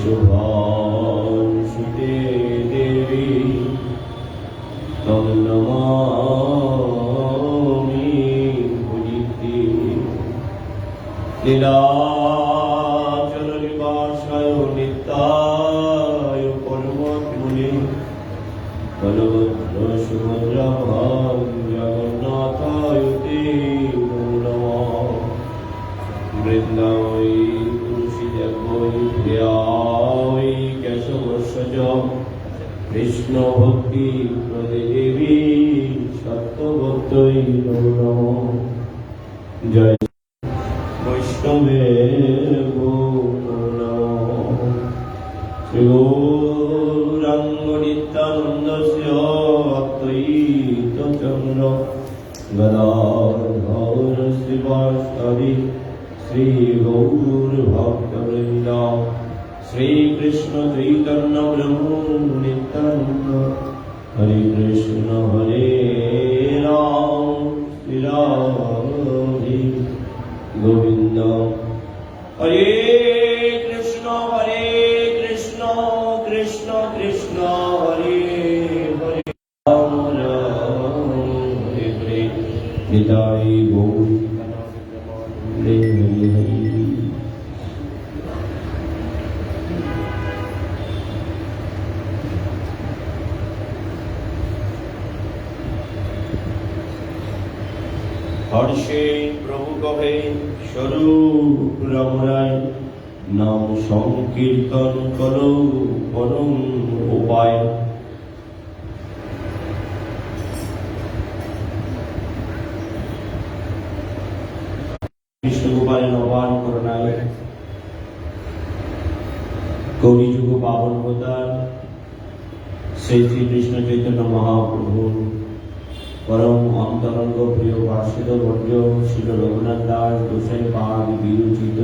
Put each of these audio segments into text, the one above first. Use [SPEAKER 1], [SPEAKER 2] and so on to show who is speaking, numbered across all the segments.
[SPEAKER 1] शुभांशुते देवी तं नमामि भुजिते लीलाचल निवासाय नित्याय परमात्मने बलभद्र सुभद्रा जगन्नाथाय ते नमः वृंदावै तुलसीदेवै प्रियावै केशवस्य कृष्ण भक्ति प्रदेवी सत्यवत्यै नमः जय वैष्णवेभ्यो नमः श्री गौरांग नित्यानन्दस्य अद्वैत चन्द्र गदाधर श्रीवासदि श्री गौर भक्तवृंद श्री कृष्ण चैतन्य प्रभु नित्यानंद हरे कृष्ण हरे राम श्री राम गोविंद हरे कृष्ण कृष्ण कृष्ण हरे हरे राम राम हरे हरे निताई गौर हरे हरे हरे। हर्षे प्रभु कहे स्वरूप रामराय नाम संकीर्तन करो परम उपाय। कृष्ण गोपाल नवान करनाय गौरी जुग पावन अवतार श्री श्री कृष्ण चैतन्य महाप्रभु परम अंतरंग प्रिय पार्षद वर्ग श्री रघुनाथ दास गोसाई पाद विरचित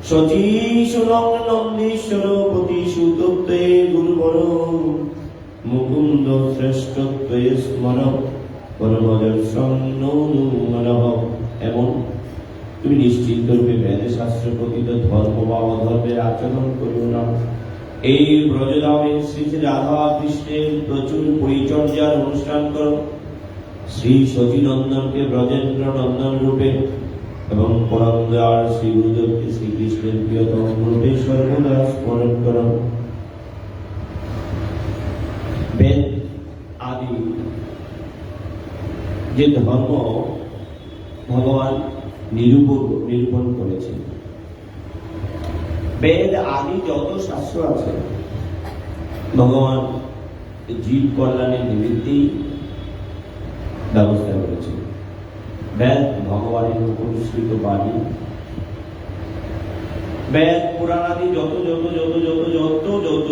[SPEAKER 1] सतीशुरं नंदीश्वर पतिसुतत्वे गुरुवर मुकुंद श्रेष्ठत्वे स्मर परमदर्शन नौनुमनः। एवं তুমি নিশ্চিন্ত রূপে বেদ শাস্ত্র কথিত ধর্ম বা অধর্মের আচরণ করিও না। এই ব্রজধামে শ্রী শ্রী রাধা কৃষ্ণের প্রচুর পরিচর্যার অনুষ্ঠান করো। শ্রী সচিনন্দনকে ব্রজেন্দ্র নন্দন রূপে এবং পরম দয়াল শ্রী গুরুদেবকে শ্রীকৃষ্ণের প্রিয়তম রূপে সর্বদা স্মরণ করো। বেদ আদি যে ধর্ম ভগবান নিরূপণ করেছেন, বেদ আদি যত শাস্ত্র আছে ভগবান জীব কল্যাণের নিমিত্তে ব্যবস্থা করেছেন। বেদ ভগবানের উপনিষদ বাণী, বেদ পুরাণ আদি যত যত যত যত যত যত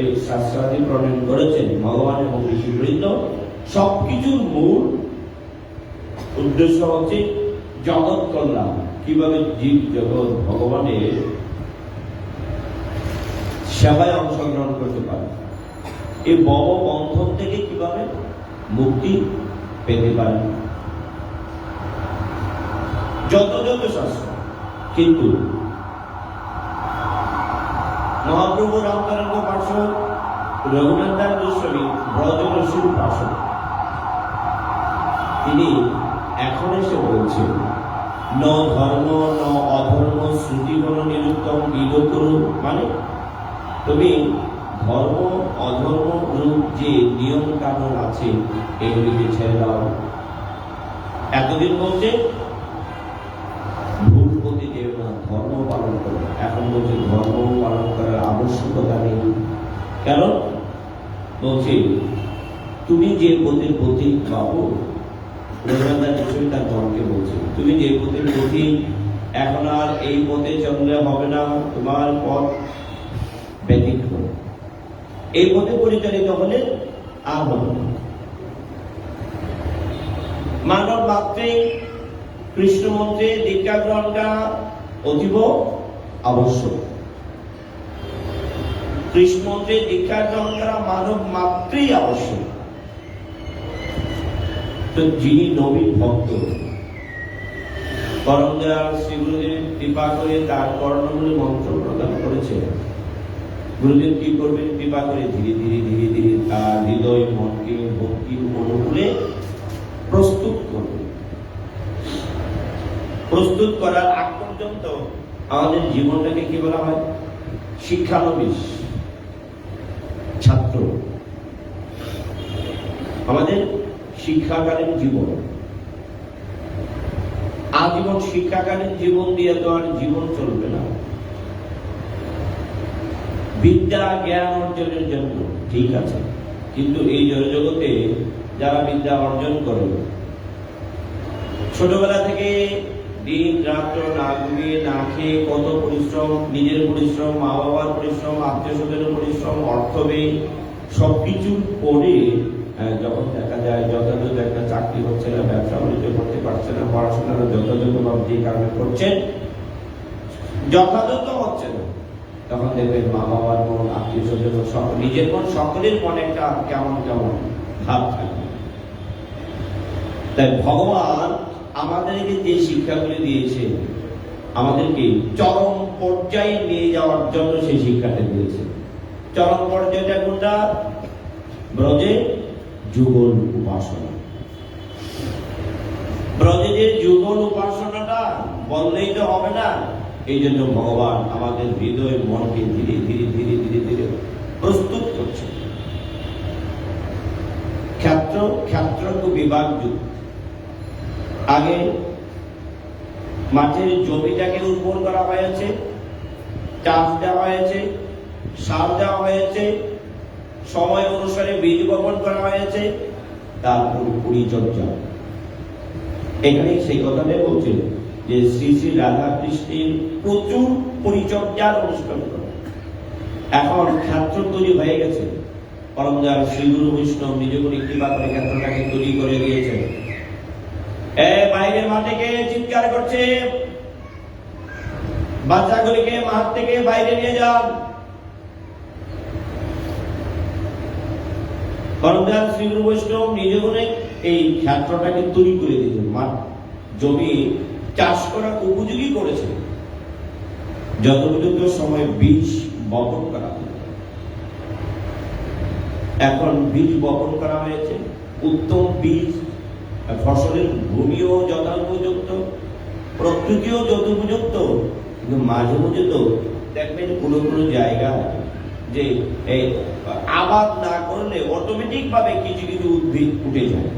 [SPEAKER 1] এই শাস্ত্রাদি প্রণয়ন করেছেন ভগবান এবং ঋষিবৃন্দ, সবকিছুর মূল উদ্দেশ্য হচ্ছে জগৎ কল্যাণ। কিভাবে জীব জগৎ ভগবানের সেবায় অংশগ্রহণ করতে পারে, এই বড় বন্ধন থেকে কিভাবে মুক্তি পেতে পারে, যত যত শাস্ত্র। কিন্তু মহাপ্রভু রামচন্দ্র পার্শ্বদ রঘুনাথ দাস গোস্বামী ব্রজ রসিক পার্শ্বদ তিনি এখন এসে বলছেন, ন ধর্ম ন অধর্ম শ্রুতি গণ নিরুত্তম বিদকুরু। মানে তুমি ধর্ম অধর্ম রূপ যে নিয়ম কানুন আছে এগুলিকে ছেড়ে দাও। এতদিন বলছে ভুল পথে যেও না, ধর্ম পালন করো। এখন বলছে ধর্ম পালন করার আবশ্যকতা নেই। কারণ বলছে তুমি যে পথের পথিক বাবু, তার দলকে বলছে তুমি যে পথের পথিক, এখন আর এই পথে চললে হবে না, তোমার পথ ব্যতিক্রম। এই পথে পরিচালিত হলে আর হবে না। মানব মাত্রে কৃষ্ণ মন্ত্রে দীক্ষা গ্রহণটা অতীব আবশ্যক। কৃষ্ণ মন্ত্রে দীক্ষা গ্রহণ করা মানব মাত্রেই আবশ্যক। তো যিনি নবীন ভক্ত পরম দয়াল শ্রী গুরুদেব কৃপা করে তার কর্ণমূলে মন্ত্র প্রদান করেছে। গুরুদেব কি করবেন? কৃপা করে ধীরে ধীরে ধীরে ধীরে তার হৃদয় মনকে ভক্তির অনুকূলে প্রস্তুত করবে। প্রস্তুত করার আগ পর্যন্ত আমাদের জীবনটাকে কি বলা হয়? শিক্ষানবিশ, ছাত্র। আমাদের শিক্ষাকালীন জীবন, আজীবন শিক্ষাকালীন জীবন দিয়ে তো আর জীবন চলবে না। বিদ্যা জ্ঞান অর্জনের জন্য ঠিক আছে, কিন্তু এই জড়জগতে যারা বিদ্যা অর্জন করে, ছোটবেলা থেকে দিন রাত্র না ঘুমিয়ে না খেয়ে কত পরিশ্রম, নিজের পরিশ্রম, মা বাবার পরিশ্রম, আত্মীয় স্বজনের পরিশ্রম, অর্থ ব্যয় সবকিছু পরে যখন দেখা যায় যথাযথ একটা চাকরি হচ্ছে না, ব্যবসা বাণিজ্য করতে পারছে না, পড়াশোনার যথাযথভাবে যে কারণে করছেন যথাযথ হচ্ছে না, তখন দেখবেন মা বাবার মন, আত্মীয় স্বজন, নিজের মন, সকলের মনে একটা কেমন কেমন ভাব থাকে। তাই ভগবান আমাদেরকে যে শিক্ষাগুলি দিয়েছে, আমাদেরকে চরম পর্যায়ে নিয়ে যাওয়ার জন্য সেই শিক্ষাটা দিয়েছে। চরম পর্যায়টা কোনটা? ব্রজে যুগল উপাসনা। ব্রজে যে যুগল উপাসনাটা বললেই তো হবে না। এই জন্য ভগবান আমাদের হৃদয় মনকে ধীরে ধীরে ধীরে ধীরে ধীরে প্রস্তুত করছে। ক্ষেত্র বিভাগ যুগ। আগে মাঠের জমিটাকে উর্বর করা হয়েছে, চাষ দেওয়া হয়েছে, সার দেওয়া হয়েছে, সময় অনুসারে বীজ বপন করা হয়েছে, তারপর পরিচর্যা। এখানে সেই কথাটাই বলছে যে শ্রী শ্রী রাধা কৃষ্ণের প্রচুর পরিচর্যার অনুষ্ঠান করে। এখন ক্ষেত্র তৈরি হয়ে গেছে। পরম দয়াল শ্রী গুরু বৈষ্ণব নিজ করে কৃপা করে ক্ষেত্রটাকে তৈরি করে দিয়েছে। বাইরের মাঠে কে চিৎকার করছে? বাচ্চাগুলিকে মাঠ থেকে বাইরে নিয়ে যান। পরম দয়াল শ্রী গুরু বৈষ্ণব নিজ করে এই ক্ষেত্রটাকে তৈরি করে দিয়েছেন, মাঠ জমি চাষ করা উপযোগী করেছে। যথোপযুক্ত সময় বীজ বপন করা হয়। এখন বীজ বপন করা হয়েছে, উত্তম বীজ, ফসলের ভূমিও যথোপযুক্ত, প্রকৃতিও যথোপযুক্ত, কিন্তু মাঝে মধ্যে তো দেখবেন কোনো কোনো জায়গায় যে আবাদ না করলে অটোমেটিক ভাবে কিছু কিছু উদ্ভিদ উঠে যায়,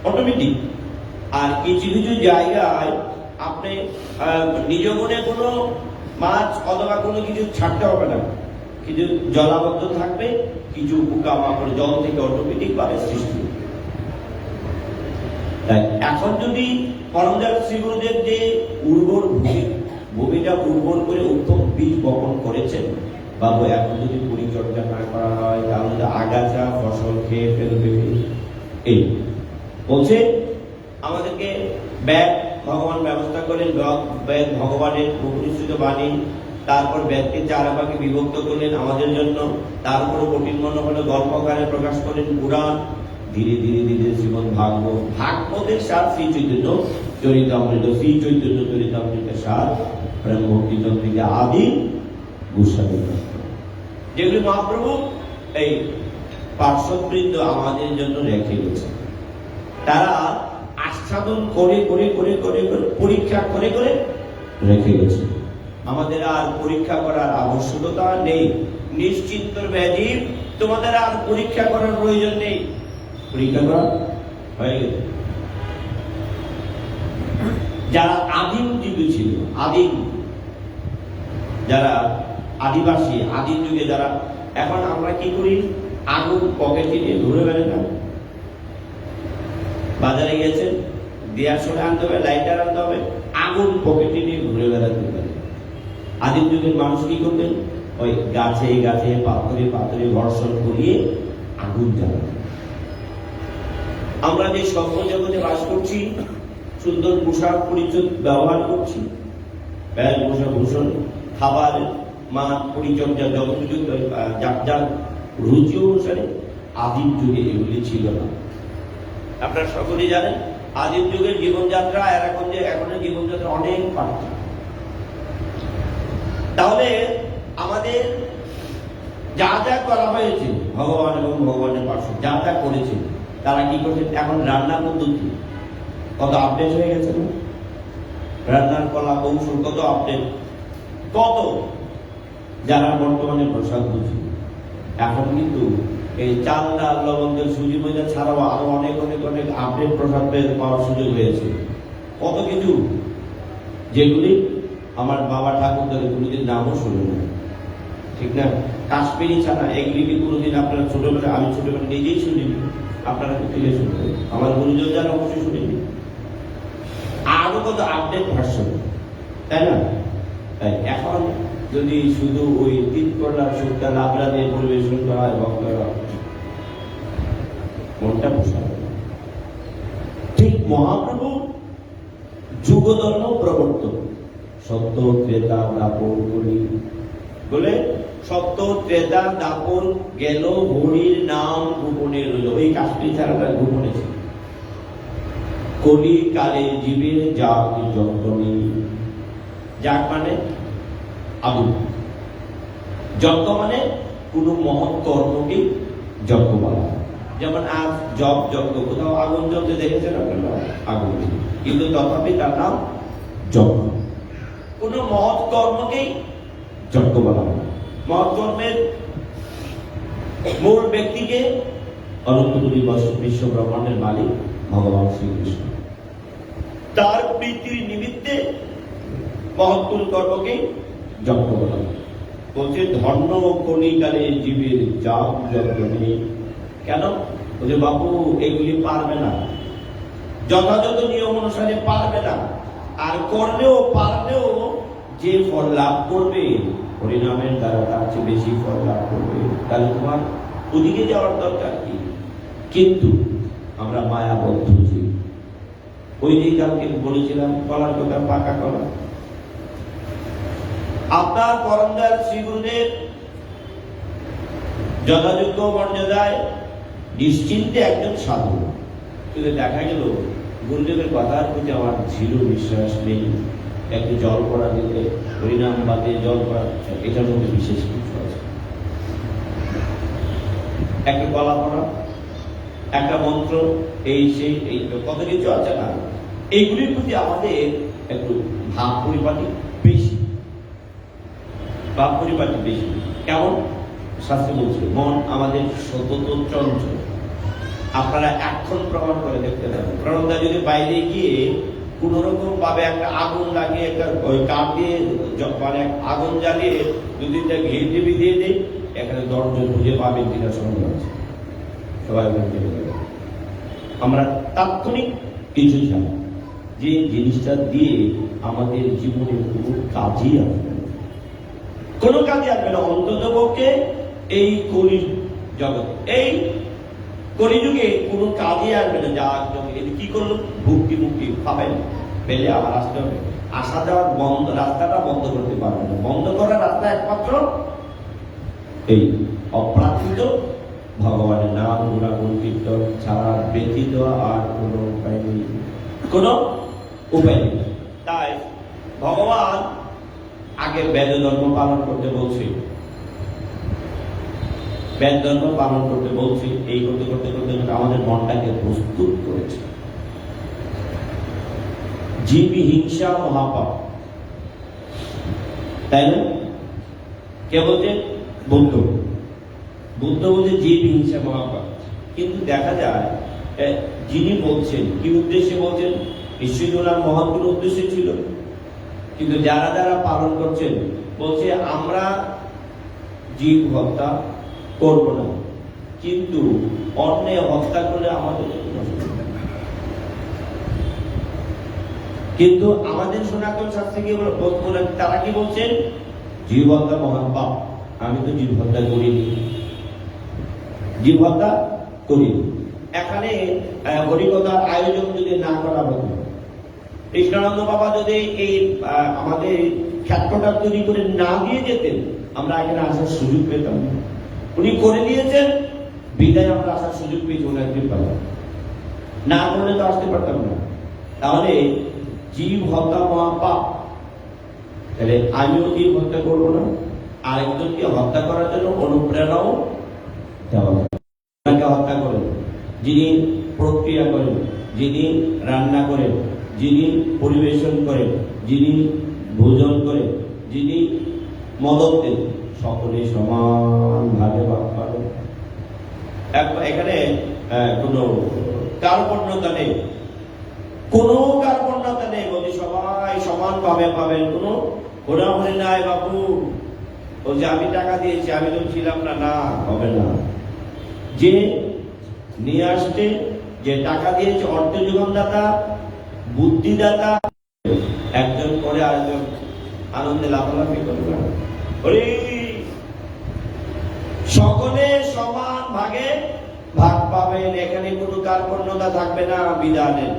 [SPEAKER 1] অটোমেটিক। আর কিছু কিছু জায়গায় আপনি নিজ মনে কোনো মাছ অথবা কোনো কিছু ছাড়তে হবে না, কিছু জলাবদ্ধ থাকবে, কিছু পোকামাকড় জল থেকে অটোমেটিক ভাবে সৃষ্টি। তাই এখন যদি পরম দয়াল শ্রী গুরুদেব যে উর্বর ভূমিটা উর্বর করে উত্তম বীজ বপন করেছেন, বাবু এখন যদি পরিচর্যা না করা হয় তাহলে আগাছা ফসল খেয়ে ফেলবে। এই বলছে আমাদেরকে ব্যাগ ভগবান ব্যবস্থা করেন, ব্যাগ ভগবানের প্রতিষ্ঠিত বাণী, তারপর ব্যাগকে চার ভাগে বিভক্ত করলেন আমাদের জন্য, তারপর কঠিন মনে হলে গল্পকারে প্রকাশ করেন পুরাণ, ধীরে ধীরে ধীরে জীবন ভাগবতের সার শ্রী চৈতন্য চরিতামৃত, শ্রী চৈতন্য চরিতামৃতের সার ব্রহ্মকীর্তনটিকে আদি গোস্বামী, যেগুলি মহাপ্রভু এই পার্শ্ববৃন্দ আমাদের জন্য রেখে গেছে। তারা আস্বাদন করে করে করে করে করে পরীক্ষা করে করে রেখে গেছে। আমাদের আর পরীক্ষা করার আবশ্যকতা নেই। নিশ্চিন্ত ব্যাধি, তোমাদের আর পরীক্ষা করার প্রয়োজন নেই, পরীক্ষা করা হয়ে গেছে। যারা আদিম যুগে ছিল, আদিম যারা আদিবাসী, আদিম যুগে যারা, এখন আমরা কি করি? আগুন পকেটে নিয়ে ঘুরে বেড়াতাম। বাজারে গেছেন, দেওয়ার সময় আনতে হবে, লাইটার আনতে হবে, আগুন পকেটে নিয়ে ঘুরে বেড়াতে পারে। আদিম যুগের মানুষ কি করতেন? ওই গাছে গাছে পাথরে পাথরে ঘর্ষণ করিয়ে আগুন জ্বালাতেন। আমরা যে সভ্য জগতে বাস করছি, সুন্দর পোশাক পরিচ্ছদ ব্যবহার করছি, ভূষণ, খাবার মান পরিচর্যা যথোপযুক্ত যার রুচি অনুসারে, আদিম যুগে এগুলি ছিল না। আপনারা সকলেই জানেন আদিম যুগের জীবনযাত্রা আর এখনের জীবনযাত্রা অনেক পার্থক্য। তাহলে আমাদের যা যা করা হয়েছে ভগবান এবং ভগবানের পার্শ্ব যা যা করেছে, তারা কি করছে? এখন রান্না পদ্ধতি কত আপডেট হয়ে গেছে না? রান্নার কলা কৌশল কত আপডেট, কত যারা বর্তমানে প্রসাদ বুঝি। এখন কিন্তু এই চাল ডাল লবণ তেল সুজি ময়দা ছাড়াও আরো অনেক অনেক অনেক আপডেট প্রসাদ পাওয়ার সুযোগ হয়েছে। কত কিছু যেগুলি আমার বাবা ঠাকুরদার কোনোদিন নামও শুনে না, ঠিক না? কাশ্মীরি ছানা, এগুলি কি কোনোদিন আপনারা ছোটবেলা, আমি ছোটবেলা নিজেই শুনিনি, আপনারা থেকে শুনতে আমার গুরুজন যারা অবশ্যই শুনিনি। আরো কত আপডেট ভার্সন, তাই না? তাই এখন যদি শুধু ওই তিন করলার সুখটা লাবড়া দিয়ে পরিবেশন করা হয় ভক্তরা, মনটা পোষাবে না। ঠিক মহাপ্রভু যুগধর্ম প্রবর্তন, সত্য ত্রেতা দাপর কলি বলে, সত্য ত্রেতা দাপর গেল, হরির নাম গোপনে রইল। ওই কাশ্মীর ছাড়াটা গোপনে ছিল। কলি কালে জীবের জাগ যন্ত্রণী, জাগ মানে আগুন, যজ্ঞ মানে কোন মহৎ কর্মকে যজ্ঞ বলা। যেমন আজ জপ যজ্ঞ, কোথাও আগুন জ্বলতে দেখেছেন আপনারা? আগুন, কিন্তু তথাপি তার নাম যজ্ঞ। কোন মহৎ কর্মকেই যজ্ঞ বলা হয়। মহৎ কর্মের মূল ব্যক্তিকে অনন্তপুরী বিশ্ব ব্রহ্মাণ্ডের মালিক ভগবান শ্রীকৃষ্ণ। তার প্রীতির নিমিত্তে মহৎ কর্মকে যজ্ঞ বলা হয়। বলছে ধন্য কলিকালে জীবের জাগ যজ্ঞ নেই। কেন? বলছে বাবু এগুলি পারবে না, যথাযথ নিয়ম অনুসারে পারবে না, আর করলেও পারলেও যে ফল লাভ করবে হরিনামের দ্বারা তার চেয়ে বেশি ফল লাভ করবে। তাহলে তোমার ওদিকে যাওয়ার দরকার কি? কিন্তু আমরা মায়াবদ্ধ জীব। ওই যে কালকে বলেছিলাম কলার কথা, পাকা কলা। আপনার পরমদার শ্রী গুরুদেব যথাযোগ্য মর্যাদায় নিশ্চিন্তে একজন সাধু, কিন্তু দেখা গেল গুরুদেবের কথার প্রতি আমার ছিল বিশ্বাস নেই। একটু জল পড়া দিলে, হরিনাম বাদে জল পড়া, এটার মধ্যে বিশেষ কিছু আছে। একটা কলা পড়া, একটা মন্ত্র, এই সেই এই কত কিছু আছে না? এইগুলির প্রতি আমাদের একটু ভাব পরিপাটি বেশি, ভাব পরিপাটি বেশি। কেমন? শাস্ত্রে বলছে মন আমাদের সতত চঞ্চল। আপনারা এখন প্রমাণ করে দেখতে পাবেন। প্রণবদা যদি বাইরে গিয়ে কোন রকম ভাবে একটা আগুন লাগিয়ে, একটা ওই কাঠ দিয়ে মানে আগুন জ্বালিয়ে 2-3টা ঘি টিভি দিয়ে দেয়, এখানে 10 জন খুঁজে পাবেন কিনা সন্দেহ আছে। সবাই আমরা তাৎক্ষণিক কিছু জানি যে জিনিসটা দিয়ে আমাদের জীবনে কোনো কাজই আসবে না, কোনো কাজে আসবে না। অন্তত পক্ষে এই কলি জগৎ, এই কলিযুগে কোনো কাজে আসবে না। যা কি করলো, ভক্তি মুক্তি পাবেন, পেলে আবার আসতে হবে। আসা যাওয়ার বন্ধ, রাস্তাটা বন্ধ করতে পারবে না। বন্ধ করার রাস্তা একমাত্র এই অপ্রাকৃত ভগবানের নাম গুণাগুণ কীর্তন ছাড়া ব্যতীত আর কোনো উপায় নেই, কোনো উপায় নেই। তাই ভগবান আগে বেদ ধর্ম পালন করতে বলছে, বেদ ধর্ম পালন করতে বলছে। এই করতে করতে করতে আমাদের মনটাকে প্রস্তুত করেছে। জীব হিংসা মহাপাপ, তাই না? কে বলছে? বুদ্ধ। বুদ্ধ বলছে জীব হিংসা মহাপাপ। কিন্তু দেখা যায় যিনি বলছেন কি উদ্দেশ্যে বলছেন? নিশ্চয়ই ওনার মহৎ কোনো উদ্দেশ্য ছিল। কিন্তু যারা যারা পালন করছেন বলছে আমরা জীব হত্যা করব না, কিন্তু অন্যে হত্যা করলে আমাদের কিন্তু আমাদের সনাতন শাস্ত্রে কি বলে? তারা কি বলছেন? জীব হত্যা মহান পাপ। আমি তো জীব হত্যা করিনি, জীব হত্যা করিনি। এখানে হরিকথার আয়োজন যদি না করা হতো, কৃষ্ণানন্দ বাবা যদি এই আমাদের ক্ষেত্রটা তৈরি করে না দিয়ে যেতেন, আমরা এখানে আসার সুযোগ পেতাম না। উনি করে দিয়েছেন, বিদায় আমরা আসার সুযোগ পেয়েছি ওনার কৃপায়। না করলে তো আসতে পারতাম না। তাহলে জীব হত্যা মহাপাপ, তাহলে আমিও জীব হত্যা করবো না, আরেকজনকে হত্যা করার জন্য অনুপ্রেরণাও দেওয়া হবে। হত্যা করেন যিনি প্রক্রিয়া করেন, যিনি রান্না করেন, যিনি পরিবেশন করেন, যিনি ভোজন করেন, যিনি মদত দেন, সকলে সমানভাবে ভাগ পাবেন। এখানে কোনো কার্পণ্যতা নেই, কোনো কার্পণ্যতা নেই, বলছি সবাই সমানভাবে পাবেন, কোনো ঘোরাঘুরি নাই। বাবু বলছে আমি টাকা দিয়েছি, আমি তো ছিলাম না, না হবে না। যে নিয়ে আসছে, যে টাকা দিয়েছে, অর্থ যোগানদাতা, বুদ্ধিদাতা, একজন করে আরেকজন আনন্দে লাফালাফি করবে। সকলে সমান ভাগে ভাগ পাবেন, এখানে কোনো কার্পণ্যতা থাকবে না বিধানের।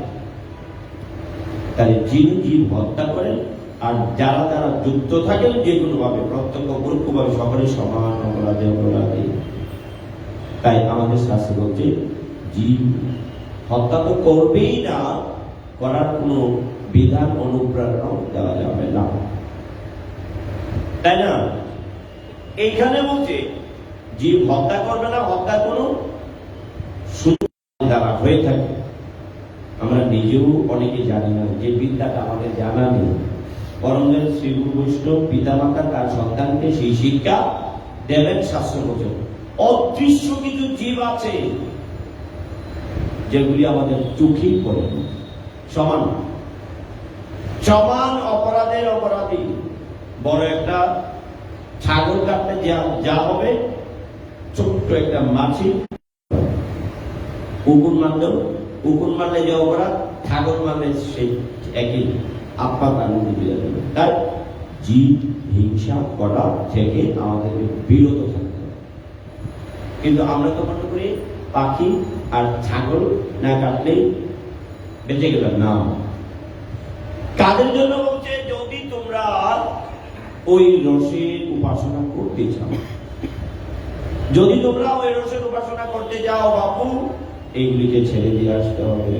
[SPEAKER 1] তাই যিনি জীব হত্যা করেন আর যারা যারা যুক্ত থাকেন যে কোনো ভাবে, প্রত্যক্ষ পরোক্ষভাবে, সকলে সমান অপরাধে অপরাধী। তাই আমাদের শাস্ত্র বলছে জীব হত্যা তো করবেই না, করার কোনো বিধান অনুপ্রেরণা দেওয়া যাবে না, তাই না? এইখানে বলছে জীব হত্যা করবে না, হত্যা কোনো দ্বারা হয়ে থাকে। আমরা নিজেও অনেকে জানি না, যে বিদ্যাটা আমাদের জানা নেই। বরং শ্রী গুরু বৈষ্ণব পিতামাতা তার সন্তানকে সেই শিক্ষা দেবেন। শাস্ত্র বচন অদৃশ্য কিছু জীব আছে যেগুলি আমাদের চোখেই পড়ে, সমান সমান অপরাধের অপরাধী। বড় একটা ছাগল কাটলে যা হবে, ছোট্ট একটা মাছি কুকুর মারলে যে অপরাধ, ছাগল মারলে সেই একই আপনার আনন্দ দিয়ে যাবে। তাই জীব হিংসা করা থেকে আমাদেরকে বিরত থাকতে হবে। কিন্তু আমরা তো মনে করি পাখি আর ছাগল না কাটলেই বেঁচে গেল না। কাদের জন্য বলছে? যদি তোমরা ওই রসের উপাসনা করতে চাও, যদি তোমরা ওই রসের উপাসনা করতে যাও বাবু, এইগুলিকে ছেড়ে দিয়ে আসতে হবে।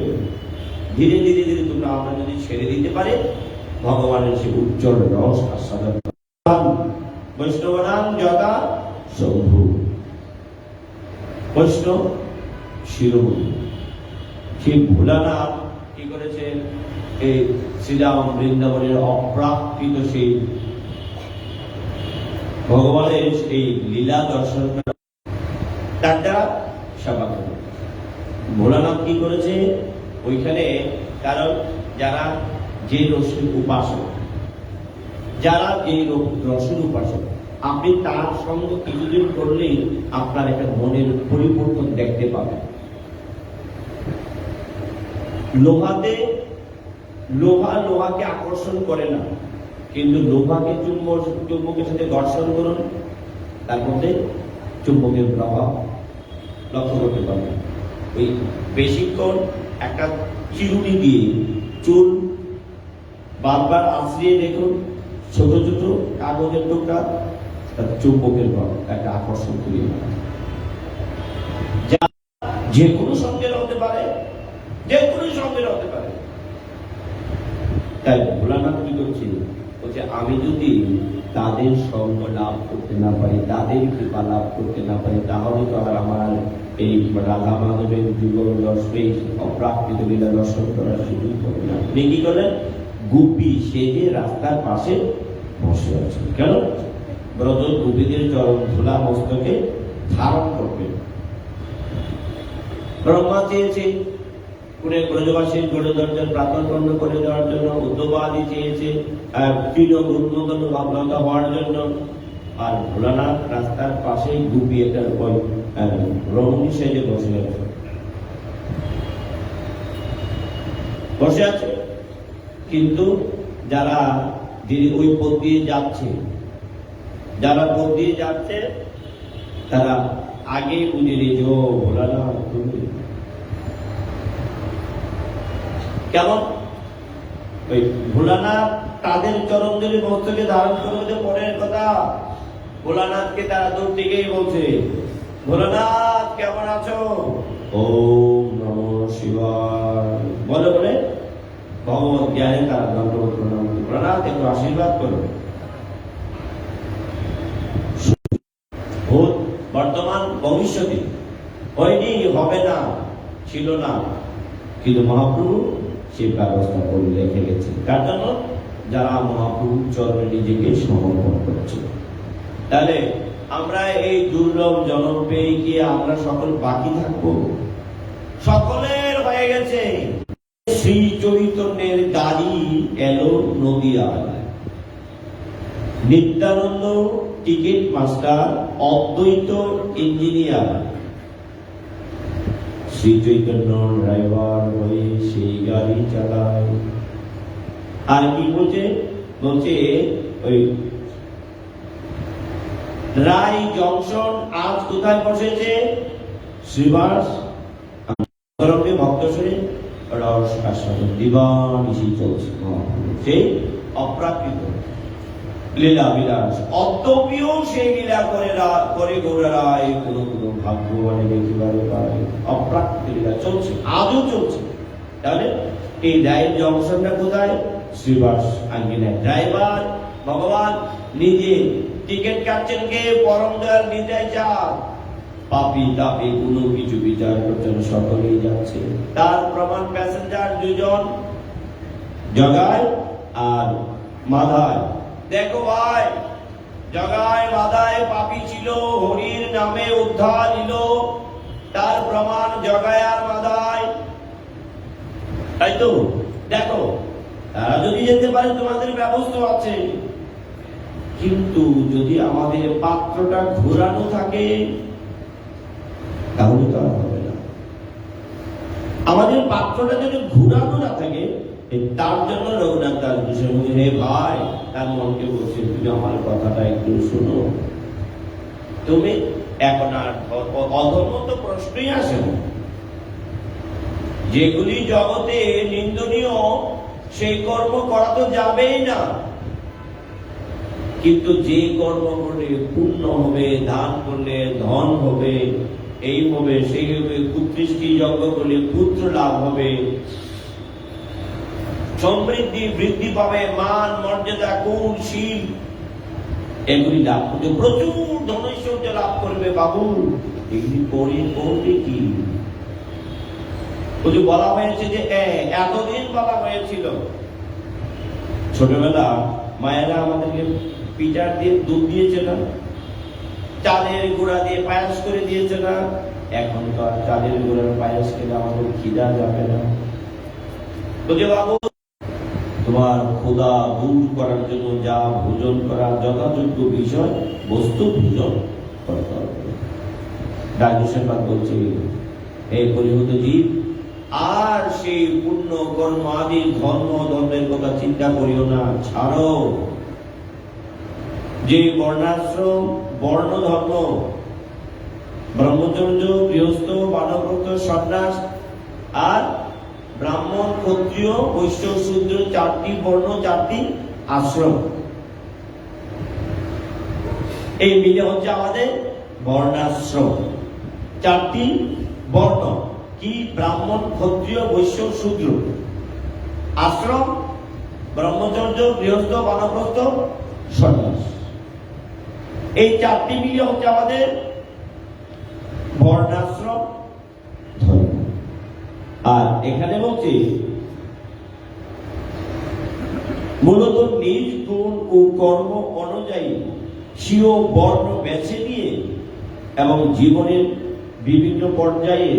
[SPEAKER 1] ধীরে ধীরে ধীরে তোমরা আমরা যদি ছেড়ে দিতে পারে, ভগবানের সে উজ্জ্বল রস আস্বাদন। বৈষ্ণবানাং যথা শম্ভু, বৈষ্ণব শিরোমণি। সেই ভোলানাথ কি করেছে? এই শ্রীরাম বৃন্দাবনের অপ্রাকৃত সেই ভগবানের এই লীলা দর্শন তার দ্বারা সেবা করে। ভোলানাথ কি করেছে ওইখানে? কারণ যারা যে রসের উপাসক, যারা যে রসের উপাসক, আপনি তার সঙ্গে কিছুদিন করলেই আপনার একটা মনের পরিবর্তন দেখতে পাবেন। লোহাকে আকর্ষণ করে না, কিন্তু লোহাকে চুম্বকের সাথে ঘর্ষণ করুন, তার মধ্যে চুম্বকের প্রভাব লক্ষ্য করতে পারবেন। ওই বেশিক্ষণ একটা চিরুনি দিয়ে চুল বারবার আশ্রিয়ে দেখুন, ছোট ছোট কাগজের টুকরা, তার চুম্বকের একটা আকর্ষণ তৈরি হয়, যা যে কোনো সঙ্গের হতে পারে, যে কোনো সঙ্গের হতে পারে। তাই ভোলানাথ কি করছে? বলছে আমি যদি তাদের সঙ্গ লাভ করতে না পারি, তাদের কৃপা লাভ করতে না পারি, তাহলে তো আর আমার এই রাধা মাধবের যুগল দর্শনে অপ্রাকৃত লীলা দর্শন করার সুযোগ হবে না। তিনি কি করলেন? গুপি সেজে রাস্তার পাশে বসে আছে। কেন? ব্রজ গোপীদের চরণ ধুলা মস্তকে ধারণ করবে। ব্রহ্মা চেয়েছে ব্রজবাসীর গড়দর্জার প্রাতন বন্ধ করে দেওয়ার জন্য, উদ্ধবাদী চেয়েছে তৃণ উন্মোদন ভাবলতা হওয়ার জন্য, আর ভোলানাথ রাস্তার পাশে গুপি একটা রমণী সেজে বসে আছে। কিন্তু যারা ওই পথ দিয়ে যাচ্ছে, তারা আগে বুঝে নিয়েছে ও ভোলানাথ তুমি কেমন। ওই ভোলানাথ তাদের চরণ ধরে মস্তকে ধারণ করবে পরের কথা। ভোলানাথকে তারা দূর থেকেই বলছে, ভোলানাথ কেমন আছো? ওম নমঃ শিবায়। বলে বলে ভগবত জ্ঞানে তারা দণ্ডবোধ প্রণাম প্রণাম একটু আশীর্বাদ করবে। ভূত বর্তমান ভবিষ্যতে হয়নি, হবে না, ছিল না, কিন্তু মহাপ্রভু সেই ব্যবস্থা করে রেখে গেছে। তার জন্য যারা মহাপ্রভুর চরণে নিজেকে সমর্পণ করছে। তাহলে আমরা এই দুর্লভ জন্ম পেয়ে কি আমরা সকল বাকি থাকবো? সকলের হয়ে গেছে। শ্রী চৈতন্যের গাড়ি এলো নদিয়ায়, নিত্যানন্দ টিকিট মাস্টার, অদ্বৈত ইঞ্জিনিয়ার, শ্রী চৈতন্য ড্রাইভার হয়ে সেই গাড়ি চালায়। আর কি বলছে? বলছে ওই রায় জংশন আজ কোথায় বসেছে? শ্রীবাস ভক্ত শুনে রস আস্বাদন দিবানিশি চলছে সেই অপ্রাকৃত লীলা বিলাস। অদ্যপিও সেই লীলা করে গৌরারায় কোনো কোনো ভাগ্যবানে দেখিবারে পায়। অপ্রাকৃত লীলা চলছে, আজও চলছে। তাহলে এই রায়ের জংশনটা কোথায়? শ্রীবাস আঙ্গিনায়। ড্রাইভার ভগবান নিজে, টিকিট কাটছেন কে? পরম দয়াল নিতাই চাঁদ। পাপি তাপি কোনো কিছু বিচার করছেন, সকলেই যাচ্ছে। তার প্রমাণ প্যাসেঞ্জার দুজন, জগায় আর মাধায়। দেখো ভাই, জগায় মাধায় পাপি ছিল, হরির নামে উদ্ধার নিল, তার প্রমাণ জগায় আর মাধায়। তাই তো দেখো, তারা যদি যেতে পারে তোমাদের ব্যবস্থা আছে, কিন্তু যদি আমাদের পাত্রটা ঘোরানো থাকে তাহলে তো আর হবে না। আমাদের পাত্রটা যদি ঘোরানো না থাকে, তার জন্য রঘুনাথ দাস বিষয় বলছে, হে ভাই, তার মনকে বলছে, তুমি আমার কথাটা একটু শোনো। তুমি এখন আর অধর্ম তো প্রশ্নই আসে না। যেগুলি জগতে নিন্দনীয় সেই কর্ম করা তো যাবেই না, কিন্তু যে কর্ম করলে পুণ্য হবে, দান করলে ধন হবে, এই হবে সেই হবে, পুত্রিষ্টি যজ্ঞ করলে পুত্র লাভ হবে, সমৃদ্ধি বৃদ্ধি পাবে, মান মর্যাদা কুল শীল এগুলি লাভ করতে, প্রচুর ধনৈশ্বর্য লাভ করবে। বাবু এগুলি করবে কি? বলা হয়েছে যে এতদিন বলা হয়েছিল, ছোটবেলা মায়েরা আমাদেরকে পিঠার দিয়ে দুধ দিয়েছে না, চালের গুঁড়া দিয়ে পায়াস করে দিয়েছে না। এখন তো আর চালের গুঁড়ার পায়াস খেলে আমাদের খিদা যাবে না। বলছে বাবু, তোমার ক্ষুধা দূর করার জন্য যা ভোজন করার যথাযোগ্য বিষয় বস্তু ভোজন করতে হবে। রাজেশ্বরবাদ বলছে, এই পরিহত জীব আর সেই পুণ্য কর্ম আদি ধর্ম ধর্মের কথা চিন্তা করিও না, ছাড়ো। যে বর্ণাশ্রম বর্ণ ধর্ম, ব্রহ্মচর্য, গৃহস্থ, বানপ্রস্থ, সন্ন্যাস আর ব্রাহ্মণ, ক্ষত্রিয়, বৈশ্য, শূদ্র, চারটি বর্ণ, চারটি আশ্রম, এই মিলে হচ্ছে আমাদের বর্ণাশ্রম। চারটি বর্ণ কি? ব্রাহ্মণ, ক্ষত্রিয়, বৈশ্য, শূদ্র। আশ্রম ব্রহ্মচর্য, গৃহস্থ, বানপ্রস্থ, সন্ন্যাস। এই চারটি মিলে হচ্ছে আমাদের বর্ণাশ্রম ধর্ম। আর এখানে বলছে মূলত নিজ গুণ ও কর্ম অনুযায়ী স্বীয় বর্ণ বেছে নিয়ে এবং জীবনের বিভিন্ন পর্যায়ে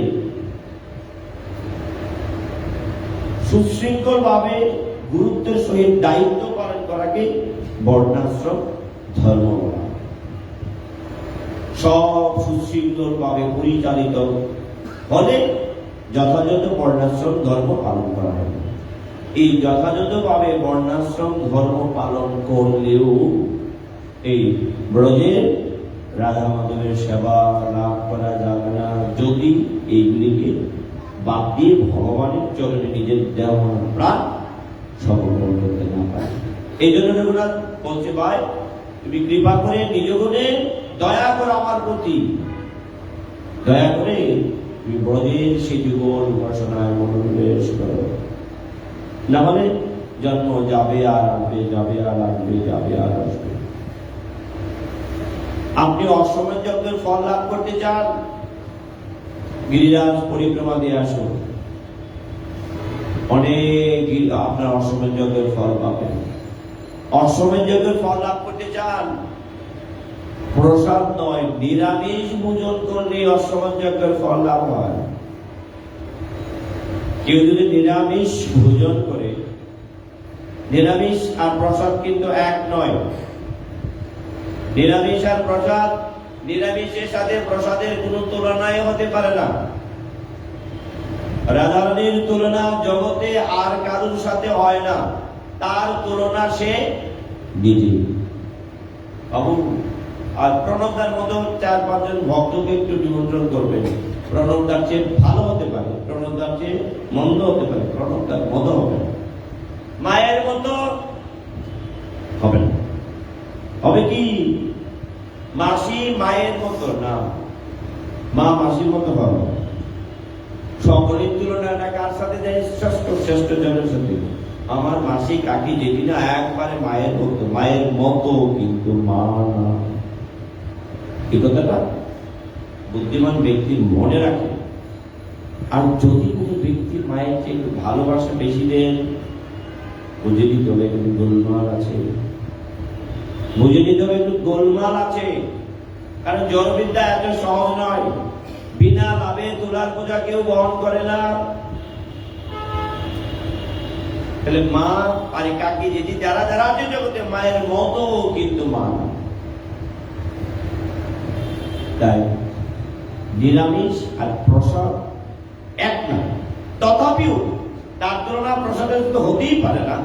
[SPEAKER 1] সুশৃঙ্খল ভাবে গুরুত্বের সহিত দায়িত্ব পালন করাকে বর্ণাশ্রম ধর্ম বলা। সব সুশৃঙ্খল ভাবে পরিচালিত হলে যথাযথ বর্ণাশ্রম ধর্ম পালন করা হবে। এই যথাযথ ভাবে বর্ণাশ্রম ধর্ম পালন করলেও এই ব্রজের রাধা মাধবের সেবা লাভ করা যাবে না, যদি এইগুলিকে বাদ দিয়ে ভগবানের চরণে নিজের দেহ প্রাণ সমর্পণ করতে না পারে। এই জন্য রঘুনাথ বলছে, ভাই তুমি কৃপা করে নিজ গুণে দয়া করো আমার প্রতি, দয়া করে তুমি ব্রজের সেই যুগল উপাসনায় মনোনিবেশ করো। না হলে জন্ম যাবে আর আসবে, যাবে আর আসবে, যাবে আর আসবে। আপনি অশ্বমেধ যজ্ঞের ফল লাভ করতে চান, গিরিরাজ পরিক্রমা দিয়ে আসুন, অনেক আপনার অশ্বমেধ যজ্ঞের ফল পাবেন। অশ্বমেধ যজ্ঞের ফল লাভ করতে চান, প্রসাদ নয়, নিরামিষ ভোজন করলে অশ্বমেধ যজ্ঞের ফল লাভ হয়। কেউ যদি নিরামিষ ভোজন করে, নিরামিষ আর প্রসাদ কিন্তু এক নয়। নিরামিষ আর প্রসাদ, নিরামিষের সাথে প্রসাদের কোন তুলনাই হতে পারে না। রাধারানীর তুলনা জগতে আর কারোর সাথে হয় না, তার তুলনা সে নিজে। আর প্রণবদার মতো 4-5 জন ভক্তকে একটু নিমন্ত্রণ করবেন। প্রণবদার চেয়ে ভালো হতে পারে, প্রণবদার চেয়ে মন্দ হতে পারে, প্রণবদার মতো হবে না, মায়ের মতো হবে না। হবে কি? মাসি মায়ের মতো না, মা মাসির মতো হবে। সকলের তুলনাটা কার সাথে যায়? শ্রেষ্ঠ জনের সাথে। আমার মাসি কাকি যেটি না একবারে মায়ের মতো, মায়ের মতো কিন্তু মা না। এই কথাটা বুদ্ধিমান ব্যক্তি মনে রাখে। আর যদি কোনো ব্যক্তি মায়ের চেয়ে একটু ভালোবাসা বেশি দেন, বুঝে নিতে হবে একটু গোলমাল আছে, বুঝে নিতে হবে একটু গোলমাল আছে। কারণ জড়বিদ্যা এত সহজ নয়, বিনা লাভে তুলার বোঝা কেউ বহন করে না। তাহলে মা আর কাকি যেটি যারা যারা আছে জগতে মায়ের মতো কিন্তু মা। তাই নিরামিষ আর প্রসাদ এক না, তথাপিও তার তুলনা প্রসাদের তো হতেই পারে না।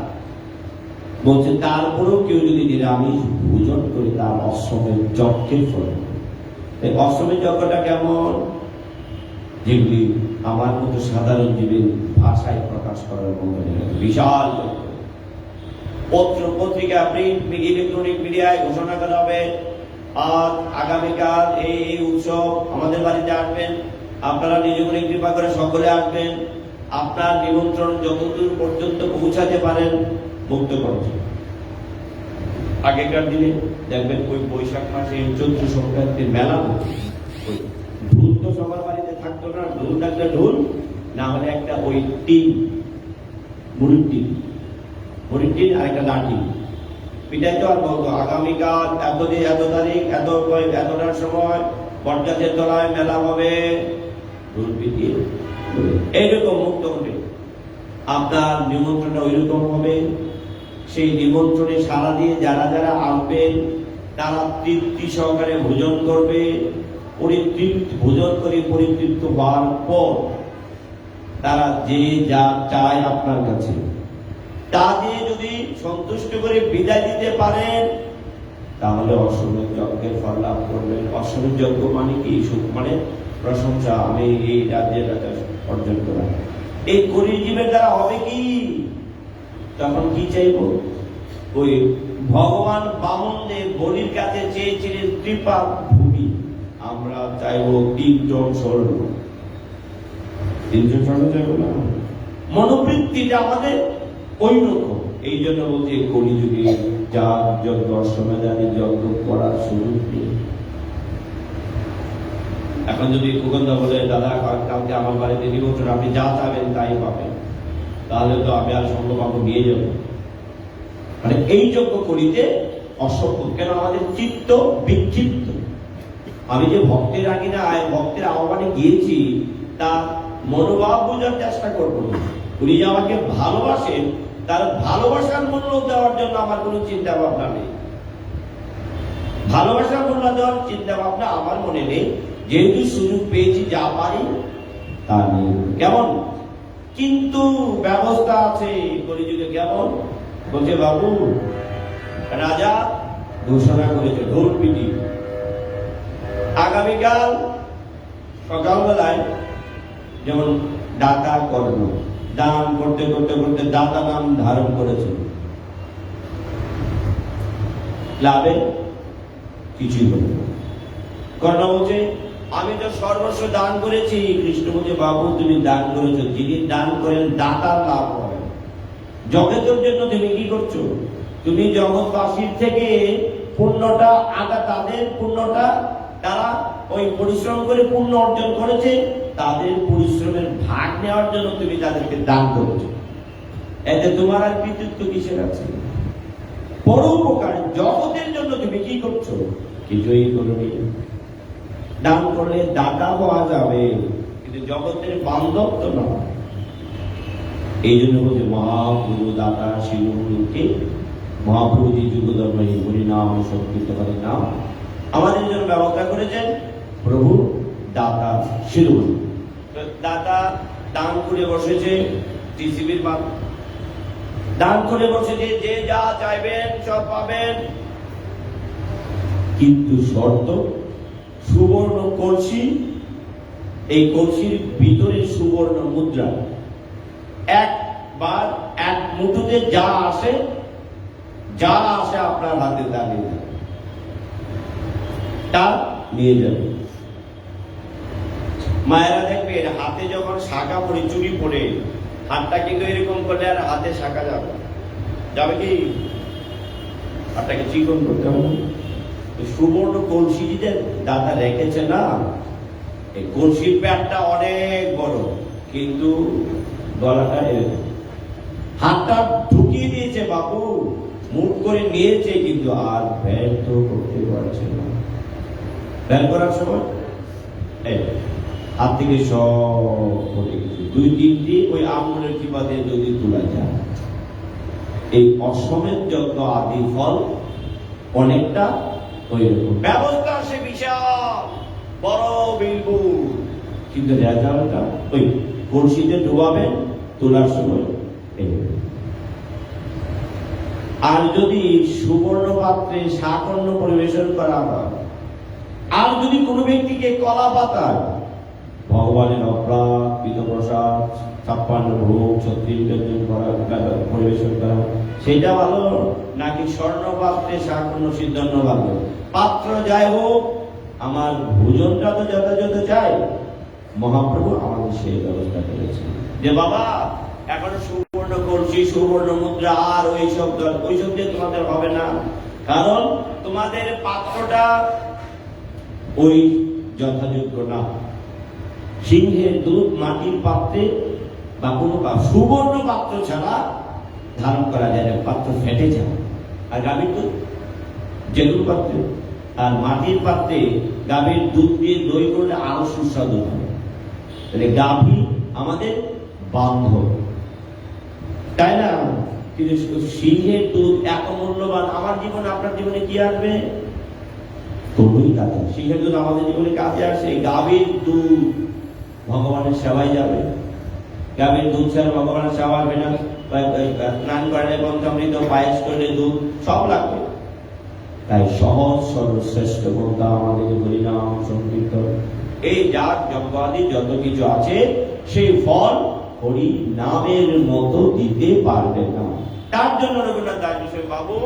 [SPEAKER 1] বলছে তারপরেও কেউ যদি নিরামিষ ভোজন করে তার অশ্বমেধ যজ্ঞের ফল। অশ্বমেধ যজ্ঞটা কেমন? যেগুলি আমার মতো সাধারণ জীবের ভাষায় প্রকাশ করার মতো বিশাল পত্র পত্রিকা, প্রিন্ট, ইলেকট্রনিক মিডিয়ায় ঘোষণা করা হবে, আজ আগামীকাল এই উৎসব আমাদের বাড়িতে আসবেন, আপনারা নিজ করে কৃপা করে সকলে আসবেন, আপনার নিমন্ত্রণ যতদূর পর্যন্ত পৌঁছাতে পারেন মুক্ত করছে। আগেকার দিনে দেখবেন ওই বৈশাখ মাসে চৈত্র সংক্রান্তির মেলা হচ্ছে, ঢোল তো সবার বাড়িতে থাকতো না, ঢোল থাকলে ঢোল, না হলে একটা ওই টিন, মুড়ির টিন আর একটা লাঠি পিটাই তো আর বলতো আগামীকাল এত দিন এত তারিখ এতটার সময় বটগাছের তলায় মেলা হবে, ঢোল পিটিয়ে এইরকম মুক্ত হবে। আপনার নিমন্ত্রণটা ওইরকম হবে। সেই নিমন্ত্রণে সাড়া দিয়ে যারা যারা আসবেন তারা তৃপ্তি সহকারে ভোজন করবে। ভোজন করে পরিতৃপ্ত হওয়ার পর তারা যে যা চায় আপনার কাছে তা দিয়ে যদি সন্তুষ্ট করে বিদায় দিতে পারেন, তাহলে অশ্বমেধ যজ্ঞের ফল লাভ করবেন। অশ্বমেধ যজ্ঞ মানে কি? সুখ মানে প্রশংসা, আমি এই রাজ্যের অর্জন করা। এই কলিজীবের দ্বারা হবে কি? তখন কি চাইব? ওই ভগবান বামনদের বলির কাছে চেয়েছিলেন কৃপা ভূমি, আমরা চাইব 3 জন স্বর্ণ। 3 জন স্বর্ণ চাইব না, মনোবৃত্তিটা আমাদের ওই রকম। এই জন্য বলছি কলিযুগে যা যজ্ঞ অশ্বমেধারী যজ্ঞ করার সুযোগ নেই। এখন যদি কুকন্দা বলে দাদা কালকে আমার বাড়িতে নিমন্ত্রণ, আপনি যা চাবেন তাই পাবেন, তাহলে তো আমি আর সঙ্গবাবু নিয়ে যাব। মানে এই যজ্ঞ করিতে অসভ্য। কেন? আমাদের চিত্ত বিক্ষিপ্ত। আমি যে ভক্তের আঙিনা ভক্তের আহ্বানে গিয়েছি তা মনোভাব বোঝার চেষ্টা করবো। উনি যে আমাকে ভালোবাসেন তার ভালোবাসার মূল্য দেওয়ার জন্য আমার কোনো চিন্তা ভাবনা নেই। ভালোবাসার মূল্য দেওয়ার চিন্তা ভাবনা আমার মনে নেই, যেহেতু সুযোগ পেয়েছি যা পারি তা নেই। কেমন? কিন্তু ব্যবস্থা আছে কলিযুগে। কেমন? বলছে বাবু রাজা ঘোষণা করেছে ঢোল পিটি, আগামীকাল সকালবেলায় যেমন দাতা কর্ম, দান করতে করতে করতে দাতা নাম ধারণ করেছে, লাভে কিছুই হল না। কর্ণ বলছে আমি তো সর্বস্ব দান করেছি। কৃষ্ণ বলছে বাবু তুমি দান করেছো, যিনি দান করেন দাতার লাভ হয়। জগতের জন্য তুমি কি করছো? তুমি জগৎবাসীর থেকে পুণ্যটা তাদের পুণ্যটা, তারা ওই পরিশ্রম করে পুণ্য অর্জন করেছে, তাদের পরিশ্রমের ভাগ নেওয়ার জন্য তুমি তাদেরকে দান করেছো। এতে তোমার আর কৃতিত্ব কিসের আছে? পরোপকার জগতের জন্য তুমি কি করছো? কিছুই করনি। দান করলে দাতা হওয়া যাবে, কিন্তু জগতের বান্ধব তো না। এই জন্য বলছে মহাপ্রভু দাতা শিবগুরুকে, মহাপ্রভু যে যুগধর্ম হরিনাম সংকীর্তনের নাম আমাদের জন্য ব্যবস্থা করেছেন প্রভু দাতা শিরোমণি। দাতা দান করে বসেছে, টিসিবির দান করে বসেছে, যে যা চাইবেন সব পাবেন, কিন্তু শর্ত সুবর্ণ কলসি, এই কলসির ভিতরে সুবর্ণ মুদ্রা, একবার এক মুঠোতে যা আসে আপনার হাতে দাঁড়িয়ে যাবে, তা নিয়ে যাবে। মায়েরা দেখবে হাতে যখন শাখা পড়ে, চুড়ি পড়ে, হাতটা কিন্তু এরকম করলে আর হাতে শাখা যাবে যাবে কি? হাতটাকে চিকন করতে হবে। সুবর্ণ কলসি যে দাদা রেখেছে না, এই কলসির প্যাটটা অনেক বড়, কিন্তু গলাটা এরকম। হাতটা ঢুকিয়ে দিয়েছে বাবু, মুখ করে নিয়েছে, কিন্তু আর ব্যাগ তো করতে পারছে না। ব্যাগ করার সময় হাত থেকে সব পড়ে গেছে। 2-3টি ওই আঙুলের চিপাতে যদি তোলা যায়, এই অসমের যত আদি ফল অনেকটা ওই রকম ব্যবস্থা, সে বিশাল বড় বিলবুর, কিন্তু রেজাল্টটা ওই কলসিতে ডুবাবেন, তোলার সময়। আর যদি সুবর্ণ পাত্রে শাকন্য পরিবেশন করা হয়, আর যদি কোনো ব্যক্তিকে কলা পাতায় ভগবানের অপ্রাকৃত প্রসাদ 56 ভোগ 36 ব্যঞ্জন করা পরিবেশন করা, সেটা ভালো নাকি স্বর্ণ পাত্রে শাকন্য সিদ্ধন্য ভালো? পাত্র যাই হোক, আমার ভোজনটা তো যথাযথ চাই। মহাপ্রভু আমাদের সেই ব্যবস্থা করেছেন যে বাবা এখন সুবর্ণ কলসি, সুবর্ণ মুদ্রা, আর ওইসব দিয়ে তোমাদের হবে না, কারণ তোমাদের পাত্রটা ওই যথাযোগ্য না। সিংহের দুধ মাটির পাত্রে বা কোনো সুবর্ণ পাত্র ছাড়া ধারণ করা যায় না, পাত্র ফেটে যায়। আর গাভীর দুধ জেলুর পাত্রে আর মাটির পাত্রে গাভীর দুধ দিয়ে দই করলে আরো সুস্বাদু হবে। তাহলে গাভী আমাদের বান্ধব, তাই না? কিন্তু সিংহের দুধ এত মূল্যবান, আমার জীবনে আপনার জীবনে কি আসবে? তবুই কাজে। সিংহের দুধ আমাদের জীবনে কাজে আসে। গাভীর দুধ ভগবানের সেবায় যাবে, গাভীর দুধ ছাড়া ভগবানের সেবা হবে না। স্নান করলে পঞ্চামৃত, পায়েস করলে দুধ সব লাগবে। তাই সহজ সরল শ্রেষ্ঠ পন্থা আমাদের হরিনাম সংকীর্তন। এই যাগ যজ্ঞাদি যত কিছু আছে, সেই ফল হরি নামের মতো দিতে পারবে না। তার জন্য রঘুনাথ দাস বিষয় বাবু,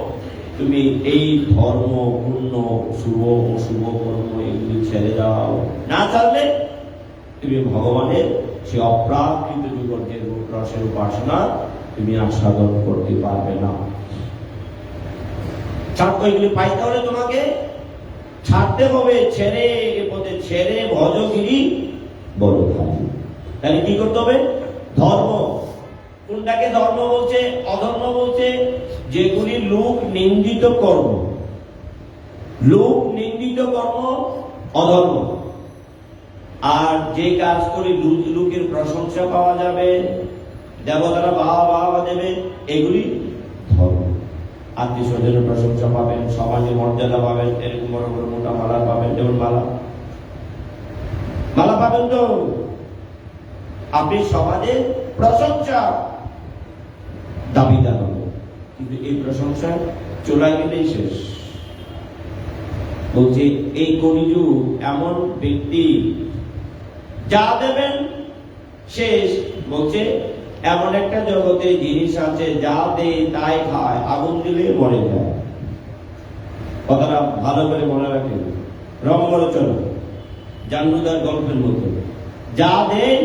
[SPEAKER 1] তুমি এই ধর্ম, পুণ্য, শুভ অশুভ কর্ম এগুলি ছেড়ে দাও। না ছাড়লে তুমি ভগবানের সে অপ্রাকৃত যুগের রসের উপাসনা তুমি আস্বাদন করতে পারবে না। এগুলি পাইতে হলে তোমাকে ছাড়তে হবে, ছেড়ে পথে ছেড়ে ভজগিরি বড় ভাই। তাহলে কি করতে হবে? ধর্ম, কোনটাকে ধর্ম বলছে, অধর্ম বলছে? যেগুলি লোক নিন্দিত কর্ম, লোক নিন্দিত কর্ম অধর্ম। আর যে কাজ করে লোকের প্রশংসা পাওয়া যাবে, দেবতারা বাহবা দেবে, এগুলি ধর্ম। আত্মীয় স্বজনের প্রশংসা পাবেন, সমাজে মর্যাদা পাবেন, এরকম বড় বড় মোটা মালা পাবেন, যেমন মালা পাবেন, তো আপনি সমাজে প্রশংসা দাবিদার হবেন, কিন্তু এই প্রশংসা চলে গেলেই শেষ। বলছে এই কলিযুগ এমন ব্যক্তি, যা দেবেন শেষ। বলছে এমন একটা জগতে জিনিস আছে, যা দেয় তাই খায়, আগুন দিলে মরে যায়। কথাটা ভালো করে মনে রাখেন, রঙ্গরচনা জানুদার গল্পের মতো। যা দেয়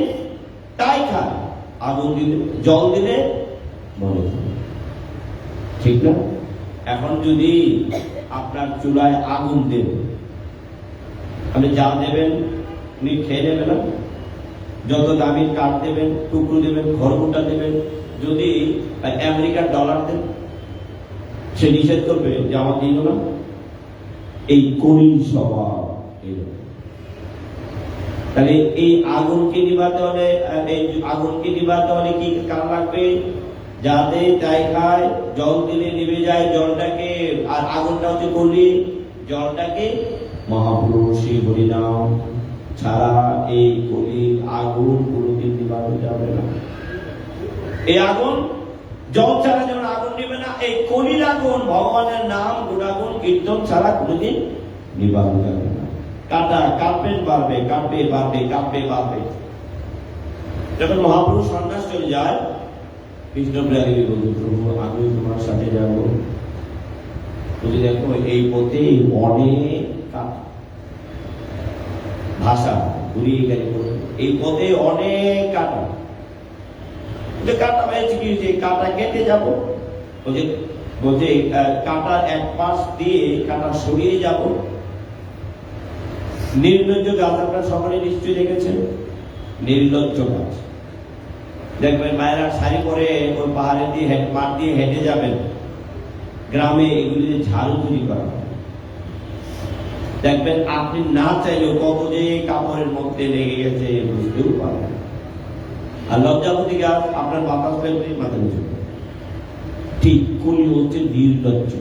[SPEAKER 1] তাই খায়, আগুন দিলে, জল দিলে মনে করে, ঠিক না? এখন যদি আপনার চুলায় আগুন দেন, আপনি যা দেবেন উনি খেয়ে নেবেন না? যত দামি কাঠ দেবেন, টুকরো দেবেন, খড়কুটা দেবেন, যদি আমেরিকার ডলার দেন, সে নিষেধ করবে যে আমার দিল না। এই কলির স্বভাব। তাহলে এই আগুনকে নিভাতে হলে, কি কারণ লাগবে? যাতে তাই খায়, জল দিলে নিভে যায় জলটাকে, আর আগুনটা হচ্ছে কলি, জলটাকে মহাপুরুষ হরিনাম ছাড়া এই কলির আগুন কোনোদিন নিভানো যাবে না। এই আগুন জল ছাড়া যেমন আগুন নিবে না, এই কলির আগুন ভগবানের নাম গুণাগুণ কীর্তন ছাড়া কোনোদিন নিভানো যাবে না। কাটা কাঁপের বাড়বে, কাঁপে। যখন মহাপুরুষ সন্ন্যাস চলে যায়, কৃষ্ণপ্রিয়া দেবী বলতে, প্রভু আমি তোমার সাথে যাবো। বলছি দেখো এই পথে অনেক কাটা, ভাষা ঘুরিয়ে গেলে এই পথে অনেক কাটা। কাটা হয়েছে কি, যে কাটা কেটে যাবো, বলছে কাটার এক পাশ দিয়ে কাটা সরিয়ে যাব। নির্লজ্জ গাছ আপনারা সকলে নিশ্চয়ই দেখেছেন, নির্লজ্জ গাছ। দেখবেন মায়েরা শাড়ি পরে ওই পাহাড়ে দিয়ে মাঠ দিয়ে হেঁটে যাবেন, গ্রামে এগুলি ঝাড়ু তৈরি করা হয়। দেখবেন আপনি না চাইলেও কত যে কাপড়ের মধ্যে লেগে গেছে বুঝতেও পারবেন। আর লজ্জাপতি গাছ আপনার বাতাস ফেলবে মাথা নিচে, ঠিক কলি হচ্ছে নির্লজ্জ।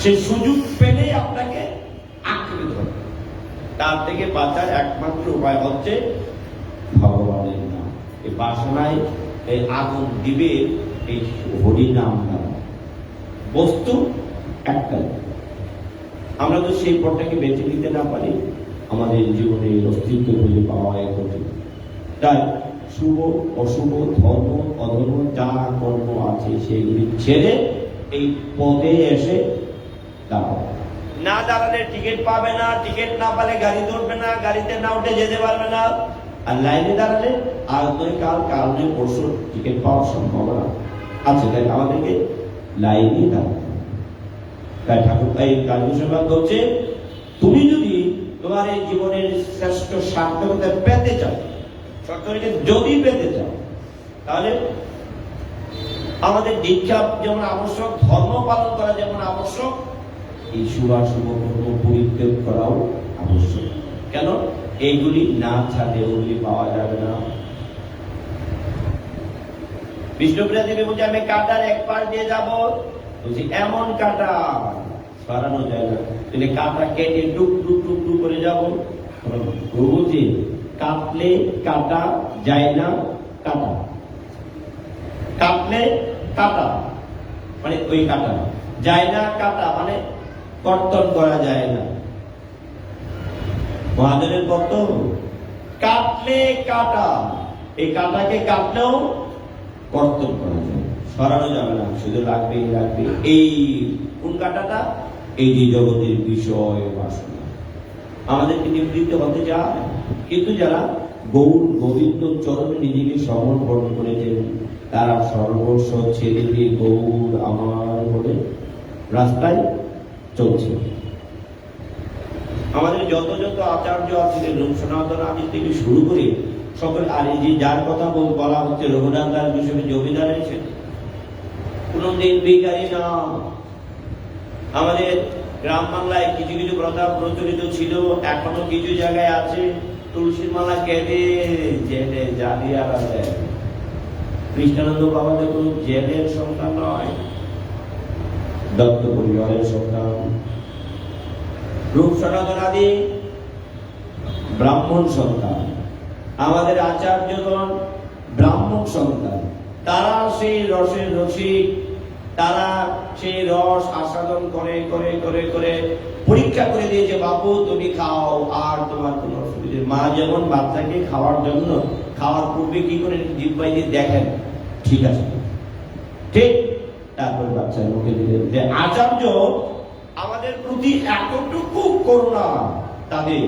[SPEAKER 1] সে সুযোগ পেলেই আপনাকে আঁকড়ে ধরবে। তার থেকে বাঁচার একমাত্র উপায় হচ্ছে ভগবানের নাম। এই বাসনায় এই আগুন দিবে এই হরি নাম দ্বারা। বস্তু একটাই, আমরা তো সেই পথটাকে বেছে নিতে না পারি, আমাদের জীবনে অস্তিত্ব খুঁজে পাওয়া এক কঠিন। তাই শুভ অশুভ, ধর্ম অধর্ম যা কর্ম আছে সেগুলি ছেড়ে এই পথে এসে দাঁড়াও। না দাঁড়ালে টিকিট পাবে না, টিকিট না পেলে গাড়ি ধরবে না, গাড়িতে না উঠে যেতে পারবে না। আর লাইনে দাঁড়ালে আজ নয় কাল নয় পরশু টিকিট পাওয়ার সম্ভাবনা আছে। তাই আমাদেরকে লাইনে দাঁড়াতে। তাই ঠাকুর এই কার্যসভা করছে, তুমি যদি তোমার এই জীবনের শ্রেষ্ঠ সার্থকতা পেতে চাও, যদি পেতে চাও, তাহলে আমাদের দীক্ষা যেমন আবশ্যক, ধর্ম পালন করা যেমন আবশ্যক, এই শুভাশুভ কর্ম পরিত্যাগ করাও আবশ্যক। কেন? এইগুলি না ছাড়লে ওগুলি পাওয়া যাবে না। বিষ্ণুপ্রিয়া দেবী বলছে আমি কাটার এক পাশ দিয়ে যাবো, বলছি এমন কাটা সরানো যায় না, তাহলে কাটা কেটে টুক টুক টুক টুক করে যাবো। বলছি কাটলে কাটা যায় না, কাটা কাটলে কাটা মানে ওই কাটা যায় না, কাটা মানে কর্তন করা যায় না। মহাজনের কর্তন কাটলে কাটা, এই কাটাকে কাটলেও কর্তন করা যায়, সরানো যাবে না, শুধু লাগবেই লাগবে। এই কোন কাটাটা? এই যে জগতের বিষয় বাসনা আমাদেরকে নিবৃত্ত হতে যায়। কিন্তু যারা গৌর গোবিন্দ চরণে নিজেকে সমর্পণ করেছেন, তারা সর্বস্ব ছেড়ে দিয়ে গৌর আমার বলে রাস্তায় চলছে। আমাদের যত যত আচার্য আছিলেন, রূপ সনাতন আদি থেকে শুরু করে সকল, আর এই যে যার কথা বলা হচ্ছে রঘুনাথ দাস বিষয়ে জমিদার হয়েছেন, কোনদিন বিকারী না। আমাদের গ্রাম বাংলায় কিছু কিছু প্রথা প্রচলিত ছিল, এখনো কিছু জায়গায় আছে। তুলসীর মালা কেটে জেলে জালিয়ারা দেয়। কৃষ্ণানন্দ বাবা দেখুন জেলের সন্তান নয়, দত্ত পরিবারের সন্তান। রূপ সনাতন আদি ব্রাহ্মণ সন্তান, আমাদের আচার্যগণ ব্রাহ্মণ সন্তান। তারা সেই রসের রসিক, তারা সেই রস আস্বাদন করে করে করে করে পরীক্ষা করে দিয়েছে, বাবু তুমি খাও আর তোমার কোনো অসুবিধা। মা যেমন বাচ্চাকে খাওয়ার জন্য খাওয়ার পূর্বে কি করে জিহ্বায় দিয়ে দেখেন ঠিক আছে, ঠিক, তারপর বাচ্চার মুখে দিলেন। যে আচার্য আমাদের প্রতি এতটুকু করুণা তাদের,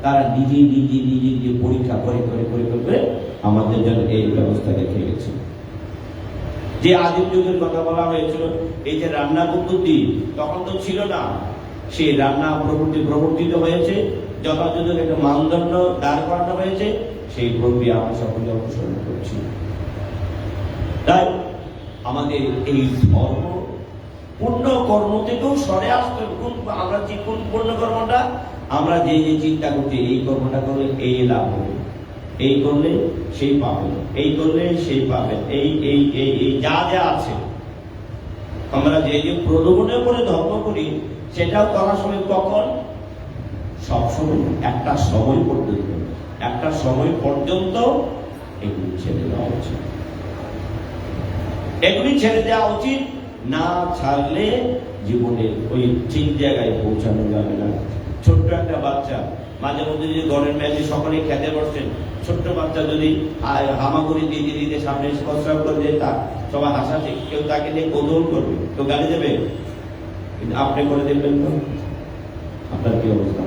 [SPEAKER 1] তারা নিজে নিজে নিজে নিজে পরীক্ষা করে করে করে করে আমাদের জন্য এই ব্যবস্থা রেখে গেছে। যে আদিম যুগের কথা বলা হয়েছিল, এই যে রান্না পদ্ধতি তখন তো ছিল না, সেই রান্না প্রবর্তিত হয়েছে, যথাযথ একটা মানদণ্ড দাঁড় করানো হয়েছে, সেই প্রক্রিয়া আমরা সকলে অনুসরণ করছি। তাই আমাদের এই ধর্ম পুণ্য কর্ম থেকেও সরে আসতে, আমরা যে কোন পুণ্য কর্মটা, আমরা যে যে চিন্তা করছি এই কর্মটা করলে এই লাভ হবে, এই করলে সেই পাবে, এই করলে সেই পাবে, এই এই এই এই যা যা আছে, আমরা যে যে প্রলোভনে করে ধর্ম করি, সেটাও করার সময় কখন? সবসময় একটা সময় পর্যন্ত, একটা সময় পর্যন্ত এগুলি ছেড়ে দেওয়া উচিত, এগুলি ছেড়ে দেওয়া উচিত। না ছাড়লে জীবনে ওই ঠিক জায়গায় পৌঁছানো যাবে না। ছোট্ট একটা বাচ্চা, মাঝে মধ্যে যদি ঘরের মেঝে সকলে খেতে বসছেন, ছোট্ট বাচ্চা যদি হামাগুড়ি দিতে দিতে সামনে প্রস্রাব করে দেয়, তা সবাই হাসাছে, কেউ তাকে নিয়ে কৌতূহল করবে, কেউ গালি দেবে, কিন্তু আপনি করে দেবেন না, আপনার কি অবস্থা?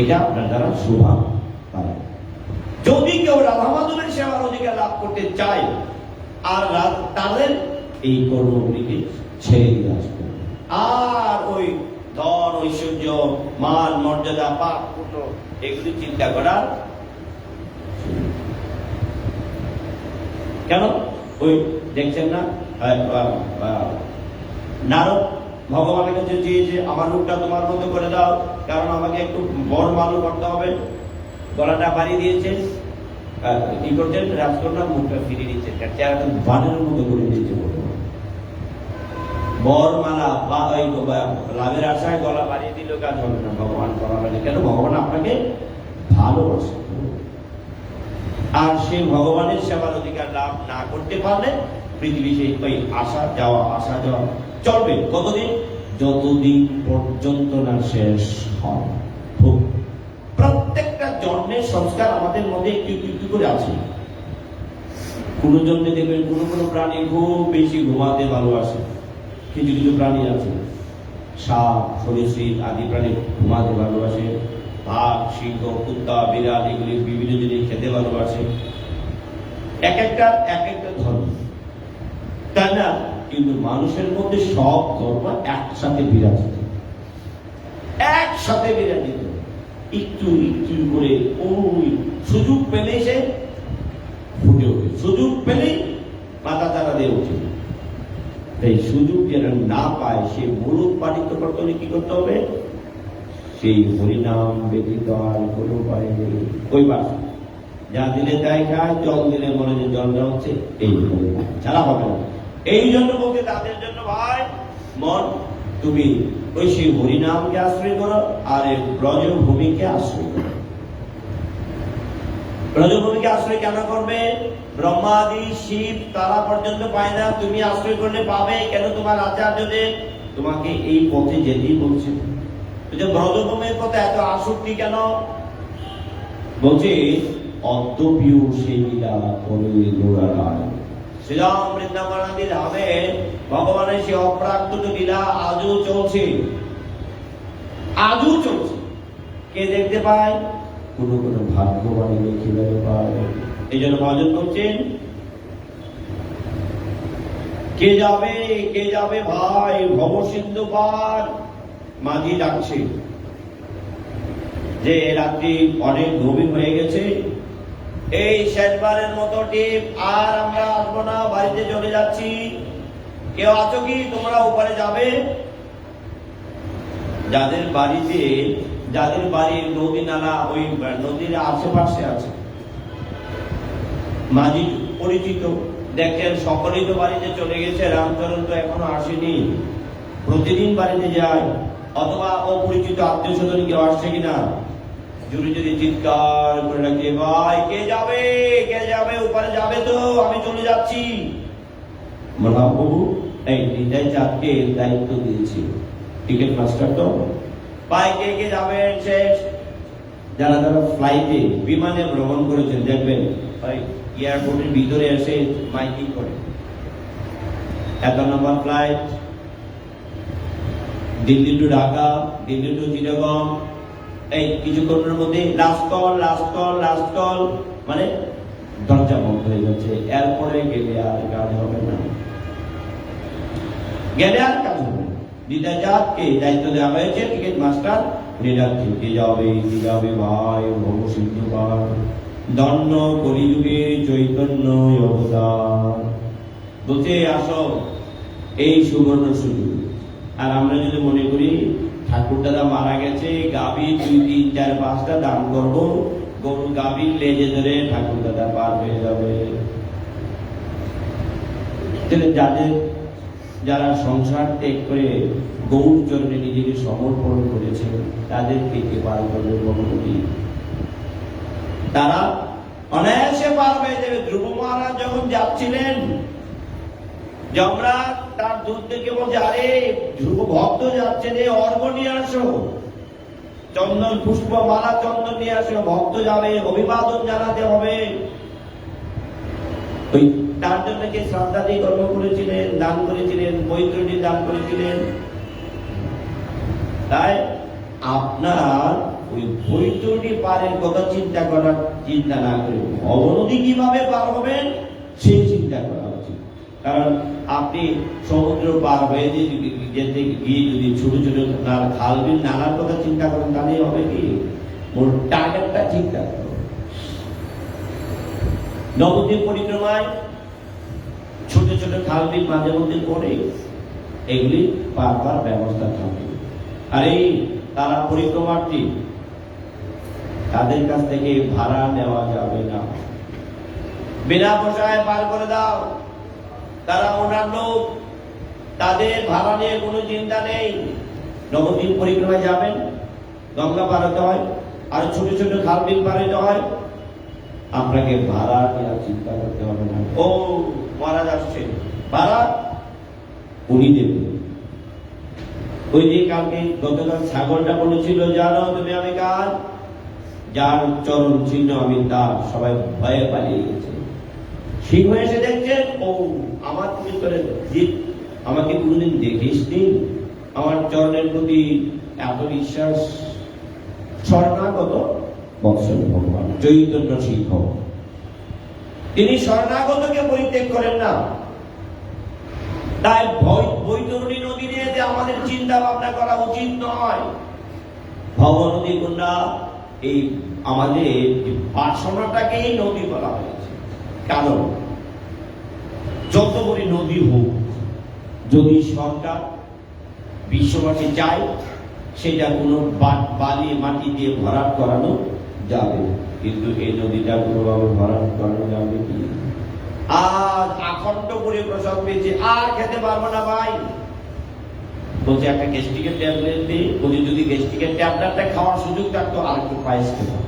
[SPEAKER 1] এটা আপনার দ্বারা শোভা পায়। যদি কেউ রাধা মাধবের সেবার অধিকার লাভ করতে চায়, আর তাদের এই কর্মগুলিকে ছেড়ে দিয়ে আসবে, আর ওই ধন ঐশ্বর্য মান মর্যাদা পাপ পুণ্য এগুলি চিন্তা করার কেন? ওই দেখছেন না, নারদ ভগবানের কাছে চেয়েছে আমার রূপটা তোমার মতো করে দাও, কারণ আমাকে একটু বড় মালু করতে হবে, গলাটা বাড়িয়ে দিয়েছে, কি করছেন? রাজকন্যা মুখটা ফিরিয়ে দিচ্ছেন, চেহারাটা বানের মতো করে দিয়েছে। বরমালা বা ওই লাভের আশায় গলা বাড়িয়ে দিল, কাজ হবে না, ভগবান করা লাগে কেন? ভগবান আপনাকে ভালোবাসে, আর সেই ভগবানের সেবার অধিকার লাভ না করতে পারলে পৃথিবী সেই ওই আসা যাওয়া চলবে। কতদিন? যতদিন পর্যন্ত না শেষ হয়। প্রত্যেকটা জন্মের সংস্কার আমাদের মধ্যে একটু একটু করে আছে। কোন জন্মে দেখবেন কোন প্রাণী খুব বেশি ঘুমাতে ভালোবাসে, কিছু কিছু প্রাণী আছে, সাপ সরীসৃপ আদি প্রাণী ঘুমাতে ভালোবাসে, বাঘ সিংহ কুত্তা বিড়াল এগুলি বিভিন্ন জিনিস খেতে ভালোবাসে, এক একটা ধর্ম, তাই না? কিন্তু মানুষের মধ্যে সব ধর্ম একসাথে বিরাজিত, একটু একটু করে ওই সুযোগ পেলে সে ফুটে ওঠে, সুযোগ পেলেই মাথা তারা দিয়ে ওঠে। তাই সুযোগ যেন না পায়, সে মূল উৎপাদিত করতে হলে কি করতে হবে? সেই হরিনাম ব্যতীত আর কোনো উপায় নেই। ওই বাস যা দিলে তাই খায়, জল দিলে মনে যে জল দেওয়া হচ্ছে, এই ছাড়া হবে না। এই জন্য বলতে তাদের জন্য ভাই মন, তুমি ওই সেই হরিনামকে আশ্রয় করো, আর এই ব্রজভূমিকে আশ্রয় করো। ব্রজভূমিকে আশ্রয় কেন করবে? ব্রহ্মাদি শিব তারা পর্যন্ত পায় না, তুমি আশ্রয় করলে পাবে। কেন? তোমার আচার্যদের তোমাকে এই পথে যেতেই বলছে। ব্রজভূমির পথে এত আসক্তি কেন? বলছে অদ্যপিও সেই লীলা করে গোড়ায়। শ্রীরাম বৃন্দাবনাদি ধামে ভগবানের সেই অপ্রাকৃত লীলা আজও চলছে, আজও চলছে। কে দেখতে পায়? কোন ভাগ্যবানী দেখে পায়। এই জন্য ভজন করছেন, কে যাবে ভাই ভব সিন্ধু পার। মাঝি ডাকছে যে রাত্রি অনেক গভীর হয়ে গেছে, এই শেষবারের মতো টিপ, আর আমরা আসবো না, বাড়িতে চলে যাচ্ছি। কেউ আছো কি? তোমরা উপরে যাবে। যাদের বাড়ির নদী নালা ওই নদীর আশেপাশে আছে, মাঝি পরিচিত, দেখেন সকলেই তো বাড়িতে চলে গেছে, রামচরণ তো এখনো আসেনি। প্রতিদিন বাড়িতে যায়, অথবা অপরিচিত আত্মীয় স্বজন কেউ আসছে কিনা, যদি চিৎকার করে রাখে, ভাই কে যাবে উপরে যাবে তো, আমি চলে যাচ্ছি। বাবু এই নিতাই চাঁদকে দায়িত্ব দিয়েছি, টিকিট মাস্টার তো। ভাই কে যাবেন? শেষ যারা ফ্লাইটে বিমানে ভ্রমণ করেছেন দেখবেন ভাই এয়ারপোর্টের ভিতরে এসে মাইকিং করে, এত নম্বর flight, Delhi to Dhaka, Delhi to Chittagong, এই কিছুক্ষণের মধ্যে লাস্ট কল, মানে দরজা বন্ধ হয়ে যাচ্ছে, এরপরে গেলে আর কাজ হবে না, গেলে আর কাজ হবে না। দিদা যাকে দায়িত্ব দেওয়া হয়েছে টিকিট মাস্টার, কে যাবে কি যাবে ভাই ভব সিদ্ধ পার দণ্ড কলিযুগে চৈতন্য অবতার। বলছে আসো, এই সুবর্ণ সুযোগ। আর আমরা যদি মনে করি ঠাকুর দাদা মারা গেছে, গাভী 2, 3, 4, 5টা দান করবো, গরু গাভীর লেজে ধরে ঠাকুর দাদা পার হয়ে যাবে। যারা সংসার ত্যাগ করে গৌর চরণে নিজেকে সমর্পণ করেছে, তাদেরকে কে পার করবে ভগবতী? তারা অনায়াসে পার হয়ে যাবে। ধ্রুব মহারাজ যখন যাচ্ছিলেন, যমরাজ তার দূর থেকে বলছে, আরে ধ্রুব ভক্ত যাচ্ছে রে, অর্ঘ নিয়ে আসো, চন্দন পুষ্প মালা চন্দন নিয়ে আসো, ভক্ত যাবে, অভিবাদন জানাতে হবে। ওই তার জন্য কে শ্রদ্ধাদি কর্ম করেছিলেন, দান করেছিলেন, বৈতরণী দান করেছিলেন। তাই আপনার ওই বৈতরণী পারের কথা চিন্তা না করে ভবনদী কিভাবে পার হবেন সেই চিন্তা করা উচিত। কারণ আপনি সমুদ্র পার হয়ে যেতে গিয়ে যদি ছোট ছোট খাল বিল নালার কথা চিন্তা করেন, তাহলে হবে কি? ওর টার্গেটটা ঠিক থাকতে হবে। নবদ্বীপ পরিক্রমায় ছোট ছোট খাল বিল মাঝে মধ্যে পড়ে, এগুলি পারবার ব্যবস্থা থাকে। আর এই তারা পরিক্রমার্থী, তাদের কাছ থেকে ভাড়া নেওয়া যাবে না, বিনা পয়সায় পার করে দাও। তারা ওনার লোক, তাদের ভাড়া নিয়ে কোনো চিন্তা নেই। নবদ্বীপ পরিক্রমায় যাবেন, গঙ্গা পার হতে হয়, আর ছোট ছোট খাল বিল পার হতে হয়, আপনাকে ভাড়া নেওয়ার চিন্তা করতে হবে না। ও মহারাজ আসছে, ভাড়া উনি দেবেন। ওই যে কালকে গতকাল ছাগলটা বলেছিল, জানো তুমি আমি কার, যার চরণ চিহ্ন আমি তার, সবাই ভয়ে পালিয়ে গেছে। সিংহ এসে দেখছেন, ও আমার ভিতরে আমাকে কোনোদিন দেখিস নি, আমার চরণের প্রতি এত বিশ্বাস। শরণাগত বৎসল ভগবান চৈতন্য সিংহ, তিনি শরণাগতকে পরিত্যাগ করেন না। তাই বৈতরণী নদী নিয়ে যে আমাদের চিন্তা ভাবনা করা উচিত নয়। ভবনদী কন্যা, এই আমাদের বাসনাটাকেই নদী বলা হয়েছে। কারণ যত বড় নদী হোক, যদি সরকার বিশ্ববাসী চায়, সেটা কোনো বালি মাটি দিয়ে ভরাট করানো যাবে, কিন্তু এই নদীটা কোনোভাবে ভরাট করানো যাবে কি? আজ আখণ্ড করে প্রসাদ পেয়েছে, আর খেতে পারবো না ভাই। বলছে একটা গ্যাস্ট্রিকের ট্যাবলেট দিই, বলছে যদি গ্যাস্ট্রিকের ট্যাবলেটটা খাওয়ার সুযোগ থাকতো আর একটু পায়েস খেতাম,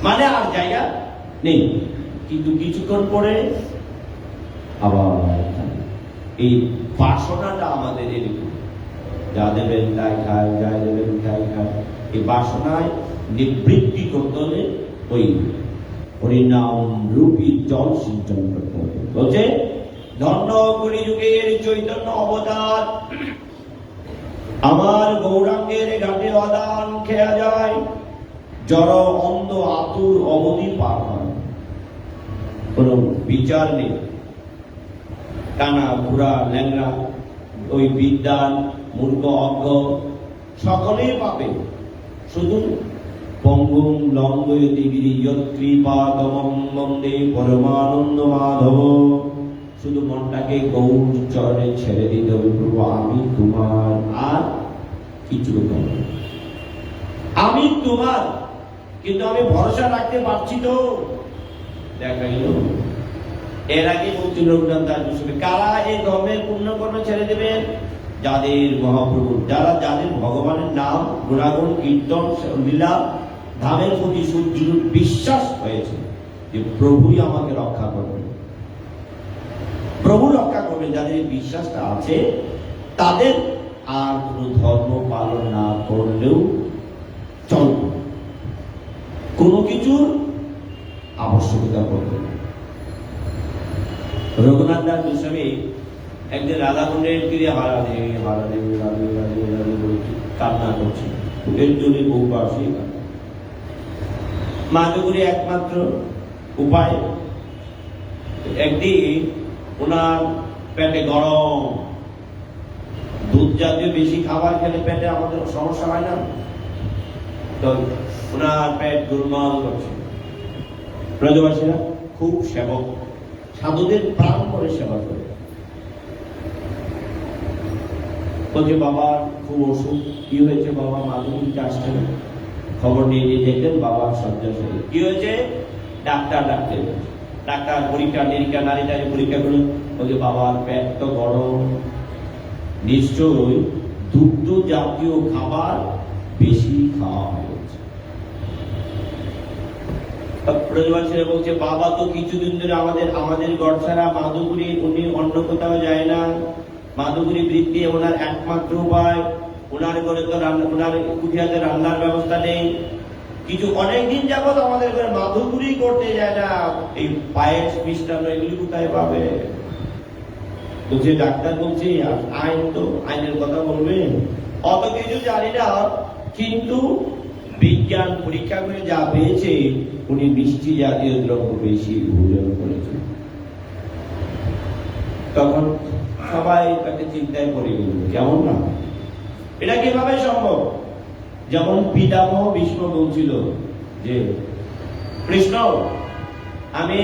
[SPEAKER 1] মানে আর জায়গা নেই। কিন্তু কিছুক্ষণ পরে আবার এই বাসনাটা আমাদের এরকম, যা দেবেন তাই খায়, যা দেবেন তাই খায়। এই বাসনায় নিবৃত্তি করতে হলে ওই হরিনাম রূপী জল সিঞ্চন করতে হবে। বলছে ধন্য কলিযুগের চৈতন্য অবতার, আমার গৌরাঙ্গের ঘাটে অদান খেয়া যায়, জড় অন্ধ আতুর অবধি পার হয়, কোন বিচার নেই। কানা বুড়া ল্যাংড়া, ওই বিদ্যান মূর্খ অজ্ঞ সকলেই পাবে। শুধু পঙ্গুম লঙ্ঘয়তি গিরিয়ত্রিপাদমং বন্দে পরমানন্দ মাধব। শুধু মনটাকে গৌর চরণে ছেড়ে দিতে হবে, প্রভু আমি তোমার, আর কিছু করতে, আমি তোমার, কিন্তু আমি ভরসা রাখতে পারছি তো। দেখা গেল এর আগে বলছি রঘুনাথ দাস গোস্বামী, কারা এই ধর্মের পুণ্যকর্ম ছেড়ে দেবেন? যাদের মহাপ্রভু, যাদের ভগবানের নাম গুণাগুণ কীর্তন লীলা ধামের প্রতি সুদৃঢ় বিশ্বাস হয়েছে যে প্রভুই আমাকে রক্ষা করবে, প্রভু রক্ষা করবে, যাদের বিশ্বাসটা আছে, তাদের আর কোন ধর্ম পালন না করলেও চলবে, কোনো কিছুর আবশ্যকতা করবে না। রঘুনাথ দাস গোস্বামী একদিন রাধাকুণ্ডের তীরে হারা দেবে কান্না করছে, এর জন্য বহু আসি কান্না। মাধুগুরি একমাত্র উপায় একদিন ওনার পেটে গরম, দুধ জাতীয় বেশি খাবার খেলে পেটে আমাদের সমস্যা হয় না, তো ওনার পেট গোলমাল করছে। ব্রজবাসীরা খুব সেবক, সাধুদের প্রাণ করে সেবা করে। বলছে বাবার খুব অসুখ, কি হয়েছে বাবা? মাধুরীকে আসছে না। খবর নিয়ে দেখলেন বাবার শয্যাশায়ী। কি হয়েছে? ডাক্তার ডাক্তার পরীক্ষা নিরীক্ষা, নারী পরীক্ষা করলেন। বলছে বাবার পেট তো গরম, নিশ্চয়ই দুগ্ধ জাতীয় খাবার বেশি খাওয়া হয়েছে। ব্রজবাসীরা বলছে বাবা তো কিছুদিন ধরে আমাদের গড় ছাড়া মাধুগুরি, উনি অন্য কোথাও যায় না। মাধুগুরি বৃত্তি ওনার একমাত্র উপায়। ওনার ঘরে তো ওনার কুঠিয়াতে রান্নার ব্যবস্থা নেই। কিছু অনেকদিন যাবৎ আমাদের ঘরে মাধুগুরি করতে যায় না। এই পায়েস মিষ্টান্ন এগুলি কোথায় পাবে? বলছে ডাক্তার বলছে আইন তো, আইনের কথা বলবেন। অত কিছু জানি না, কিন্তু বিজ্ঞান পরীক্ষা করে যা পেয়েছে উনি মিষ্টি জাতীয় দ্রব্য বেশি ভোজন করেছেন। তখন সবাই তাকে চিন্তায় পড়ে গেল, কেমন না, এটা কিভাবে সম্ভব? যেমন পিতামহ ভীষ্ম বলছিল যে কৃষ্ণ, আমি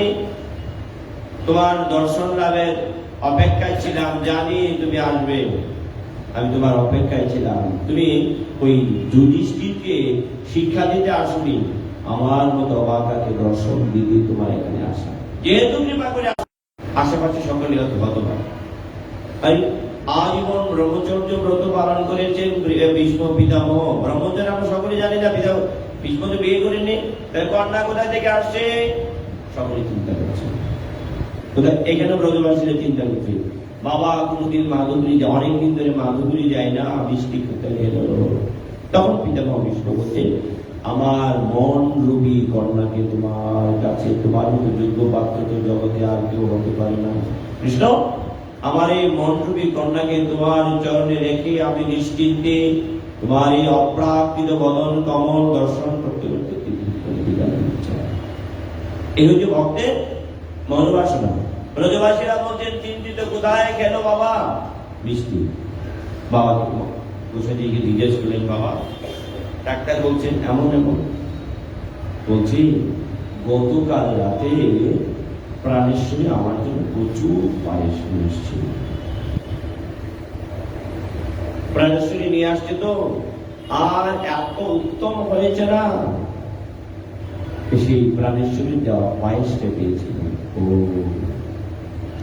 [SPEAKER 1] তোমার দর্শন লাভের অপেক্ষায় ছিলাম, জানি তুমি আসবে, আমি তোমার অপেক্ষায় ছিলাম। তুমি ওই যুধিষ্ঠিরকে শিক্ষা দিতে আসনি, আমার মতো অবাকাকে দর্শন দিতে তোমার এখানে আসা। যেহেতু কৃপা করে আশেপাশে সকলে হতবাক। আজীবন ব্রহ্মচর্য ব্রত পালন করেছেন ভীষ্ম পিতামহ। ব্রহ্মচর্য আমরা সকলে জানি না, ভীষ্ম তো বিয়ে করেননি, কন্যা কোথায় থেকে আসছে সকলে চিন্তা করছে। এখানে ব্রজবাসীরা চিন্তা করছে বাবা কোনদিন মাধুগুরি, অনেকদিন ধরে মাধুগুরি যায় না, বৃষ্টি কোথায় এলো। তখন পিতামহ ভীষ্ম বলছে আমার মন রূপী কন্যাকে তোমার কাছে, তোমার মতো যোগ্য পাত্র তো জগতে আর কেউ হতে পারে না। কৃষ্ণ, আমার এই মন রূপী কন্যাকে তোমার চরণে রেখে আমি নিশ্চিন্তে তোমার এই অপ্রাকৃত বদন কমল দর্শন করতে করতে এই হচ্ছে ভক্তের মনোবাসনা। ব্রজবাসীরা বলছেন চিন্তিত, কোথায় গেল বাবা? মিষ্টি। বাবাকে বসে দিয়ে জিজ্ঞেস করলেন বাবা। ডাক্তার বলছেন এমন এমন। বলছি গতকাল রাতে প্রাণেশ্বরী আমার জন্য প্রচুর পায়েস নিয়ে এসছে। প্রাণেশ্বরী নিয়ে আসছে তো, আর এত উত্তম হয়েছে না, সেই প্রাণেশ্বরী দেওয়া পায়েসটা পেয়েছিলেন। ও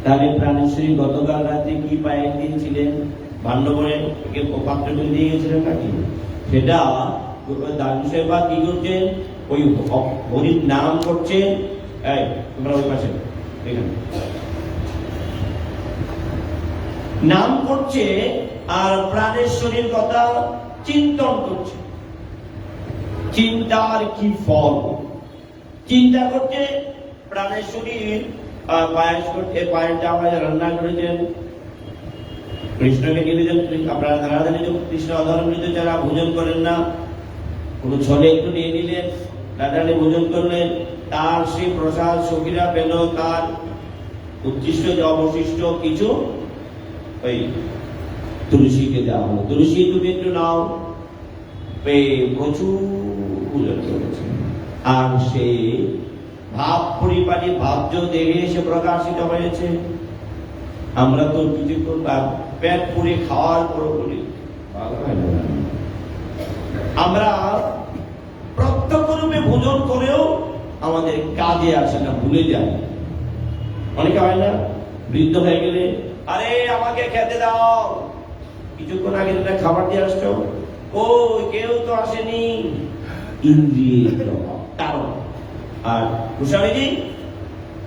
[SPEAKER 1] তাহলে প্রাণেশ্বরী গতকাল রাতে কি পায়েস দিয়েছিলেন? ভান্ডবরে পাত্রগুলি দিয়ে গেছিলেন নাকি? সেটা দাদু সাহেব কি করছেন? ওই হরির নাম করছে। তোমরা ওই পাশে নাম করছে আর প্রাণেশ্বরীর কথা চিন্তন করছে। চিন্তার কি ফল? চিন্তা করছে প্রাণেশ্বরীর পায়েস করতে, পায়েসটা আমরা রান্না করেছেন, কৃষ্ণকে নিবেদন। আপনারা রাধারানী কৃষ্ণ অধর্মৃত যারা ভোজন করেন না, কোন ছলে একটু নিয়ে নিলেন, রাধারানী ভোজন করলেন, তার সেই প্রসাদ সখীরা পেল, তার উচ্ছিষ্ট যে অবশিষ্ট কিছু ওই তুলসীকে দেওয়া হলো। তুলসী তুমি একটু নাও, পেয়ে প্রচুর পূজন করেছে। আর সে ভাব পরিপাটি ভাবজ দেহে এসে প্রকাশিত হয়েছে। আমরা তো কিছুক্ষণ পেট পুরে খাওয়ার পর বলি আমরা প্রত্যক্ষ রূপে ভোজন করেও আমাদের কাজে আসে না, ভুলে যায়। অনেকে হয় না, বৃদ্ধ হয়ে গেলে আরে আমাকে খেতে দাও, কিছুক্ষণ আগে তোমরা খাবার দিয়ে আসছো, ও কেউ তো আসেনি। ইন্দ্রিয়ের কারণ। আর গোস্বামীজি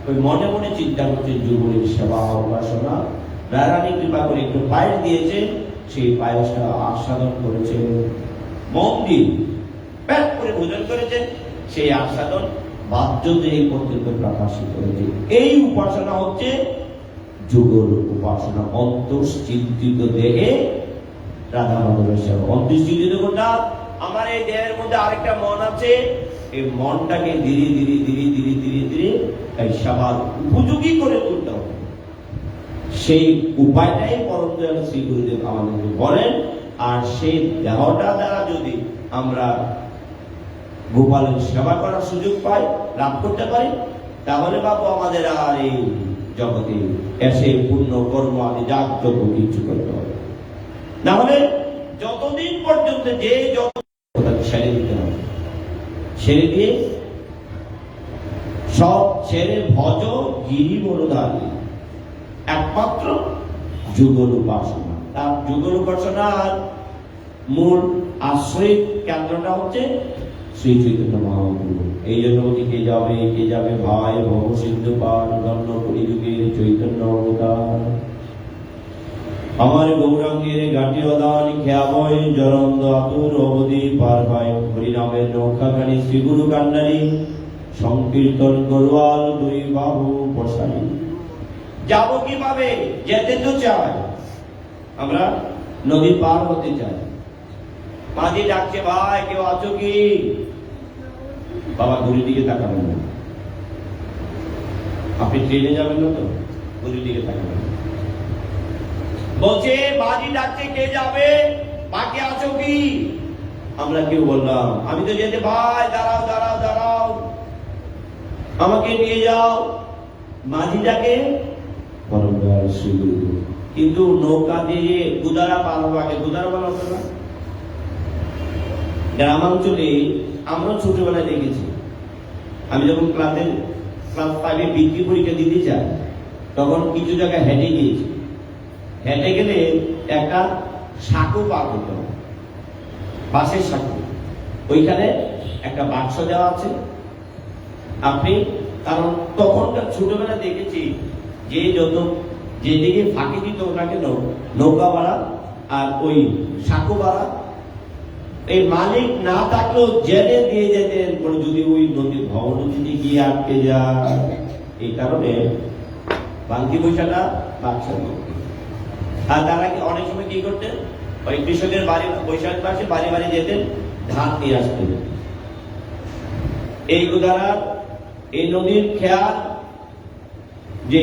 [SPEAKER 1] ওই মনে মনে চিন্তা করছে যুগলের সেবা উপাসনা। রাধারানী কৃপা করে একটু পায়েস দিয়েছে, সেই পায়েসটা আস্বাদন করেছে, মন দিয়ে পেট করে ভোজন করেছেন, সেই আস্বাদন বাহ্য দেহে পর্যন্ত প্রকাশিত হয়েছে। এই উপাসনা হচ্ছে যুগল উপাসনা। অন্তঃচিন্তিত দেহে রাধা মাধবের সেবা। অন্তঃচিন্তিত কোনটা? আমার এই দেহের মধ্যে আরেকটা মন আছে, এই মনটাকে ধীরে ধীরে ধীরে ধীরে ধীরে ধীরে এই সেবার উপযোগী করে তুলতে হবে। সেই উপায়টাই পরম দয়ালু শ্রী গুরুদেব আমাদেরকে বলেন। আর সেই দেহটা দ্বারা যদি আমরা গোপালের সেবা করার সুযোগ পাই, লাভ করতে পারি, তাহলে বাবু আমাদের আর এই জগতে এসে পুণ্য কর্ম আদি যাগ্য কিছু করতে হবে না। হলে যতদিন পর্যন্ত যে যত ছেড়ে দিতে হবে, ছেড়ে দিয়ে সব ছেড়ে ভজ গিরি বড়ধারী একমাত্র যুগল উপাসনা। তার যুগল উপাসনার মূল আশ্রয় কেন্দ্রটা হচ্ছে শ্রী চৈতন্য মহাপ্রভু। এই জন্য কে যাবে ভাই ভব সিন্ধু পার ধন্য কলিযুগের চৈতন্য অবতার। আমার গৌরাঙ্গের ঘাটি অদান খেয়াবয় জরন্দ আতুর অবধি পার হয় হরিনামের নৌকাখানি শ্রী গুরু কান্ডারি সংকীর্তন গরুয়াল দুই বাহু পশারি। যাব কিভাবে? যেতে তো চাই, আমরা নদী পার হতে চাই। মাঝি ডাকছে, ভাই কেউ আছো কি? বাবা ঘুরির দিকে তাকাবেন না, আপনি ট্রেনে যাবেন না তো, ঘুরির দিকে তাকাবেন। বলছে মাঝি ডাকছে, কে যাবে? বাকি আছো কি? আমরা কেউ বললাম, আমি তো যেতে। ভাই দাঁড়াও দাঁড়াও দাঁড়াও, আমাকে নিয়ে যাও। মাঝি ডাকে পরম দয়াল শ্রী গুরুদেব, কিন্তু নৌকা দিয়ে গুদারা পার হবো। আগে গুদারা পার হতো না। গ্রামাঞ্চলে আমরা ছোটবেলায় দেখেছি, আমি যখন ক্লাস 5-এ ডিগ্রি পরীক্ষা দিতে চাই, তখন কিছু জায়গায় হেঁটে গিয়েছি। হেঁটে গেলে একটা সাঁকো পার হতে হবে, বাঁশের সাঁকো। ওইখানে একটা বাক্স দেওয়া আছে। আপনি, কারণ তখনকার ছোটবেলা দেখেছি যে যেদিকে ফাঁকি দিত ওনাকে নৌকা ভাড়া আর ওই সাঁকো ভাড়া এই মালিক না থাকলেও জেনে দিয়ে যেতেন, যদি ওই নদীর ভবন যদি গিয়ে আটকে যায়। এই কারণে বাংকি পয়সাটা বাক্সের মধ্যে। আর তারা অনেক সময় কি করতেন, ওই কৃষকের বাড়ি বৈশাখ মাসে বাড়ি বাড়ি যেতেন, ধান নিয়ে আসতেন। এই দ্বারা এই নদীর খেয়াল যে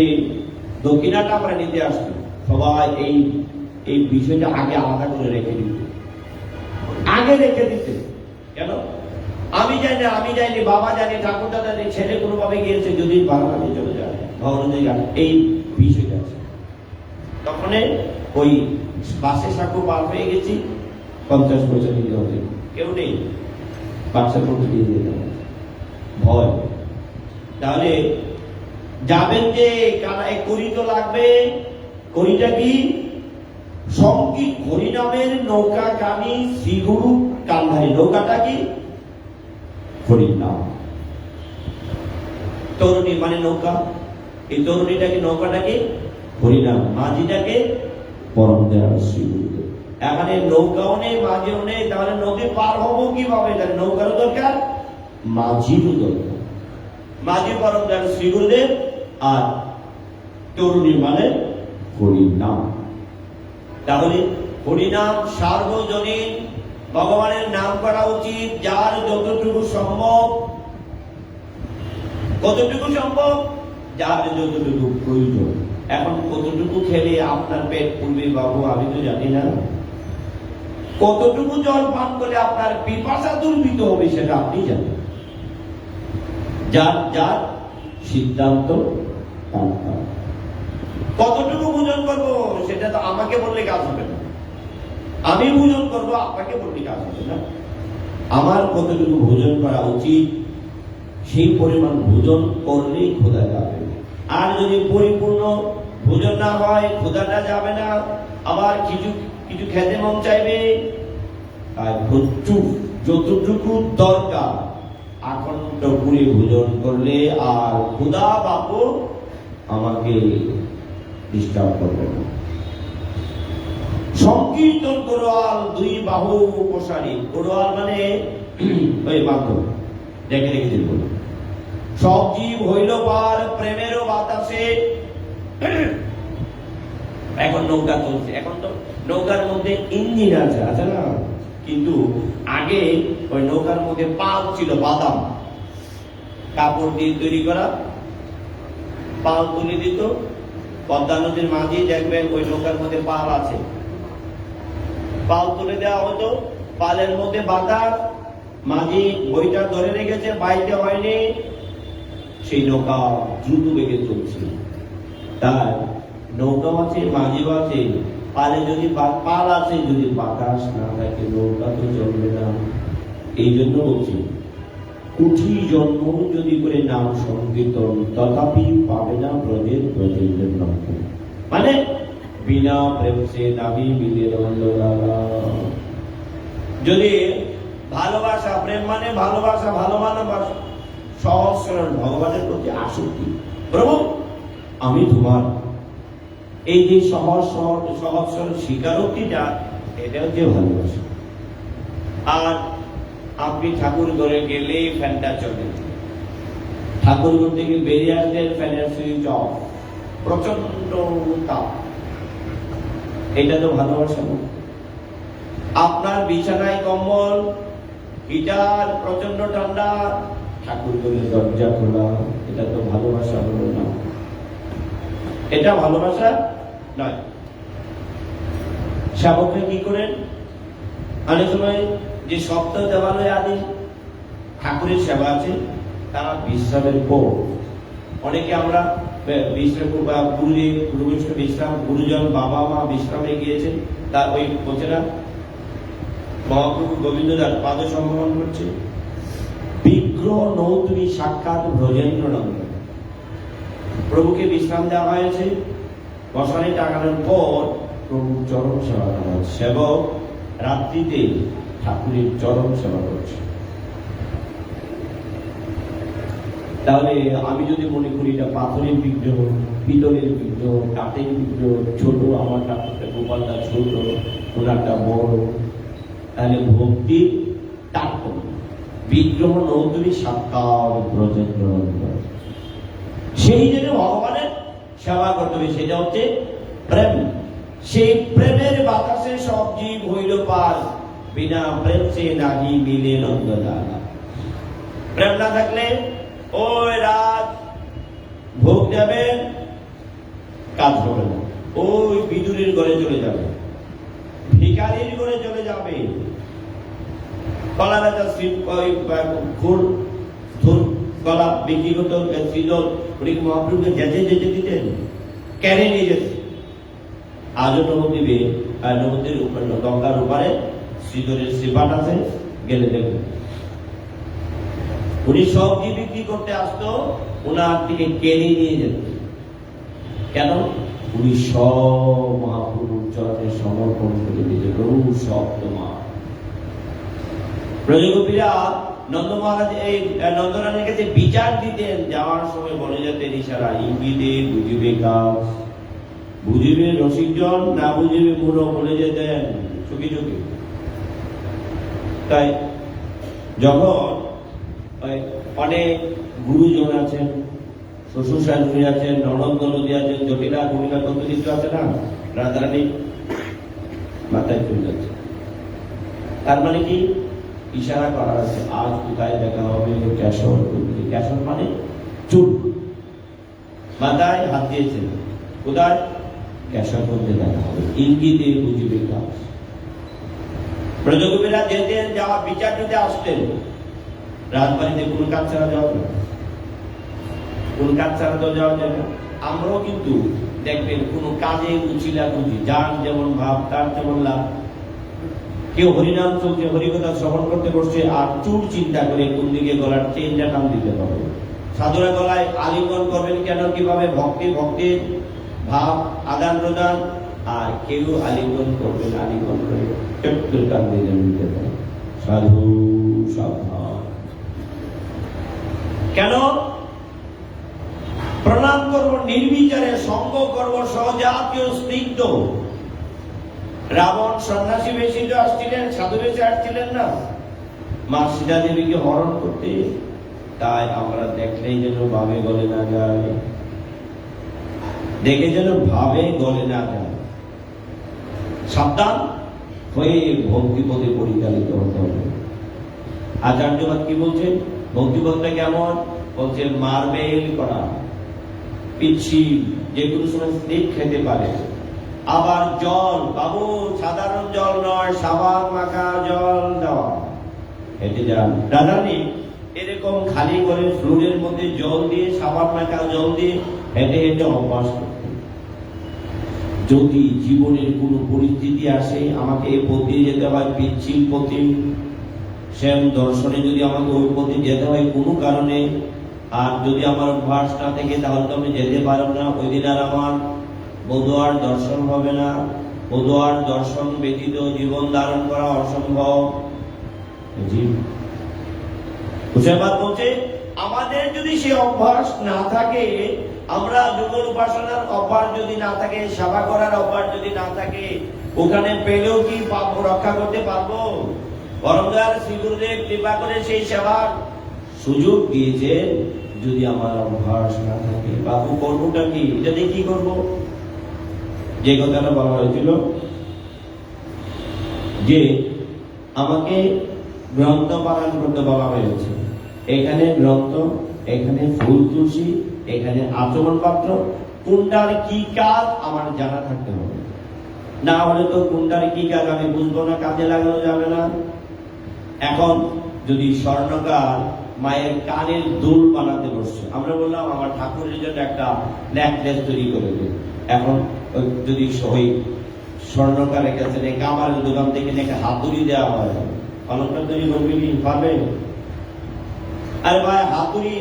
[SPEAKER 1] দক্ষিণাটা আমরা নিতে আসতাম, সবাই এই বিষয়টা আগে আলাদা করে রেখে দিত। আগে রেখে দিতে কেন? আমি যাইনি, বাবা জানি, ঠাকুর দাদা জানি, ছেলে কোনোভাবে গিয়েছে, যদি বাড়াবাড়ি চলে যায় ভবন, এই বিষয়টা আছে। তখন ওই বাসের সাঁকো পার হয়ে গেছি, 50 পয়সা দিতে হবে, কেউ নেই, বাক্সের মধ্যে দিয়ে দিতে হবে, ভয়। তাহলে যাবেন যে করি তো লাগবে। করিটা কি? সংগীত হরিনামের নৌকা কানি শ্রীগুরু কান্ধারি। নৌকাটা কি? হরিনাম। তরুণী মানে নৌকা, এই তরুণীটাকে, নৌকাটাকে হরিনাম, মাঝিটাকে পরম দয়াল শ্রী গুরুদেব। এখানে নৌকাও নেই, মাঝিও নেই, তাহলে নদী পার হবো কিভাবে? নৌকারও দরকার, মাঝিরও দরকার। মাঝি পরম দয়াল শ্রী গুরুদেব, আর তরুণী মানে হরিনাম। তাহলে হরিনাম সার্বজনীন ভগবানের নাম করা উচিত, যার যতটুকু সম্ভব। কতটুকু সম্ভব? যার যতটুকু প্রয়োজন। এখন কতটুকু খেলে আপনার পেট পূর্বে বাবু আমি তো জানি না। কতটুকু জল পান করলে আপনার পিপাসা দূরীভূত হবে সেটা আপনি জানেন। যার যার সিদ্ধান্ত। কতটুকু ভোজন করবো সেটা তো আমাকে বললে কাজ হবে না। আমি ভোজন করবো, আপনাকে বললে কাজ হবে না। আমার কতটুকু ভোজন করা উচিত সেই পরিমাণ ভোজন করলেই খোদা যাবে। আর যদি পরিপূর্ণ ভোজন না হয়, খোদাটা যাবে না। আবার কিছু কিছু খেতে মন চাইবে, আর প্রচুর যতটুকু দরকার আখণ্ড পুরে ভোজন করলে আর খোদা বাপু আমাকে ডিস্টার্ব করবে না। সংকীর্তন গরুয়াল দুই বাহু প্রসারী। গরুয়াল মানে ওই বাক্য দেখে দেখে দিব। সব জীব হইল পার প্রেমেরও বাতাসে। এখন নৌকা চলছে, এখন তো নৌকার মধ্যে ইঞ্জিন আছে, আছে না? কিন্তু আগে ওই নৌকার মধ্যে পাল ছিল, বাদাম। কাপড় দিয়ে তৈরি করা, পাল তুলে দিত। পদ্মা নদীর মাঝে দেখবেন ওই নৌকার মধ্যে পাল আছে, পাল তুলে দেওয়া হতো, পালের মধ্যে বাঁধা, মাঝি বইটা ধরে রেখেছে, বাইতে হয়নি, সেই নৌকা দ্রুত বেগে চলছে। তাই নৌকা আছে, মাঝি আছে, পালে যদি পাল আছে, যদি বাতাস না থাকে নৌকা তো চলবে না। এই জন্য বলছি, কুঠি জন্ম যদি করে নাম সংকীর্তন, তথাপি পাবে না ব্রজের ব্রজের লক্ষ। মানে বিনা প্রেম সে নাবি মিলে যদি ভালোবাসা, প্রেম মানে ভালোবাসা, ভালো ভালোবাসা, সহজ সরল ভগবানের প্রতি আসক্তি। প্রভু আমি তোমার, এই যে সহজ সরল স্বীকারোক্তিটা, এটা হচ্ছে ভালোবাসা। আর আপনি ঠাকুর ঘরে গেলেই ফ্যানটা চলে, ঠাকুর ঘর থেকে বেরিয়ে আসলে ফ্যানের সুইচ অফ, প্রচন্ড তাপ, এটা তো ভালোবাসা না। আপনার বিছানায় কম্বল, হিটার, প্রচন্ড ঠান্ডা, ঠাকুর ঘরে দরজা খোলা, এটা তো ভালোবাসা হলো না, এটা ভালোবাসা নয়। সেবকরা কি করেন, অনেক সময় যে সপ্তাহ দেবালয় আদি ঠাকুরের সেবা আছে, তারা বিশ্রামের পর, অনেকে আমরা বিশ্রাম বা বিশ্রাম, গুরুজন বাবা মা বিশ্রামে গিয়েছেন, তার ওই বলছেনা মহাপ্রভু গোবিন্দদাস পাদ সম্মান করছে, বিগ্রহ নৌতুনি সাক্ষাৎ ব্রজেন্দ্র নন্দ। প্রভুকে বিশ্রাম দেওয়া হয়েছে, মশারি টাঙানোর পর প্রভু চরম সেবা করা হচ্ছে, সেবক রাত্রিতে ঠাকুরের চরম সেবা করছে। তাহলে আমি যদি মনে করি এটা পাথরের বিগ্রহ, পিতলের বিগ্রহ, কাঠের বিগ্রহ, ছোট, আমার ঠাকুরটা গোপালটা ছোট, ওনারটা বড়, তাহলে ভক্তি তারতম্য। বিগ্রহ নৌতুনি সাক্ষাৎ ব্রজেন্দ্র নন্দ, সেই জন্য ভগবানের সেবা করতে হবে, সেটা হচ্ছে প্রেম। সেই প্রেমের বাতাসে সব জীব হইল পার, বিনা প্রেম সে নাহি মিলে নন্দলালা। প্রেম না থাকলে ওই রাত ভোগ যাবে, কাজ হবে না, ওই বিদুরের ঘরে চলে যাবে, ভিখারির ঘরে চলে যাবে, কলা রাজা কলা বিক্রি করতে ছিল, মহাপ্রভুকে যেতে যেতে দিতেন, কেড়ে নিয়ে যেত। আজও নবদ্বীপে, নবদ্বীপের গঙ্গার ওপারে শ্রীধরের শ্রীপাঠ আছে, গেলে দেখবেন উনি সবজি বিক্রি করতে আসতো, ওনার থেকে কেড়ে নিয়ে যেত। কেন? উনি সব মহাপ্রভুর চরণে সমর্পণ করে দিয়েছে, প্রভু সব তোমার। ব্রজগোপীরা নন্দ মহারাজ এই নন্দরানীর কাছে বিচার দিতেন, যাওয়ার সময় বলে যেতেন ইশারা, ইঙ্গিতে বুঝিবে কাজ, বুঝিবে রসিকজন, না বুঝিবে বুড়ো, বলে যেতেন চুকি চুকি। তাই যখন অনেক গুরুজন আছেন, শ্বশুর শাশুড়ি আছেন, ননদ নদী আছেন, জটিলা ভূমিকা কত কিছু আছে না, রাধারানী মাথায় চলে যাচ্ছে। তার মানে কি? ইশারা করা আছে, আজ কোথায় দেখা হবে, কেশর। কেশর মানে চুল, মাথায় হাত দিয়েছেন, কোথায়? কেশর মধ্যে দেখা হবে, ইঙ্গিতে বুঝিবে কাজ। ব্রজগোপীরা যেতেন, যাওয়া বিচার দিতে আসতেন, রাজবাড়িতে কোন কাজ ছাড়া যাওয়া যায়, কোন কাজ ছাড়া তো যাওয়া যায় না। আমরাও কিন্তু দেখবেন কোন কাজে উচিলা খুঁজি, যার যেমন ভাব তার যেমন লাভ। কেউ হরিনাম চলছে, হরিকথা শ্রবণ করতে বসছে, আর চুল চিন্তা করে কোন দিকে গলার চেনটা টান দিতে পারবে। সাধুরা গলায় আলিঙ্গন করবেন কেন, কিভাবে? ভক্তির ভাব আদান প্রদান। আর কেউ আলিঙ্গন করবেন, আলিঙ্গন করে চট্টুর টান দিয়ে নিতে পারে। সাধু সাবধান। কেন? প্রণাম করব নির্বিচারে, সঙ্গ করব সহজাতীয় স্নিগ্ধ। রাবণ সন্ন্যাসী বেশি তো আসছিলেন, সাধু বেশি আসছিলেন না, মা সীতা দেবীকে হরণ করতে। তাই আমরা দেখলেই যেন ভাবে গলে না যায়, দেখে যেন ভাবে গলে না যায়, সাবধান হয়ে ভক্তিপথে পরিচালিত হতে হবে। আচার্যবাদ কি বলছেন? ভক্তিপথটা কেমন? বলছে মার্বেল করা, পিচ্ছিল, যে কোনো সময় স্লিপ খেতে পারে। আবার জল, বাবু সাধারণ জল নয়, সাবান মাখা জল দেওয়া। হেঁটে যান রাধারানী, এরকম খালি করে ফ্লোরের মধ্যে জল দিয়ে, সাবান মাখা জল দিয়ে হেঁটে হেঁটে অভ্যাস করতে। যদি জীবনের কোন পরিস্থিতি আসে, আমাকে এই পথে যেতে হয়, পিচ্ছিল পথে, শ্যাম দর্শনে যদি আমাকে ওই পথে যেতে হয় কোনো কারণে, আর যদি আমার অভ্যাস না থাকে তাহলে তো আমি যেতে পারবো না। ওই দিন আর আমার বধূয়ার দর্শন হবে না। বধূয়ার দর্শন ব্যতীত জীবন ধারণ করা অসম্ভব। বলছে আমাদের যদি সে অভ্যাস না থাকে, আমরা যুগল উপাসনার অভ্যাস যদি না থাকে, সেবা করার অভ্যাস যদি না থাকে, ওখানে পেলেও কি পাপ রক্ষা করতে পারবো? বরংদার শ্রী গুরুদেব কৃপা করে সেই সেবার সুযোগ দিয়েছে। যদি আমার অভ্যাস না থাকে, বাবু করবোটা কি? এটা দিয়ে কি করবো? যে কথাটা বলা হয়েছিল যে আমাকে গ্রন্থ পালন করতে বলা হয়েছে। এখানে গ্রন্থ, এখানে ফুল তুলসী, এখানে আচমন পাত্র। কোনটার কি কাজ আমার জানা থাকতে হবে, না হলে তো কোনটার কি কাজ আমি বুঝবো না, কাজে লাগানো যাবে না। এখন যদি স্বর্ণকার মায়ের কানের দুল বানাতে বসছে, আমরা বললাম আমার ঠাকুরের জন্য একটা নেকলেস তৈরি করে দেবে। এখন যদি ওই স্বর্ণকারের কাছে কামারের দোকান থেকে নাকি হাতুড়ি দেওয়া হয়, অলঙ্কার তৈরি করবি পারবে? আরে ভাই হাতুড়ি,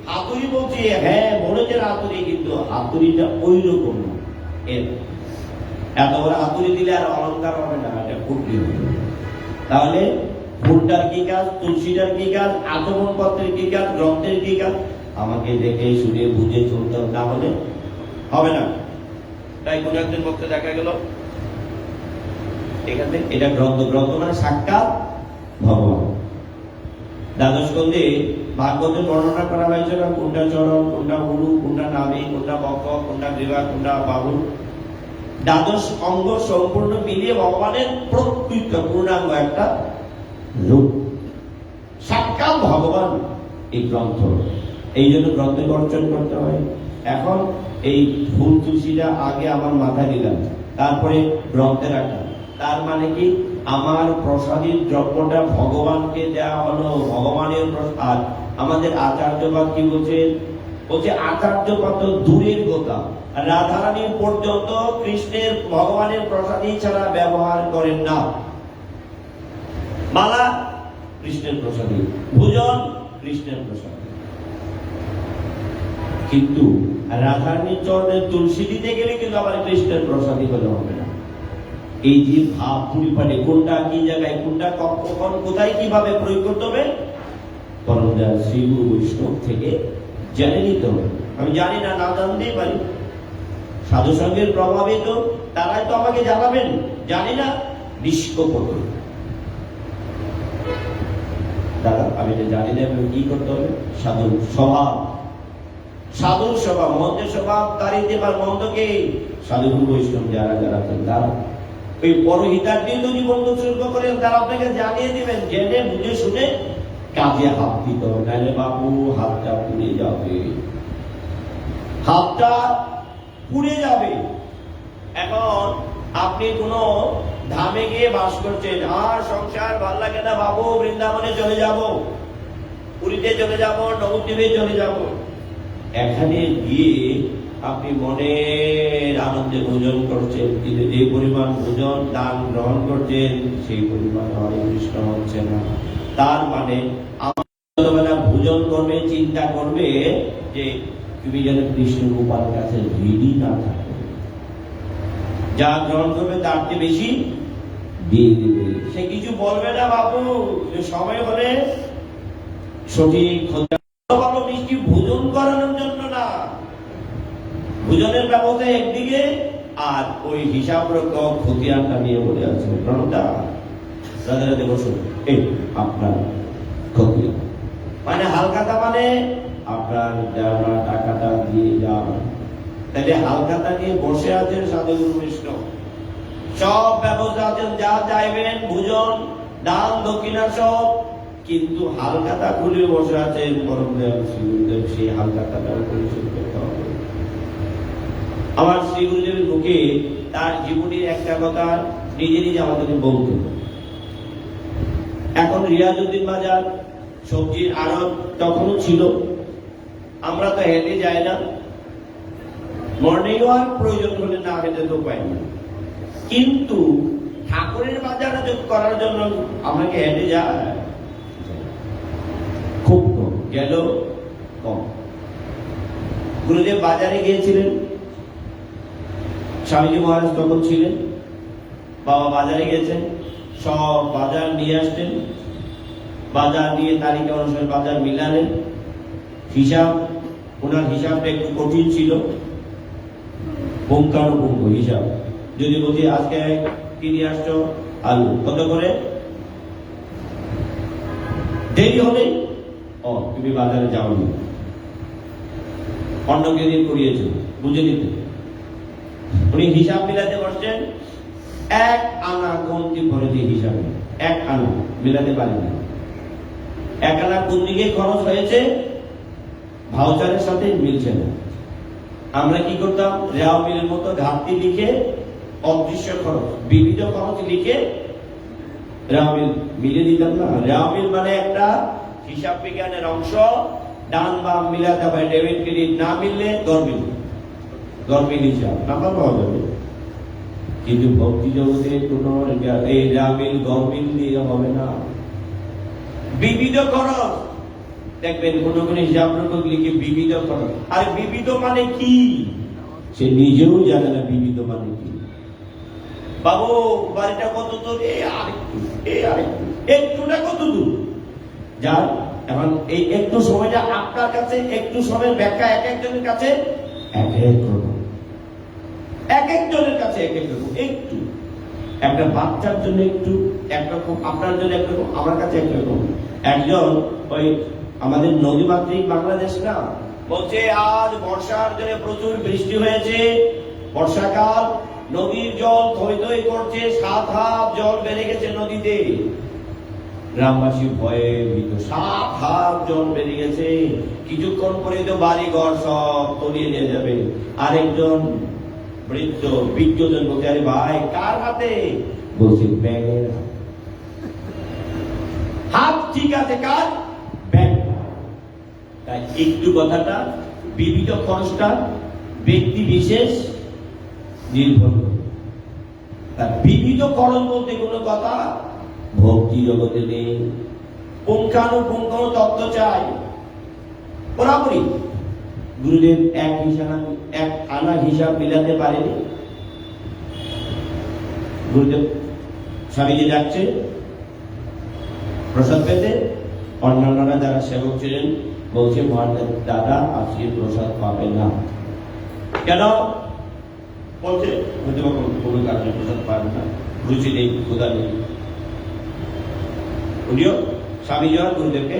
[SPEAKER 1] হাতুড়ি বলছি, হ্যাঁ বলেছেন হাতুড়ি, কিন্তু হাতুড়িটা ওই রকম না। এত বড় হাতুড়ি দিলে আর অলঙ্কার হবে না, এটা ফুটলি হবে। তাহলে ফুলটার কি কাজ, তুলসীটার কি কাজ, আচমন পত্রের কি কাজ, গ্রন্থের কি কাজ, আমাকে দেখে শুনে বুঝে চলতে হবে, না হলে হবে না। তাই কোন একজন পক্ষে দেখা গেল এখানে এটা গ্রন্থ, গ্রন্থ মানে সাক্ষাৎ ভগবান। দ্বাদশ স্কন্ধে ভাগবতে বর্ণনা করা হয়েছে না, কোনটা চরণ, কোনটা উরু, কোনটা নাভি, কোনটা বক্ষ, কোনটা গ্রীবা, কোনটা বাহু। দ্বাদশ অঙ্গ সম্পূর্ণ মিলিয়ে ভগবানের প্রকৃত পূর্ণাঙ্গ একটা রূপ, সাক্ষাৎ ভগবান এই গ্রন্থ। এই জন্য গ্রন্থের অর্জন করতে হয়। এখন এই ফুল তুলসীটা আগে আমার মাথায় দিলাম, তারপরে গ্রন্থে রাখলাম। তার মানে কি, আমার প্রসাদীর দ্রব্যটা ভগবানকে দেওয়া হলো, ভগবানের প্রসাদ। আমাদের আচার্যবাদ কি বলছে? বলছে আচার্যবাদ তো দূরের কথা, রাধারানী পর্যন্ত কৃষ্ণের ভগবানের প্রসাদী ছাড়া ব্যবহার করেন না। মালা কৃষ্ণের প্রসাদী, ভোজন কৃষ্ণের প্রসাদী, কিন্তু রাধারানীর চরণে তুলসী দিতে গেলে কিন্তু আবার কৃষ্ণের প্রসাদী হলে হবে না। এই যে ভাব পরিপাটি, কোনটা কি জায়গায়, কোনটা কখন কোথায় কিভাবে প্রয়োগ করতে হবে, পরমদয়াল শ্রী গুরু বৈষ্ণব থেকে জেনে নিতে হবে। আমি জানি না, না জানতেই পারি। সাধু সঙ্গের প্রভাবে তো তারাই তো আমাকে জানাবেন, জানি না, নিষ্কপট। দাদা আমি এটা জানি না, কি করতে হবে? সাধু স্বভাব, সাধু স্বভাব, মন্দের স্বভাব তারিতে বা মন্দকে সাধু গুরু বৈষ্ণব যারা যারা আছেন তারা ওই পরহিতার্থে তো জীবন উৎসর্গ করেন, তারা আপনাকে জানিয়ে দিবেন, জেনে বুঝে শুনে কাজে হাত দিতে হবে, নাহলে বাবু হাতটা পুড়ে যাবে, হাতটা পুড়ে যাবে। এখন আপনি কোনো ধামে গিয়ে বাস করছেন, আর সংসার ভাল লাগে না বাবু, বৃন্দাবনে চলে যাব, পুরীতে চলে যাব, নবদ্বীপে চলে যাব। এখানে গিয়ে আপনি মনের আনন্দে ভোজন করছেন, কিন্তু যে পরিমাণ ভোজন দান গ্রহণ করছেন সেই পরিমাণ হরে কৃষ্ণ হচ্ছে না। তার মানে যতবেলা ভোজন করবে চিন্তা করবে যে তুমি যেন কৃষ্ণ গোপাল কাছে ঋণী না থাকো, যা গ্রহণ করবে তার চেয়ে বেশি দিয়ে দেবে। সে কিছু বলবে না বাবু, সময় হলে সঠিক ভালো মিষ্টি ভোজন করানোর জন্য না, ভোজনের ব্যবস্থা একদিকে, আর ওই হিসাব রকম খতিয়ানটা নিয়ে বলে আছে প্রণতা রাধে রাধে বসুন, এই আপনার খতিয়ান মানে হালখাতা, মানে আপনার দেওয়া টাকাটা দিয়ে যান। তাহলে হালখাতা নিয়ে বসে আছেন সাধু গুরু বৈষ্ণব, সব ব্যবস্থা আছেন, যা চাইবেন ভোজন দান দক্ষিণা সব কিন্তু হালখাতা খুলে বসে আছে পরম দয়াল শ্রী গুরুদেব, সেই হালখাতাটা পরিশোধ করতে হবে। আমার শ্রী গুরুদেবের মুখে তার জীবনের একটা কথা নিজে নিজে আমাদেরকে বলতে। এখন রিয়াজউদ্দিন বাজার সবজির আড়ত তখনও ছিল, আমরা তো হেঁটে যাই না, মর্নিং ওয়াক প্রয়োজন হলে না হেঁটে তো পাই না, কিন্তু ঠাকুরের বাজার করার জন্য আমাকে হেঁটে যায় খুব কম, গেল কম। গুরুদেব বাজারে গিয়েছিলেন, স্বামীজি মহারাজ তখন ছিলেন, বাবা বাজারে গেছেন, সব বাজার নিয়ে আসতেন, বাজার নিয়ে তালিকা অনুসারে বাজার মিলালেন, হিসাব, ওনার হিসাবটা একটু কঠিন ছিল, পুঙ্খানুপুঙ্খ হিসাব। যদি বলছি আজকে কিনে আসছো আলু কত করে, দেরি হলে তুমি বাজারে যাওনি, অন্য কে দিন করিয়েছ, বুঝে নিতে। উনি হিসাব মিলাতে বসছেন, এক আনা কমতি ভরে দিয়ে হিসাবে এক আনা মিলাতে পারেন না। এক আনা কোন দিকে খরচ হয়েছে ভাউচারের সাথে মিলছে না। আমরা কি করতাম, রেওয়া মিলের মতো ঘাটতি লিখে অদৃশ্য খরচ, বিবিধ খরচ লিখে রেওয়া মিল মিলে দিতাম না। রেওয়া মিল মানে একটা হিসাব বিজ্ঞানের অংশ, ডান বাম মিলাতে হবে, ডেবিট ক্রেডিট না মিললে গরমিল হিসাব নাম্বার পাওয়া যাবে। কিন্তু ভক্তি জগতে কোনো এই রামিল গরমিল দিয়ে হবে না, বিবিধ খরচ। দেখবেন কোন কোন হিসাব রকম লিখে বিবিধ খরচ, আর বিবিধ মানে কি সে নিজেও জানে না বিবিধ মানে কি। বাবু বাড়িটা কত দূর, একটুটা কত দূর, যার এখন এই একটু সময়টা আপনার কাছে, একটু সময়ের ব্যাখ্যা এক একজনের কাছে এক এক রকম, এক একজনের কাছে এক এক রকম। একটু একটা বাচ্চার জন্য একটু একরকম, আপনার জন্য একরকম, আমার কাছে একরকম। একজন ওই আমাদের নদীমাতৃক বাংলাদেশ না, বলছে আজ বর্ষার জন্য প্রচুর বৃষ্টি হয়েছে, বর্ষাকাল, নদীর জল থই থই করছে, 7 হাত জল বেড়ে গেছে নদীতে। গ্রামবাসী ভয়ে ভীত, 7 হাত জল বেড়ে গেছে, কিছুক্ষণ পরে তো বাড়ি ঘর সব তলিয়ে নিয়ে যাবে। আরেকজন বৃদ্ধ বিজ্ঞজন বলছে, আরে ভাই কার হাতে, বলছে ব্যাঙের হাত। ঠিক আছে, কার, ব্যাঙ। তাই একটু কথাটা, বিবিধ খরচটা ব্যক্তি বিশেষ নির্ভর করে। তার বিবিধ খরচ বলতে কোনো কথা ভক্তি জগতে নেই। পুঙ্খানুপুঙ্খ তত্ত্ব চাই বরাবরই। গুরুদেব এক আনা হিসাব মিলাতে পারেনি। গুরুদেব স্বামীজি যাচ্ছে প্রসাদ পেতে, অন্যান্যরা যারা সেবক ছিলেন বলছে, মহারাজ দাদা আজকে প্রসাদ পাবে না। কেন বলছে, কোনো কারণে প্রসাদ পাবে না, রুচি নেই, ক্ষুধা নেই। উনিও স্বামীজি আর গুরুদেবকে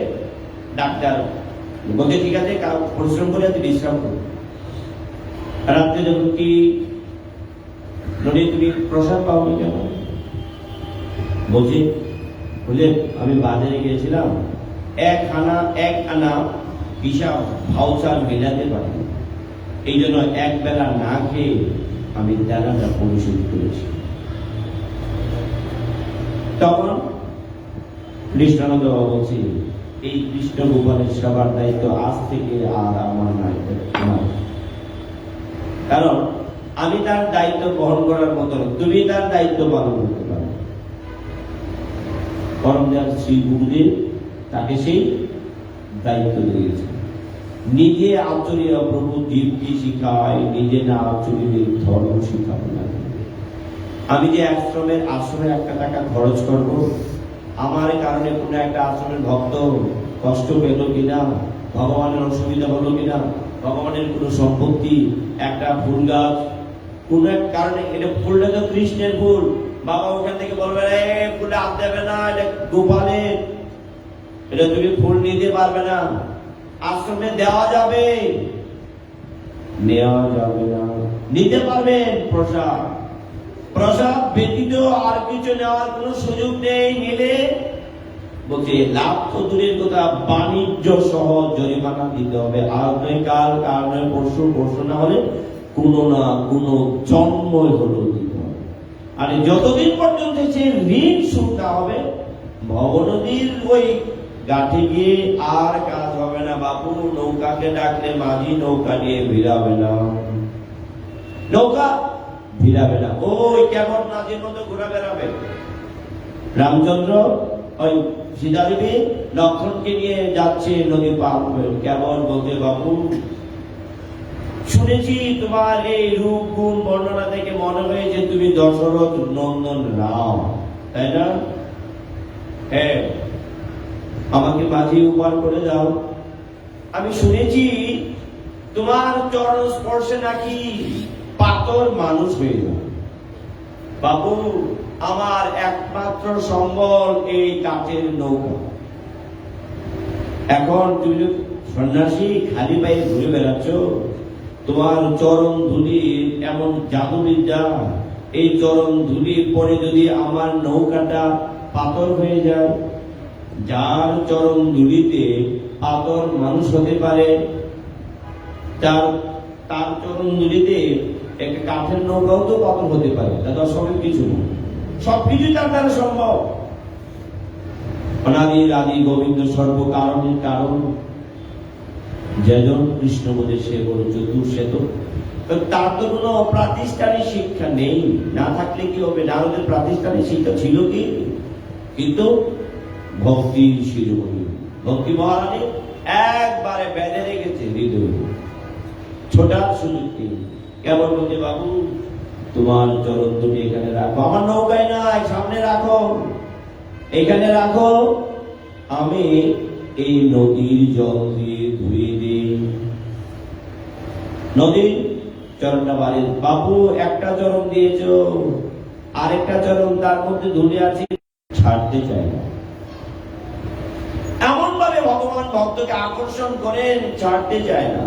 [SPEAKER 1] ডাক্তার বলছে, ঠিক আছে পরিশ্রম করে আপনি বিশ্রাম করুন। রাত্রে যখন কি নদী তুমি প্রসাদ পাওনি কেন, বলছি বুঝলে আমি বাজারে গিয়েছিলাম, এক আনা হিসাব ভাউচার মেলাতে পারি, এই জন্য এক বেলা না খেয়ে আমি টাকাটা পরিশোধ করেছি। তখন কৃষ্ণানন্দ বাবা বলছি, এই কৃষ্ণ গোপালের সেবার দায়িত্ব আজ থেকে আর আমার নাই, কারণ আমি তার দায়িত্ব বহন করার মতো, তুমি তার দায়িত্ব পালন করতে পারো। পরম দয়াল শ্রী গুরুদেব তাকে সেই দায়িত্ব দিয়েছে। নিজে আচরিয়া প্রভু দীপ্তি শিখায়, নিজে না আচরিলে ধর্ম শিখাবে না। আমি যে আশ্রমে 1 টাকা খরচ করব, আমার কারণে কোনো একটা আশ্রমের ভক্ত কষ্ট পেল কিনা, ভগবানের অসুবিধা হলো কিনা, ভগবানের কোনো সম্পত্তি, একটা ফুল গাছ কোন এক কারণে, এটা ফুলটা তো কৃষ্ণের ফুল, বাবা ওখান থেকে বলবে ফুলে হাত দেবে না, এটা গোপালের, এটা তুমি ফুল নিতে পারবে না, আশ্রমে দেওয়া যাবে, নেওয়া যাবে না, নিতে পারবেন প্রসাদ ব্যতীত আর কিছু নেওয়ার কোনো সুযোগ নেই। নিলে বলছে লাভ তো দূরের কথা, বাণিজ্য সহ জরিমানা দিতে হবে। আর নয় কাল, কাল নয় পরশু, পরশু না হলে কোনো না কোনো জন্মই হলো দিতে হবে। আর যতদিন পর্যন্ত সে ঋণ শোধ না হবে, ভবনদীর ওই গাঠে গিয়ে আর কাজ হবে না বাবু। নৌকাকে ডাকলে মাঝি নৌকা নিয়ে ভিড়াবে না, নৌকা ভিড়াবে না, ওই কেমন নাজির মতো ঘুরা বেড়াবে। রামচন্দ্র ওই সীতাদেবী লক্ষণকে নিয়ে যাচ্ছে নদী পার হয়ে, কেমন বলতে বাবু শুনেছি তোমার এই রূপ গুণ বর্ণনা থেকে মনে হয়েছে তুমি দশরথ নন্দন রাম, তাই না? হ্যাঁ, আমাকে মাঝি উপার করে দাও। আমি শুনেছি তোমার চরণ স্পর্শে নাকি পাথর মানুষ হয়ে যাবে। বাবু আমার একমাত্র সম্বল এই কাঠের নৌকা। এখন তুমি সন্ন্যাসী খালি পায়ে ঘুরে বেড়াচ্ছ, তোমার চরণ ধুলির এমন জাদুবিদ্যা, এই চরণ ধুলির পরে যদি আমার নৌকাটা পাথর হয়ে যায়, যার চরণ ধুলিতে পাথর মানুষ হতে পারে, তার চরণ ধুলিতে একটা কাঠের নৌকাও তো পাথর হতে পারে। দাদা সবই কিছু না, সবকিছু তার দ্বারা সম্ভব। অনাদি আদি গোবিন্দ সর্বকারণের কারণ, যেজন কৃষ্ণ বোধে সে বড় চতুর, সে তো তার তো কোনো প্রাতিষ্ঠানিক শিক্ষা নেই। না থাকলে কি হবে? নারদের প্রাতিষ্ঠানিক শিক্ষা ছিল কি? কিন্তু ভক্তির শিরোমণি ভক্তি মহারানী একবারে বেঁধে রেখেছে হৃদয়, ছোটার সুযোগ নেই। কেমন বলছে বাবু তোমার চরণ দুটি এখানে রাখো, আমার নৌকায় নাই, সামনে রাখো, এখানে রাখো, আমি এই নদীর জল দিয়ে ধুয়ে দিই। নদীর চরণটা বাড়ি, বাবু একটা চরণ দিয়েছ, আরেকটা চরণ তার মধ্যে ধুলে আছে, ছাড়তে চায় না। এমন ভাবে ভগবান ভক্তকে আকর্ষণ করেন, ছাড়তে চায় না।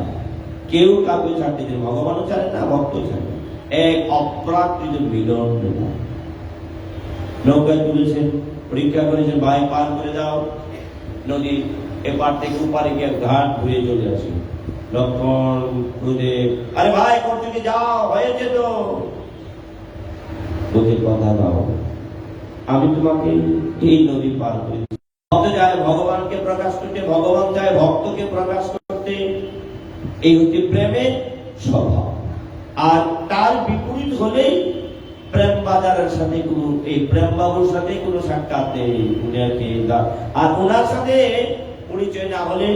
[SPEAKER 1] কেউ কাউকে ছাড়তে চায়, ভগবানও ছাড়ে না, ভক্ত ছাড়ে না। এক অপ্রাকৃত মিলন। নৌকায় তুলেছেন, পরীক্ষা করেছেন, ভাই পার করে দাও। নদী এপার থেকে ওপারে গিয়ে ঘাট ঘুরে চলে আসে। লক্ষণ গুরুদেব, আরে ভাই করতে যাও, হয়েছে তো। বলতে কথা দাও, আমি তোমাকে এই নদী পার করে। ভক্ত চায় ভগবানকে প্রকাশ করতে, ভগবান চায় ভক্তকে প্রকাশ করতে। এই হচ্ছে প্রেমের স্বভাব। আর তার বিপরীত হলেই প্রেম বাজারের সাথে কোনো, এই প্রেম বাবুর সাথে কোনো সাক্ষাৎ নেই। আর ওনার সাথে পরিচয় না হলে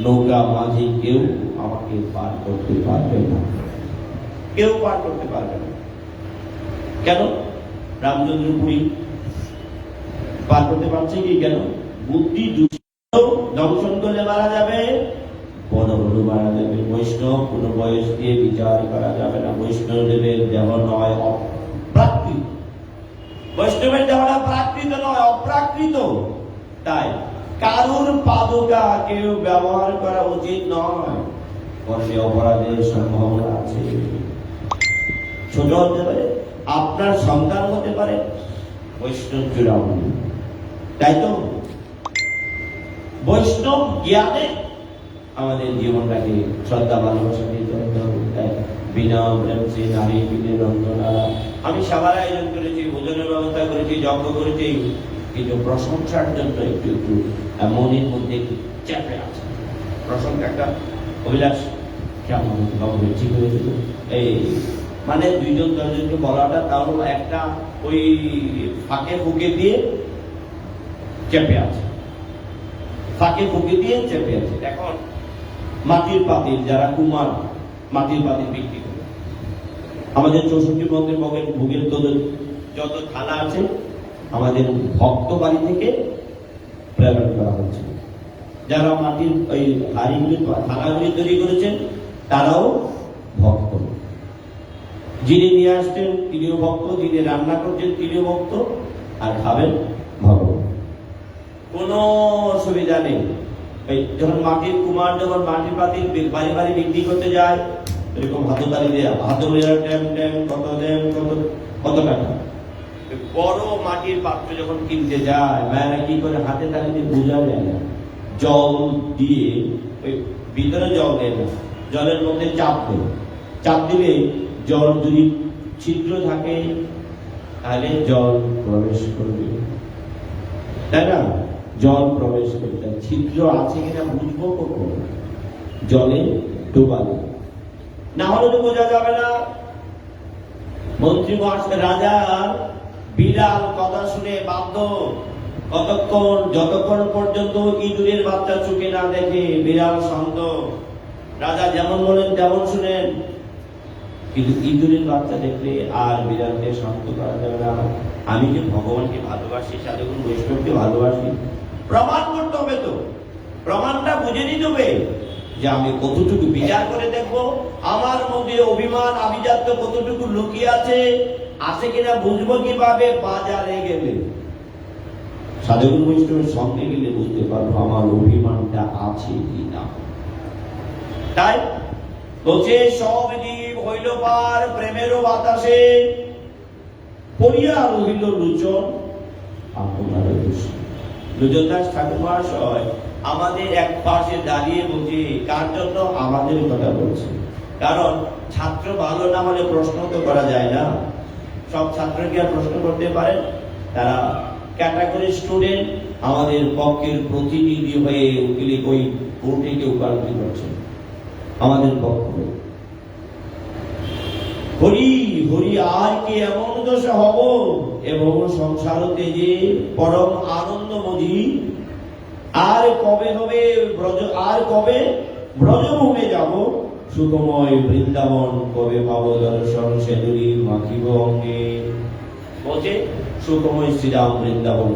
[SPEAKER 1] নৌকা মাঝি কেউ আমাকে পার করতে পারবে না, কেউ পার করতে পারবে না। কেন? রামচন্দ্রপুরী পার করতে পারছে কি? কেন? বুদ্ধি দংশন করলে মারা যাবে, বড় বড় মারা যাবে। বৈষ্ণব কোন বয়স দিয়ে বিচার করা যাবে না। বৈষ্ণবদেবের দেহ নয় অপ্রাকৃত, বৈষ্ণবের দেহটা প্রাকৃত নয়, অপ্রাকৃত। তাই কারুর পাদুকা কেউ ব্যবহার করা উচিত নয়, করলে অপরাধের সম্ভাবনা আছে। ছোট হতে পারে, আপনার সন্তান হতে পারে, বৈষ্ণব চূড়ামণি। তাই তো বৈষ্ণব জ্ঞানে আমাদের জীবনটাকে শ্রদ্ধা ভালোবাসা দিয়ে চলতে হবে। বিনা প্রেমে নারী বিনে রন্ধনা। আমি সবার আয়োজন করেছি, ভোজনের ব্যবস্থা করেছি, যজ্ঞ করেছি, কিন্তু প্রশংসার জন্য একটু একটু মনের মধ্যে একটু চাপে আছে। প্রশংসা একটা অভিলাষ কেমন ঠিক হয়েছিল, এই মানে দুইজন দশজনকে বলাটা, তাও একটা ওই ফাঁকে ফুঁকে দিয়ে চেপে আছে, ফাঁকে ফুঁকে দিয়ে চেপে আছে। এখন মাটির পাতিল, যারা কুমার মাটির পাতিল বিক্রি করে, আমাদের 64 মন্দির ভোগের যত থালা আছে আমাদের ভক্ত বাড়ি থেকে প্রেরণ করা হচ্ছে। যারা মাটির ওই হাড়িগুলি থালাগুলি তৈরি করেছেন তারাও ভক্ত। যিনি নিয়ে আসছেন তিনিও ভক্ত, যিনি রান্না করছেন তিনিও ভক্ত, আর খাবেন ভগবান। কোনো অসুবিধা নেই। যখন মাটির কুমার যখন মাটির পাতিল বাড়ি বাড়ি বিক্রি করতে যায়, এরকম হাততালি দেয়া, হাততালি কত দেন, কত টাকা, বড় মাটির পাত্র যখন কিনতে যায় মায়েরা কি করে, হাতে তালিতে বোঝা যায় না, জল দিয়ে ওই ভিতরে জল দেয় না, জলের মধ্যে চাপ দেয়, চাপ দিলে জল যদি ছিদ্র থাকে তাহলে জল প্রবেশ করবে, তাই না? জল প্রবেশ করতে ছিদ্র আছে কিনা বুঝবো কখন? জলে ডোবালে, না হলে তো বোঝা যাবে না। মন্ত্রী রাজা বিড়াল কথা শুনে বাধ্য, কতক্ষণ, যতক্ষণ পর্যন্ত ইঁদুরের বাচ্চা চোখে না দেখে বিড়াল শান্ত। রাজা যেমন বলেন তেমন শুনেন, কিন্তু ইঁদুরের বাচ্চা দেখলে আর বিড়ালকে শান্ত করা যাবে না। আমি যে ভগবানকে ভালোবাসি, সাধুগুরু বৈষ্ণবকে ভালোবাসি, প্রমাণ করতে হবে। তো প্রমাণটা বুঝে নিতে হবে যে আমি কতটুকু বিচার করে দেখবো আমার মধ্যে অভিমান আভিজাত্য কতটুকু লুকিয়ে আছে কিনা বুঝবো কিভাবে? বাজারে গেলে, সাধুগুরু বৈষ্ণবের সঙ্গে গেলে বুঝতে পারবো আমার অভিমানটা আছে কিনা। তাই বলছে সব জীব হইল পার প্রেমেরও বাতাসে, পড়িয়া রহিল লোচন আপনার দোষে। লোচনদাস ঠাকুর মহাশয় আমাদের এক পাশে দাঁড়িয়ে বলছে, কার জন্য? আমাদের কথা বলছে। কারণ ছাত্র ভালো না হলে প্রশ্ন তো করা যায় না, সব ছাত্রকে আর প্রশ্ন করতে পারেন? তারা ক্যাটাগরি স্টুডেন্ট আমাদের পক্ষের প্রতিনিধি হয়ে উকিলে ওই কোর্টে উকালতি করছে আমাদের পক্ষে। হরি হরি আর কি এমন দোষ হব, এবং সংসারতে যে পরম আনন্দ মজি, আর কবে হবে ব্রজ, আর কবে ব্রজভূমে যাব, সুখময় বৃন্দাবন কবে পাবো দর্শন, সেদুরি মাখিব অঙ্গে। বলছে সুখময় শ্রীরাম বৃন্দাবন।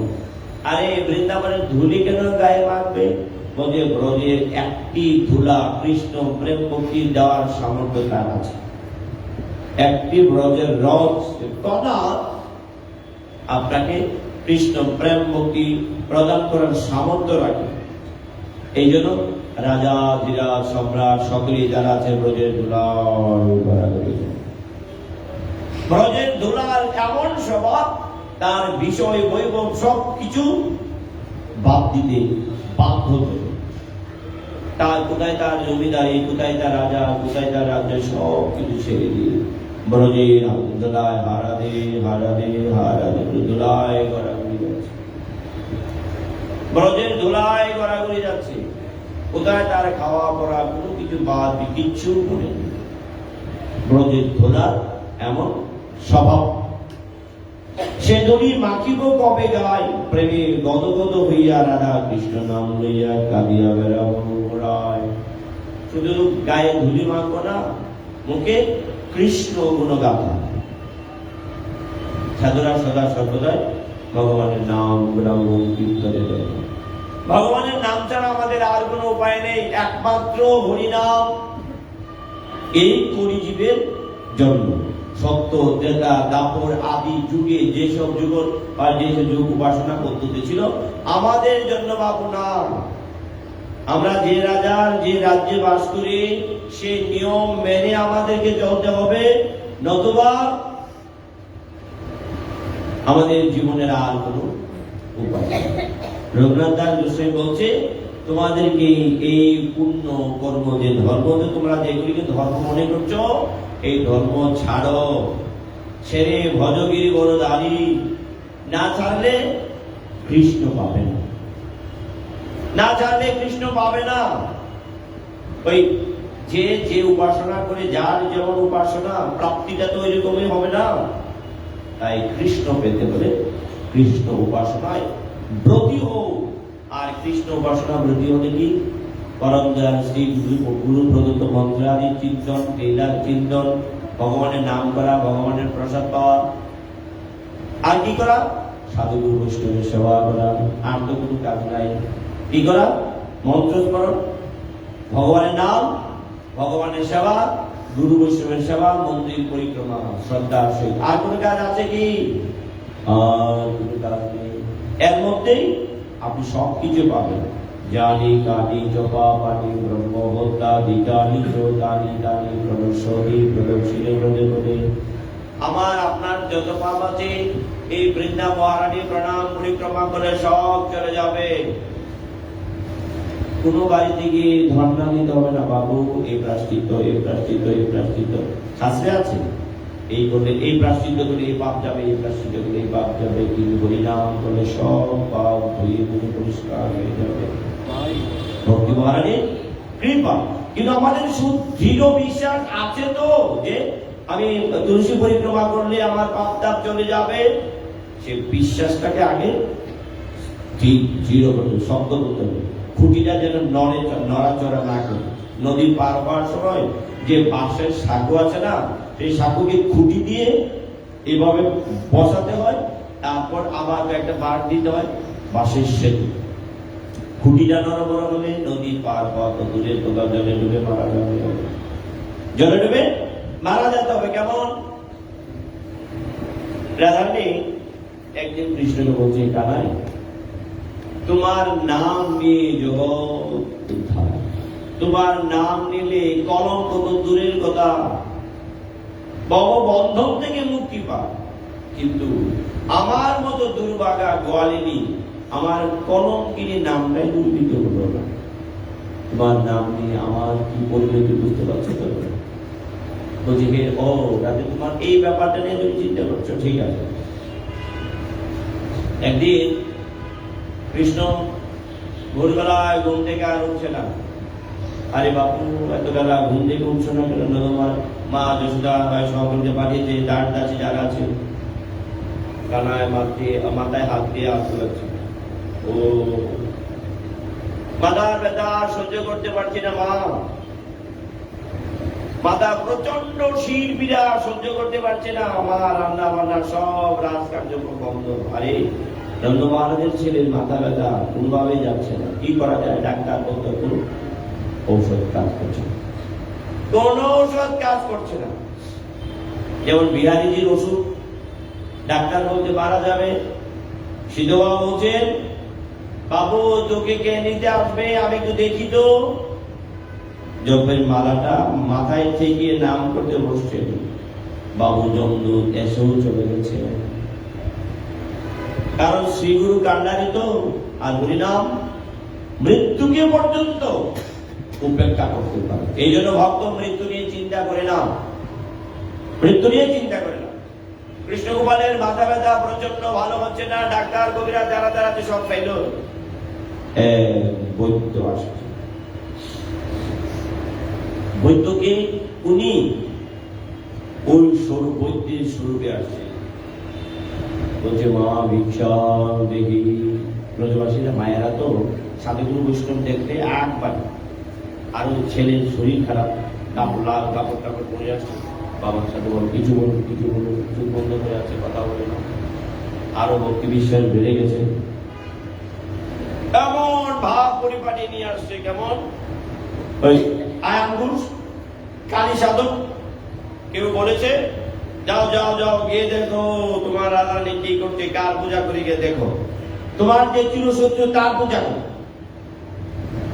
[SPEAKER 1] আরে বৃন্দাবনের ধুলি কেন গায়ে মাখবে? বলছে ব্রজের একটি ধুলা কৃষ্ণ প্রেম ভক্তি দেওয়ার সামর্থ্য তার আছে। একটি ব্রজের রস কণা আপনাকে কৃষ্ণ প্রেম ভক্তি প্রদান করার সামর্থ্য রাখে। এই জন্য রাজা ধীরাজ সম্রাট সকলে যারা আছে ব্রজের ধুলার, ব্রজের ধুলার এমন স্বভাব, তার বিষয় বৈভব সবকিছু বাদ দিতে বাধ্য। তার কোথায় তার জমিদারি, কোথায় তার রাজা, কোথায় তার রাজ্য, সব কিছু ছেড়ে দিয়ে ব্রজের ধুলায় হারাধে হারাধে হারাধে ধুলায় গড়াগড়ি যাচ্ছে, ব্রজের ধুলায় গড়াগড়ি যাচ্ছে। কোথায় তার খাওয়া পড়া কোনো কিছু বাদ কিচ্ছু করে ব্রজের ধুলার এমন স্বভাব। সে দড়ি মাখিব কবে গায়, প্রেমে গদগদ হইয়া রাধা কৃষ্ণ নাম লইয়া কাঁদিয়া বেড়াবো রায়। শুধু গায়ে ধুলি মাখবো না, মুখে কৃষ্ণ গুণগাথা। সাধুরা সদা সর্বদাই ভগবানের নাম গুণাগুণ কীর্তনে দেয়। ভগবানের নাম ছাড়া আমাদের আর কোনো উপায় নেই, একমাত্র হরিনাম। এই কলিজীবের জন্য সত্য ত্রেতা দাপর আদি যুগে যেসব যুগ বা যেসব যুগ উপাসনা পদ্ধতি ছিল, আমাদের জন্য বাবু না। আমরা যে রাজার যে রাজ্যে বাস করি সে নিয়ম মেনে আমাদেরকে চলতে হবে, নতুবা আমাদের জীবনের আর কোনো উপায় নেই। রঘুনাথ দাস গোস্বামী বলছে, তোমাদেরকে এই পুণ্য কর্ম যে ধর্ম, তোমরা যেগুলিকে ধর্ম মনে করছো, এই ধর্ম ছাড়ো, ছেড়ে ভজগিরি বড়দারি। না ছাড়লে কৃষ্ণ পাবে না, না ছাড়লে কৃষ্ণ পাবে না। ওই যে যে উপাসনা করে, যার যেমন উপাসনা, প্রাপ্তিটা তো ওইরকমই হবে না। তাই কৃষ্ণ পেতে হলে কৃষ্ণ উপাসনায় ব্রতী হোক। আর কৃষ্ণ উপাসনা ব্রতী হলে কি? পরম দয়াল শ্রী গুরু প্রদত্ত মন্ত্রাদি চিন্তন, লীলার চিন্তন, ভগবানের নাম করা, ভগবানের প্রসাদ পাওয়া, আর কি করা? সাধুগুরু বৈষ্ণবের সেবা করা। আর তো কোনো কাজ নাই। কি করা? মন্ত্র স্মরণ, ভগবানের নাম, ভগবানের সেবা, গুরু বৈষ্ণবের সেবা, মন্দির পরিক্রমা শ্রদ্ধার সহিত। আর কোনো কাজ আছে কি? আর কোনো কাজ নেই। এর মধ্যেই আপনি সবকিছু পাবেন। জানি কানি জপা পানি ব্রহ্ম হত্যা দিকানি দানি দানি প্রদর্শনী প্রদর্শিনে প্রদে প্রদে। আমার আপনার যত পাপ আছে এই বৃন্দা মহারানী প্রণাম পরিক্রমা করে সব চলে যাবে। কোনো বাড়িতে গিয়ে ধর্ণা নিতে হবে না, বাবু এই প্রাশ্চিত্য, এই প্রাশ্চিত্য, এই প্রাশ্চিত্য শাস্ত্রে আছে। এই করলে এই প্রাশ্চিত্য করলে এই পাপ যাবে, এই প্রাশ্চিত্য করলে এই পাপ যাবে, কিন্তু হরিনাম করলে সব পাপ ধুয়ে মুছে পরিষ্কার হয়ে যাবে। ভক্তি মহারানী কৃপা। কিন্তু আমাদের দৃঢ় বিশ্বাস আছে তো যে আমি তুলসী পরিক্রমা করলে আমার পাপ তাপ চলে যাবে। সে বিশ্বাসটাকে আগে দৃঢ় করতে, শব্দ করতে হবে। খুঁটিটা যেন নড়াচড়া না করে। নদী পার হওয়ার সময় যে বাঁশের সাঁকো আছে না, সেই সাঁকোকে খুঁটি দিয়ে এভাবে বসাতে হয়, তারপর আবার একটা বার দিতে হয়, বাঁশের সেতু। খুঁটিটা নড়বড় হলে নদী পার হওয়া তো দূরের কোথাও জলে ডুবে মারা যাবে, জলে ডুবে মারা যেতে হবে। কেমন? রাধারানী একদিন কৃষ্ণকে বলছে, কানাই তোমার নাম নিয়ে জগৎ উদ্ধার, তোমার নাম নিলে কলঙ্ক তো দূরের কথা, বন্ধন থেকে মুক্তি পায়। কিন্তু আমার মতো দুর্ভাগা গোয়ালিনী, আমার কলঙ্কিনী নামটাই দুর্বৃত হলো না। তোমার নাম নিয়ে আমার কি পরিণতি বুঝতে পারছো তো? বলছি হে, ও রাতে তোমার এই ব্যাপারটা নিয়ে তুমি চিন্তা করছো, ঠিক আছে। একদিন কৃষ্ণ ভোরবেলায় ঘুম থেকে আর উঠছে না। আরে বাপু, এত বেলা ঘুম থেকে উঠছো না কেন? তোমার মা যশোদা সকলকে পাঠিয়েছে, দাঁড় দাসী যারা আছে, কানায় মাথায় হাত দিয়ে আসতে লাগছে। ও মাথার ব্যথা সহ্য করতে পারছি না মা, মাথা প্রচন্ড শির পীড়া সহ্য করতে পারছে না, আমার রান্না বান্না সব রাজকার্য বন্ধ। আরে নন্দ মহারাজের ছেলের মাথা ব্যথা কোনোভাবেই যাচ্ছে না, কি করা যায়? ডাক্তার বলতে কোনো ঔষধ কাজ করছে না, কোন ঔষধ কাজ করছে না। যেমন বিহারীজির ওষুধ ডাক্তার বলতে মারা যাবে, সিদ্ধবা বলছেন বাবু তোকে কে নিতে আসবে, আমি একটু দেখি তো। জপের মালাটা মাথায় থেকে নাম করতে বসছে, বাবু জমদূত এসেও চলে গেছে। কারণ শ্রীগুরু কান্ডারি তো, আর হরিনাম মৃত্যুকে পর্যন্ত উপেক্ষা করতে পারে। এই জন্য ভক্ত মৃত্যু নিয়ে চিন্তা করে না, মৃত্যু নিয়ে চিন্তা করে না। কৃষ্ণ গোপালের মাথা ব্যথা প্রচন্ড ভালো হচ্ছে না, ডাক্তার কবিরা যারা তারা সব পাইল, বৈদ্য আসছে। বৈদ্যকে উনি ওই স্বরূপ, বৈদ্যের স্বরূপে আসছে। বলছে মা ভিক্ষা দেখি। ব্রজবাসীরা মায়েরা তো সাধুগুরু বৈষ্ণব দেখলে একবার, আর ছেলের শরীর খারাপ, কাপড় লাল কাপড় টাপড় পরে আসছে, বাবার সাথে বল কিছু বলুন, কিছু বলুন, কিছু বন্ধ হয়ে আছে, কথা বলে না। আরো ভক্তি বিশ্বাস বেড়ে গেছে, এমন ভাব পরিপাটি নিয়ে আসছে। কেমন? ওই আয়াঙ্গুর কালী সাধক কেউ বলেছে, যাও যাও যাও গিয়ে দেখো তোমার রাধারানী কি করছে, কার পূজা করে গিয়ে দেখো, তোমার যে চিরশত্রু তার পূজা করো।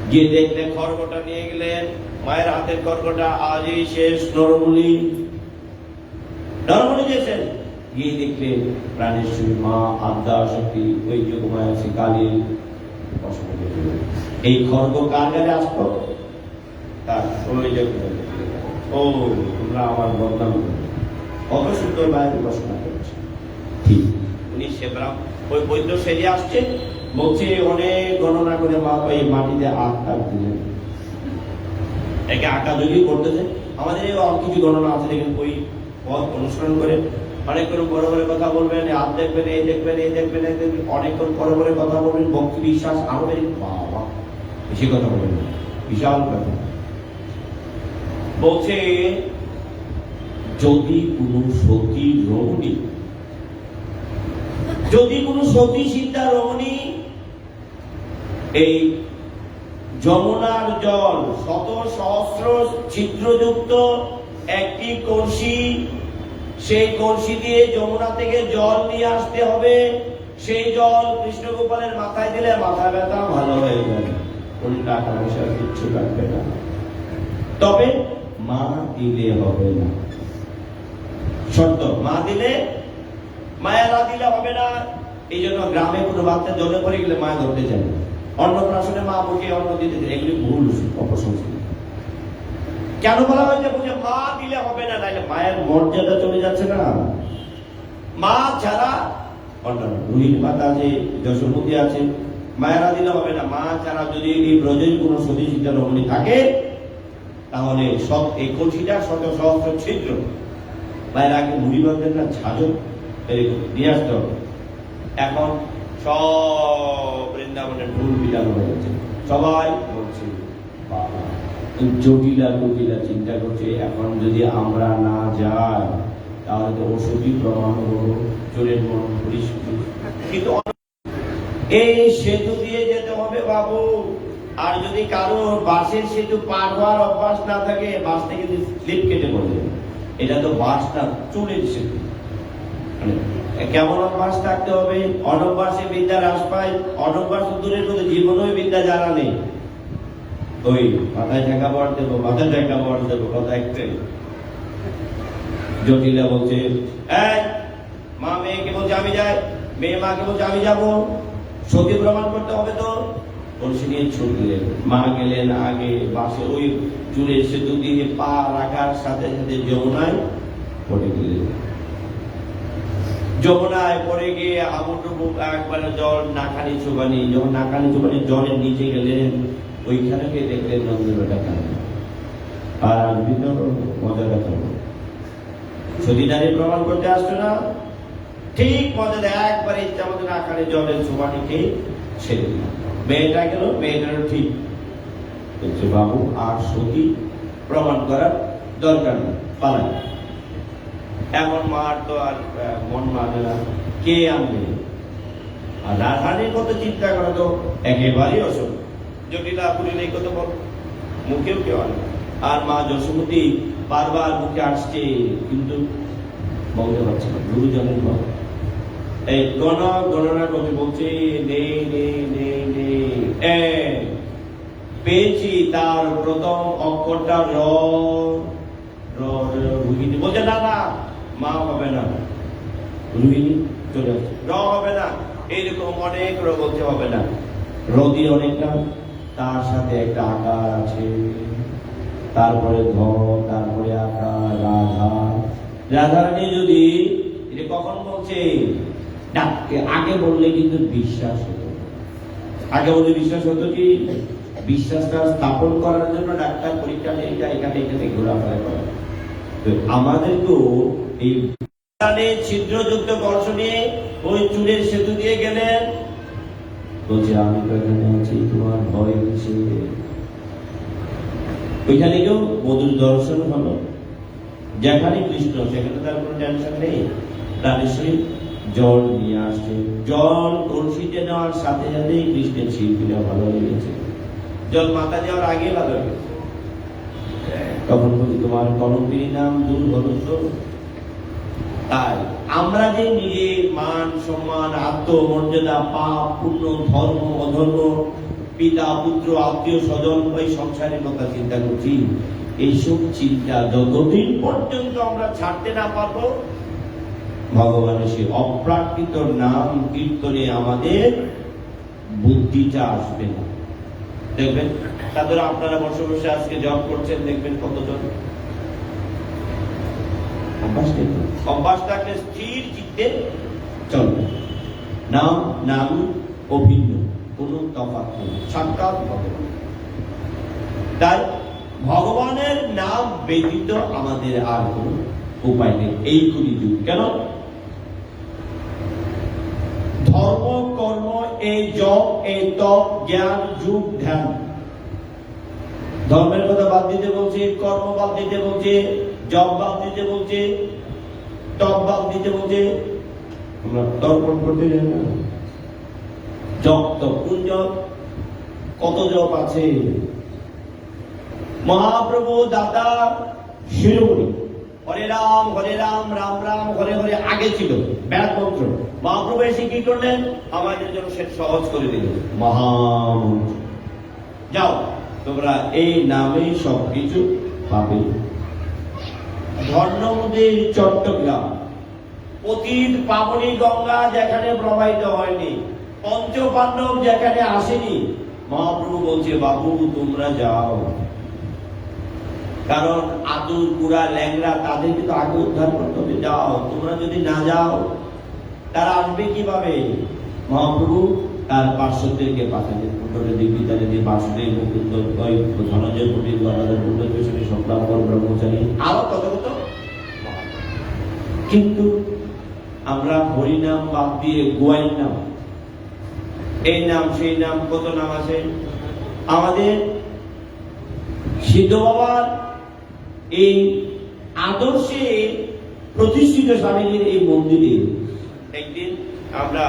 [SPEAKER 1] গিয়ে দেখলে খড়গটা নিয়ে গেলেন, মায়ের হাতের খড়গটা আজই শেষ। নরবলি দিয়েছেন। গিয়ে দেখলে প্রাণেশ্বরী মা আদ্যা শক্তি ওই যোগমায় আছে কালীর। এই খড়গ কার গালে আসতো? তার ও তোমরা আমার বদনাম কত সুন্দর মায়ের উপাসনা করছে। ঠিক উনি সেবরাম ওই বৈদ্য সেরে আসছে, বলছে অনেক গণনা করে মা এই মাটিতে আঁকা দিলেন, একে আঁকা যদি করতেছে। আমাদের এই কিছু গণনা আছে, দেখেন ওই পথ অনুসরণ করে অনেকক্ষণ বড় বড় কথা বলবেন, হাত দেখবেন, এই দেখবেন, এই দেখবেন, এই দেখবেন, অনেকক্ষণ বড় বড় কথা বলবেন, ভক্তি বিশ্বাস আরো বাবা বেশি কথা বলবেন, বিশাল কথা। বলছে যদি কোন সতী রমণী, যদি কোন সতী সীতা রমণী এই যমুনার জল শত সহস্র ছিদ্রযুক্ত একটি কলসি, সেই কলসি দিয়ে যমুনা থেকে জল নিয়ে আসতে হবে, সেই জল কৃষ্ণ গোপালের মাথায় দিলে মাথা ব্যথা ভালো হয়ে যাবে, কোন টাকা পয়সা কিচ্ছু লাগবে না। তবে মা দিলে হবে না, শর্ত মা দিলে মায়া না দিলে হবে না। এই জন্য গ্রামে কোনো বাচ্চা জলে পড়ে গেলে মায়া ধরতে চায় না, অন্নপ্রাশনে মা মুখে অন্ন দিতে চায়, এগুলি ভুল অপসংস্কৃতি। কেন বলা হয়েছে? বুঝে মা দিলে হবে না, নাইলে মায়ের মর্যাদা চলে যাচ্ছে না। মা ছাড়া অন্যান্য রোহিণী মাতা আছে, যশোমতী আছে, মায়েরা দিলে হবে না। মা ছাড়া যদি এই ব্রজের কোন সতী সীতা রমণী থাকে, তাহলে সব এই কলসিটা শত সহস্র ছিদ্র, মায়ের আগে মুড়ি বাঁধবেন না, ঝাঁঝো নিয়ে আসতে হবে। এখন সব বৃন্দাবনের ফুল বিলাপ হয়ে যাচ্ছে, সবাই বলছে বাবা জটিলা জটিলা চিন্তা করছে, এখন যদি আমরা না যাই তাহলে তো ওষুধই প্রমাণ হবো, চোরের মন পরিস্থিতি। কিন্তু এই সেতু দিয়ে যেতে হবে বাবু। আর যদি কারো বাসের সেতু পার হওয়ার অভ্যাস না থাকে, বাস থেকে স্লিপ কেটে পড়ে, এটা তো বাস না, চুলের সেতু। কেমন অভ্যাস থাকতে হবে? অনভ্যাসে বিদ্যা হ্রাস পায়। অনভ্যাস দূরের মধ্যে জীবনেও বিদ্যা জানা নেই। ওই মাথায় ঢাকা পড় দেবো, মাথায় ঢাকা পড় দেবো, কথা একটাই। জটিলা বলছে মা মেয়েকে বলছে আমি যাই, মেয়ে মাকে বলছে আমি যাবো, সতী প্রমাণ করতে হবে তো। কলসি নিয়ে ছুটলেন, মা গেলেন আগে, বাসে ওই চুলের সেতু দিয়ে পা রাখার সাথে সাথে যমুনায় পড়ে গেলেন। যমুনায় পড়ে গিয়ে হাবুডুবু একবারে জল নাকানি চুবানি, যখন নাকানি চুবানি জলের নিচে গেলেন, ওইখানে গিয়ে দেখলেন নন্দীটা কাঁদে। আর ভিতর মজা দেখা সতী নারী প্রমাণ করতে আসতো না, ঠিক মজা দেয় একবারে ইচ্ছা মতো নাকানি জলের চুবানি খেয়ে ছেড়ে দিল। মেয়েটা গেল, মেয়েটারও ঠিক বলছে বাবু আর সতী প্রমাণ করার দরকার নেই, পালাই। এখন মার তো আর মন মানে না, কে আনবে? আর রাধারানীর কত চিন্তা করা তো একেবারেই অসম্ভব। জটিলা পুরী নেই কত বড়, মুখেও কেউ আনবে। আর মা যশোমতী বারবার মুখে আসছে, কিন্তু বলতে পারছে না, গুরুজনের ভয়। এই গণনা করতে বলছে নেই নেই নেই নেই, পেয়েছি তার প্রথম অক্ষরটা র। রোহিণী বলছে না না, মা হবে না, রোহিণী চলে আসছে, র হবে না। এইরকম অনেক র বলতে হবে না, র দিয়ে অনেকটা, তার সাথে একটা আকার আছে, তারপরে ধ, তারপরে আকার, রাধা। রাধারানী যদি এটা কখন বলছে, আগে বললে কিন্তু বিশ্বাস হতো, আগে বললে বিশ্বাস হতো কি, বিশ্বাসটা স্থাপন করার জন্য ডাক্তার পরীক্ষা নিরীক্ষা এখানে এখানে ঘোরাফেরা করে। আমাদেরকেও এই ছিদ্রযুক্ত কলস নিয়ে ওই চুলের সেতু দিয়ে গেলেন, বলছে আমি তো এখানে আছি, তোমার ভয় হচ্ছে। ওইখানে কেউ মধুর দর্শন হলো, যেখানে কৃষ্ণ সেখানে তার কোনো টেনশন নেই। রামেশ্বরী জল নিয়ে আসছে, জল কলসিতে নেওয়ার সাথে সাথেই কৃষ্ণের শিল্পীরা ভালো হয়ে গেছে, জল মাথা দেওয়ার আগে ভালো হয়ে গেছে। তখন বলি তোমার কলঙ্কিনী নাম দূর হলো তো। তাই আমরা যে নিজের মান সম্মান, আত্মমর্যাদা, পাপ পুণ্য, ধর্ম অধর্ম, পিতা পুত্র আত্মীয় স্বজন, ওই সংসারের কথা চিন্তা করছি, এইসব চিন্তা যতদিন পর্যন্ত আমরা ছাড়তে না পারবো, ভগবানের সে অপ্রাকৃত নাম কীর্তনে আমাদের বুদ্ধিটা আসবে না। দেখবেন তাদের আপনারা বসে বসে আজকে জব করছেন, দেখবেন কতজন অভ্যাসটাকে স্থির চিত্তে চলবে, নাম নাম অভিন্ন, কোন তফাৎ নেই, সাক্ষাৎ ভগবান। তাই ভগবানের নাম ব্যতীত আমাদের আর কোন উপায় নেই এই কলিযুগ। কেন? ধর্ম কর্ম, এই জপ, এই তপ, জ্ঞান, যুগ, ধ্যান, ধর্মের কথা বাদ দিতে বলছে, কর্ম বাদ দিতে বলছে, জপ বাদ দিতে বলছে, তপ বাদ দিতে বলছে। আমরা তর্পণ করতে যাই না, জপ তপ, কোন জপ, কত জপ আছে। মহাপ্রভু দাদা শিরোমণি হরে রাম রাম রাম হরে হরে আগে ছিল ব্যাদ মন্ত্র। মহাপ্রভু এসে কি করলেন? আমাদের জন্য সে সহজ করে দিলেন মহামন্ত্র। যাও তোমরা এই নামে সবকিছু পাবে। ধর্মদের চট্টগ্রাম পতিত পাবনী গঙ্গা যেখানে প্রবাহিত হয়নি, পঞ্চ পাণ্ডব যেখানে আসেনি, মহাপ্রভু বলছে বাবু তোমরা যাও। কারণ আতুর কুড়া ল্যাংরা তাদেরকে তো আগে উদ্ধার করতে হবে, যাও। তোমরা যদি না যাও তারা আসবে কিভাবে? মহাপ্রভু তার পার্শ্বদেরকে পাঠালেন, কুণ্ডলে দিব্যি তাদের দিয়ে বাসুদেব মুকুন্দ ধনঞ্জয় পণ্ডিত গদাধর কুণ্ডল পেছনে সংগ্রামকর ব্রহ্মচারী আরো কত কত। কিন্তু আমরা হরিনাম বাদ দিয়ে গোয়াইন নাম, এই নাম সেই নাম, কত নাম আছে আমাদের। সিদ্ধ বাবার এই আদর্শে প্রতিষ্ঠিত স্বামীজির এই মন্দিরে একদিন আমরা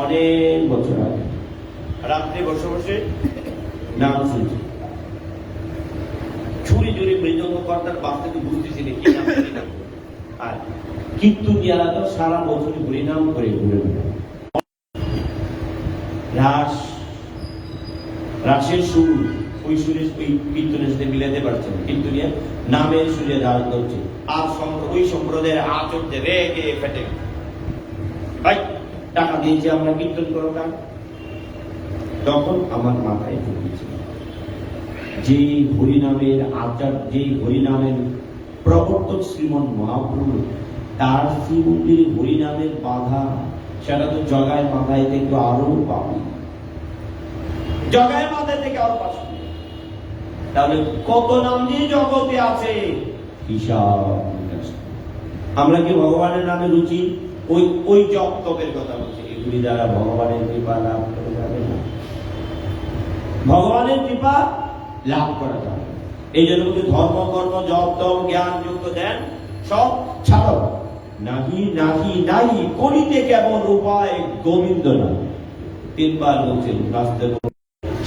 [SPEAKER 1] অনেক বছর আগে রাত্রে বসে বসে নাম শুনছি। ছুরি জুড়ে মৃদঙ্গ কর্তার বাস্তবে বুঝতেছি না কি নাম। আর কীর্তনিয়ারা তো সারা বছর হরিনাম করে ঘুরে বেড়ায়। রাসের সুর ওই সুরে ওই কীর্তনের সাথে মিলাতে পারছে না, কীর্তনিয়া নামের সুরে রাস করছে। আর ওই সম্প্রদায়ের আচরতে রেগে ফেটে টাকা দিয়েছি আমরা কীর্তন করো না। তখন আমার মাথায় ঢুকেছিল যে হরিনামের আচার, যে হরিনামের প্রবর্তক শ্রীমন মহাপ্রভু, তার শ্রীমন্দিরে হরিনামের বাধা, সেটা তো জগায় মাথায় থেকে আরো পাবে, জগায় মাথায় থেকে আরো পাবে। তাহলে কত নাম দিয়ে জগতে আছে হিসাব। আমরা কি ভগবানের নামে রুচি ওই জপ তপের কথা বলছি, এগুলি দ্বারা ভগবানের কৃপা লাভ করা যাবে না। ভগবানের কৃপা লাভ করা যাবে, এই জন্য ধর্ম কর্ম জপ তপ জ্ঞান যোগ্য দেন সব ছাড়ো। নাহি নাহি নাহি করিতে কেমন উপায় গোবিন্দ নাম, তিনবার বলছেন রাস্তে।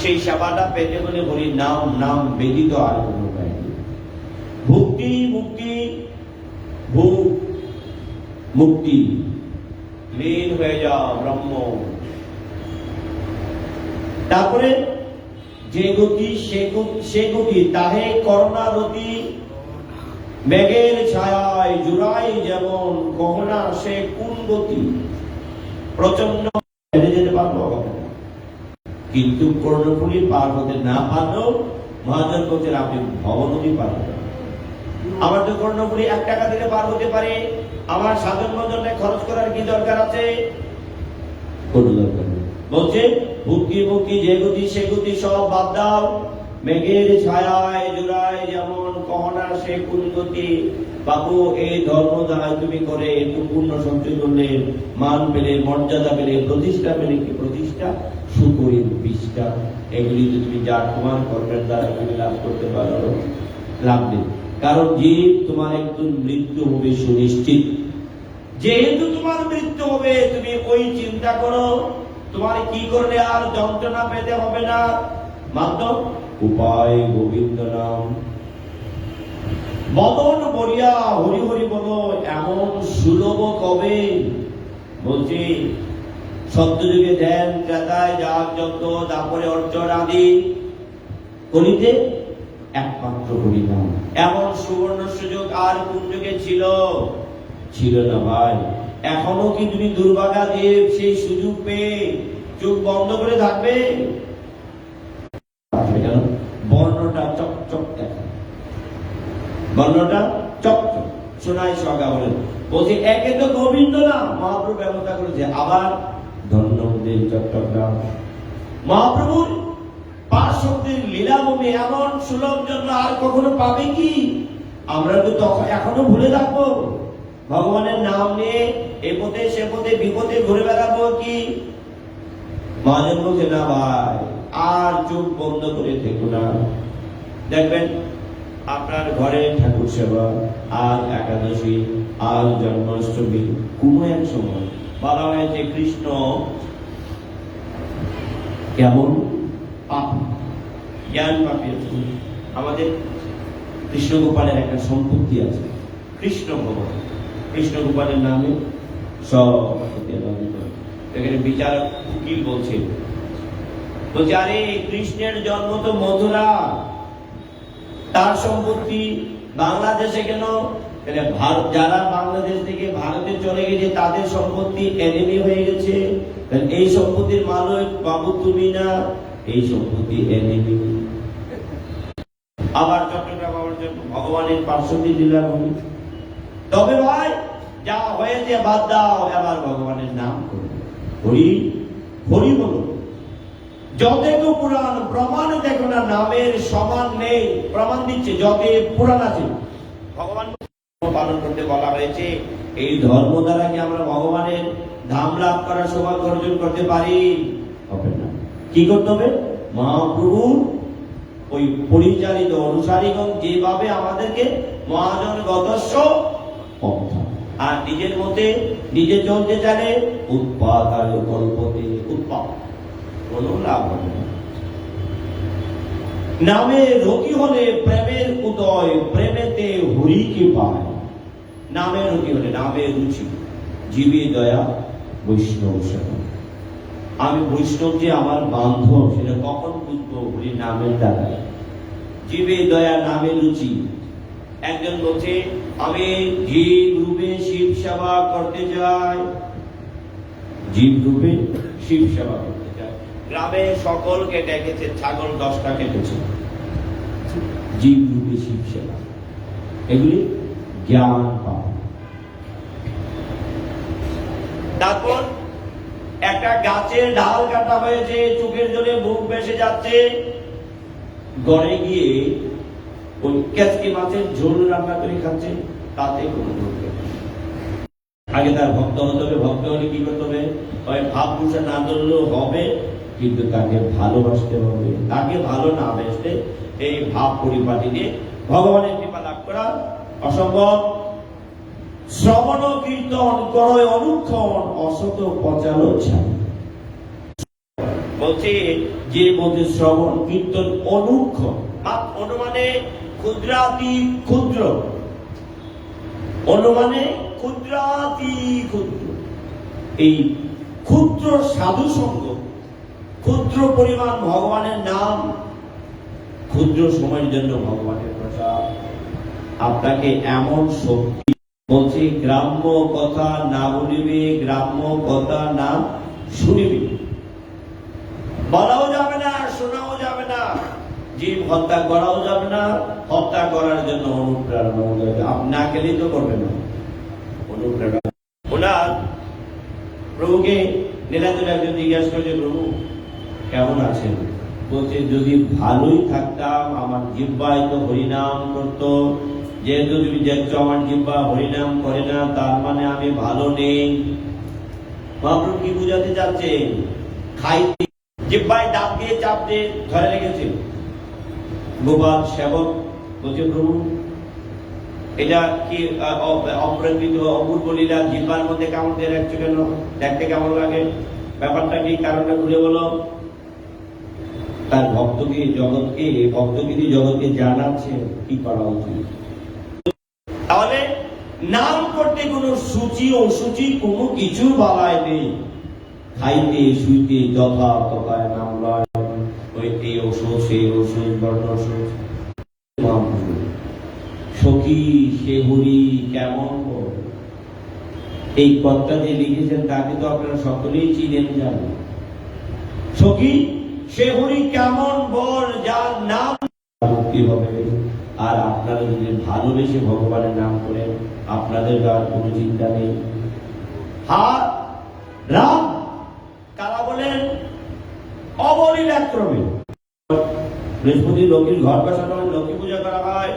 [SPEAKER 1] সেই সেবাটা পেতে হলে হরি নাম, নাম ব্যতীত আর কোন উপায় নেই। ভক্তি মুক্তি, ভোগ মুক্তি, লীন হয়ে যাও ব্রহ্ম। তারপরে যে গতি সে গতি, তাহে করুণারতি, মেঘের ছায়ায় জুড়াই যেমন গহনা সে কোন গতি। প্রচন্ড যেতে পারবো কিন্তু কর্ণফুলি পার হতে না পারলেও মহাজন বলছেন আপনি ভবনদী পার হতে। আমার তো কর্ণফুলি 1 টাকা দিলে পার হতে পারে, আমার সাধন ভজনে খরচ করার কি দরকার আছে? কোনো দরকার নেই। বলছে ভক্তি মুক্তি যে গতি সে গতি সব বাদ দাও, মেঘের ছায়ায় জোড়ায় যেমন কহনা সে কোন গতি। বাবু এই ধর্ম দ্বারা তুমি করে একটু পূর্ণ সঞ্চয় করলে, মান পেলে, মর্যাদা পেলে, প্রতিষ্ঠা পেলে, কি প্রতিষ্ঠা সুখের বিষ্ঠা, এগুলি তুমি যা তোমার কর্মের দ্বারা তুমি লাভ করতে পারো, লাভ নেই। কারণ যে তোমার একটু মৃত্যু হবে সুনিশ্চিত, যেহেতু তোমার মৃত্যু হবে তুমি ওই চিন্তা করো তোমার কি করলে আর যন্ত্রণা পেতে হবে না, মাত্র উপায় গোবিন্দ নাম। বদন বলিয়া হরি হরি বল এমন সুলভ কবে। বলছি সত্যযুগে ধ্যান ত্রেতায় যাগ যজ্ঞ তারপরে অর্জন আদি করিতে একমাত্র হরি নাম। এমন সুবর্ণ সুযোগ আর কোন যুগে ছিল? ছিল না ভাই। এখনো কি তুমি দুর্ভাগা দেব সেই সুযোগ পেয়ে চোখ বন্ধ করে থাকবে? বর্ণটা চকচক দেখা, বর্ণটা চকচক শোনায় সগা বলেন। বলছি একে তো গোবিন্দ নাম মহাপ্রভু ব্যবস্থা করেছে, আবার ধন্যদেব চট্টগ্রাম মহাপ্রভুর পার্শ্বদের লীলাভূমি এমন সুলভ জন্য আর কখনো পাবে কি? আমরা তো তখন এখনো ভুলে থাকবো ভগবানের নাম নিয়ে এ পথে সে পথে বিপদে ঘুরে বেড়াবো কি? মহাজন বলছে না ভাই আর চোখ বন্ধ করে থেকো না। দেখবেন আপনার ঘরে ঠাকুর সেবা, আর একাদশী, আর জন্মাষ্টমী, কোন এক সময় বলা হয়েছে কৃষ্ণ কেমন পাপী, জ্ঞান পাপী। আমাদের কৃষ্ণ গোপালের একটা সম্পত্তি আছে, কৃষ্ণ ভগবান। কৃষ্ণ গোপালের নামে সব এখানে বিচারক উকিল বলছে আরে কৃষ্ণের জন্ম তো মথুরা, তার সম্পত্তি বাংলাদেশে কেন? তাহলে ভারত যারা বাংলাদেশ থেকে ভারতে চলে গেছে তাদের সম্পত্তি এনিমি হয়ে গেছে, তাহলে এই সম্পত্তির মালিক বাবু তুমি না, এই সম্পত্তি এনিমি। আবার চট্টগ্রাম আমার জন্য ভগবানের পার্শ্ববর্তী জেলার ভূমি। তবে ভাই যা হয়েছে বাদ দাও, এবার ভগবানের নাম করো, হরি হরি বলো। যতেটু পুরাণ প্রমাণ দেখো না, নামের সমান নেই, প্রমাণ দিচ্ছে যতে পুরাণ আছে। ভগবান পালন করতে বলা হয়েছে, এই ধর্ম দ্বারা কি আমরা ভগবানের ধাম লাভ করার সৌভাগ্য অর্জন করতে পারি? হবে না। কি করতে হবে? মহাপ্রভুর ওই পরিচালিত অনুসারীগণ যেভাবে আমাদেরকে মহাজন গতস্য পন্থা, আর নিজের মধ্যে নিজে চলতে চাইলে উৎপাদ আর কল্পতে উৎপাদ, কোনো লাভ হবে না। নামে রতি হলে প্রেমের উদয়, প্রেমেতে হরিকে পায়। নামে রতি হলে, নামে রুচি, জীবে দয়া বৈষ্ণব সেবা। আমি বৈষ্ণব যে আমার বান্ধব সেটা কখন বুঝবো? হরি নামের দ্বারা। জীবে দয়া নামে রুচি। একজন বলছে আমি জীব রূপে শিব সেবা করতে চাই, জীব রূপে শিব সেবা করতে চাই। গ্রামে সকলকে ডেকেছে, ছাগল 10টা কেটেছে, জীব রূপে শিব সেবা। এগুলি জ্ঞান পাওয়া। তারপর একটা গাছের ডাল কাটা হয়েছে, চোখের জলে বুক ভেসে যাচ্ছে, গড়ে গিয়ে ওই কেচকি মাছের ঝোল রান্না করে খাচ্ছে, তাতে কোনো দুঃখ নেই। আগে তার ভক্ত হতে হবে, ভক্ত হলে কি করতে হবে? ওই ভাব পুষে না ধরলেও হবে, কিন্তু তাকে ভালোবাসতে হবে। তাকে ভালো না বেসতে এই ভাব পরিপাটি নিয়ে ভগবানের কৃপা লাভ করা অসম্ভব। শ্রবণ কীর্তন করয় অনুক্ষণ, অসত পচালো ছাই। বলছে যে বলছে শ্রবণ কীর্তন অনুক্ষণ, অনুমানে ক্ষুদ্রাতি ক্ষুদ্র, অনুমানে ক্ষুদ্রাতি ক্ষুদ্র। এই ক্ষুদ্র সাধু সঙ্গ, ক্ষুদ্র পরিমাণ ভগবানের নাম, ক্ষুদ্র সময়ের জন্য ভগবানের প্রসাদ আপনাকে এমন শক্তি। বলছে গ্রাম্য কথা না বলিবে, গ্রাম্য কথা না শুনিবে। বলাও যাবে না, শোনাও যাবে না, জীব হত্যা করাও যাবে না, হত্যা করার জন্য অনুপ্রেরণা যাবে। আপনি না খেলেই তো করবেন না অনুপ্রেরণা। ওনার প্রভুকে নীলাচলে একজন জিজ্ঞাসা করেছে, প্রভু কেমন আছেন? বলছে যদি ভালোই থাকতাম আমার জিহ্বায় তো হরিনাম করতো, যেহেতু তুমি দেখছো আমার জিহ্বা হরিনাম করে না, তার মানে আমি ভালো নেই। মহাপ্রভু কি বুঝাতে চাচ্ছে? খাইতে জিহ্বায় দাঁত দিয়ে চাপ দিয়ে ধরে রেখেছে। গোপাল সেবক বলছে, প্রভু এটা কি অপ্রকৃত অপূর্ব লীলা, জিহ্বার মধ্যে কেমন দিয়ে রাখছো কেন? দেখতে কেমন লাগে? ব্যাপারটা কি? কারণটা খুলে বলো। তার ভক্তকে জগৎকে জানাচ্ছে কি করা উচিত। তাহলে নাম করতে কোনো সূচি অসুচি কোনো কিছু বলায় নেই। খাইতে শুইতে যথা তথায় নাম লয়, ওই এই ওষুধ সেই ওষুধ বর্ণ ওষুধ। সখী সে হরি কেমন, এই পদটা যে লিখেছেন তাকে তো আপনারা সকলেই চিনেন, জানেন। সখী সে হরি কেমন বল, যার নাম মুক্তি হবে। আর আপনারা যদি ভালোবেসে ভগবানের নাম করেন, আপনাদের আর কোনো চিন্তা নেই। রাম কারা বলেন? অবলীলাক্রমে বৃহস্পতি লক্ষ্মীর ঘর বসানো হয়, লক্ষ্মী পূজা করা হয়।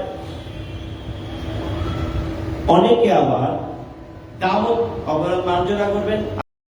[SPEAKER 1] অনেকে আবার কামক অপরাধ মার্জনা করবেন।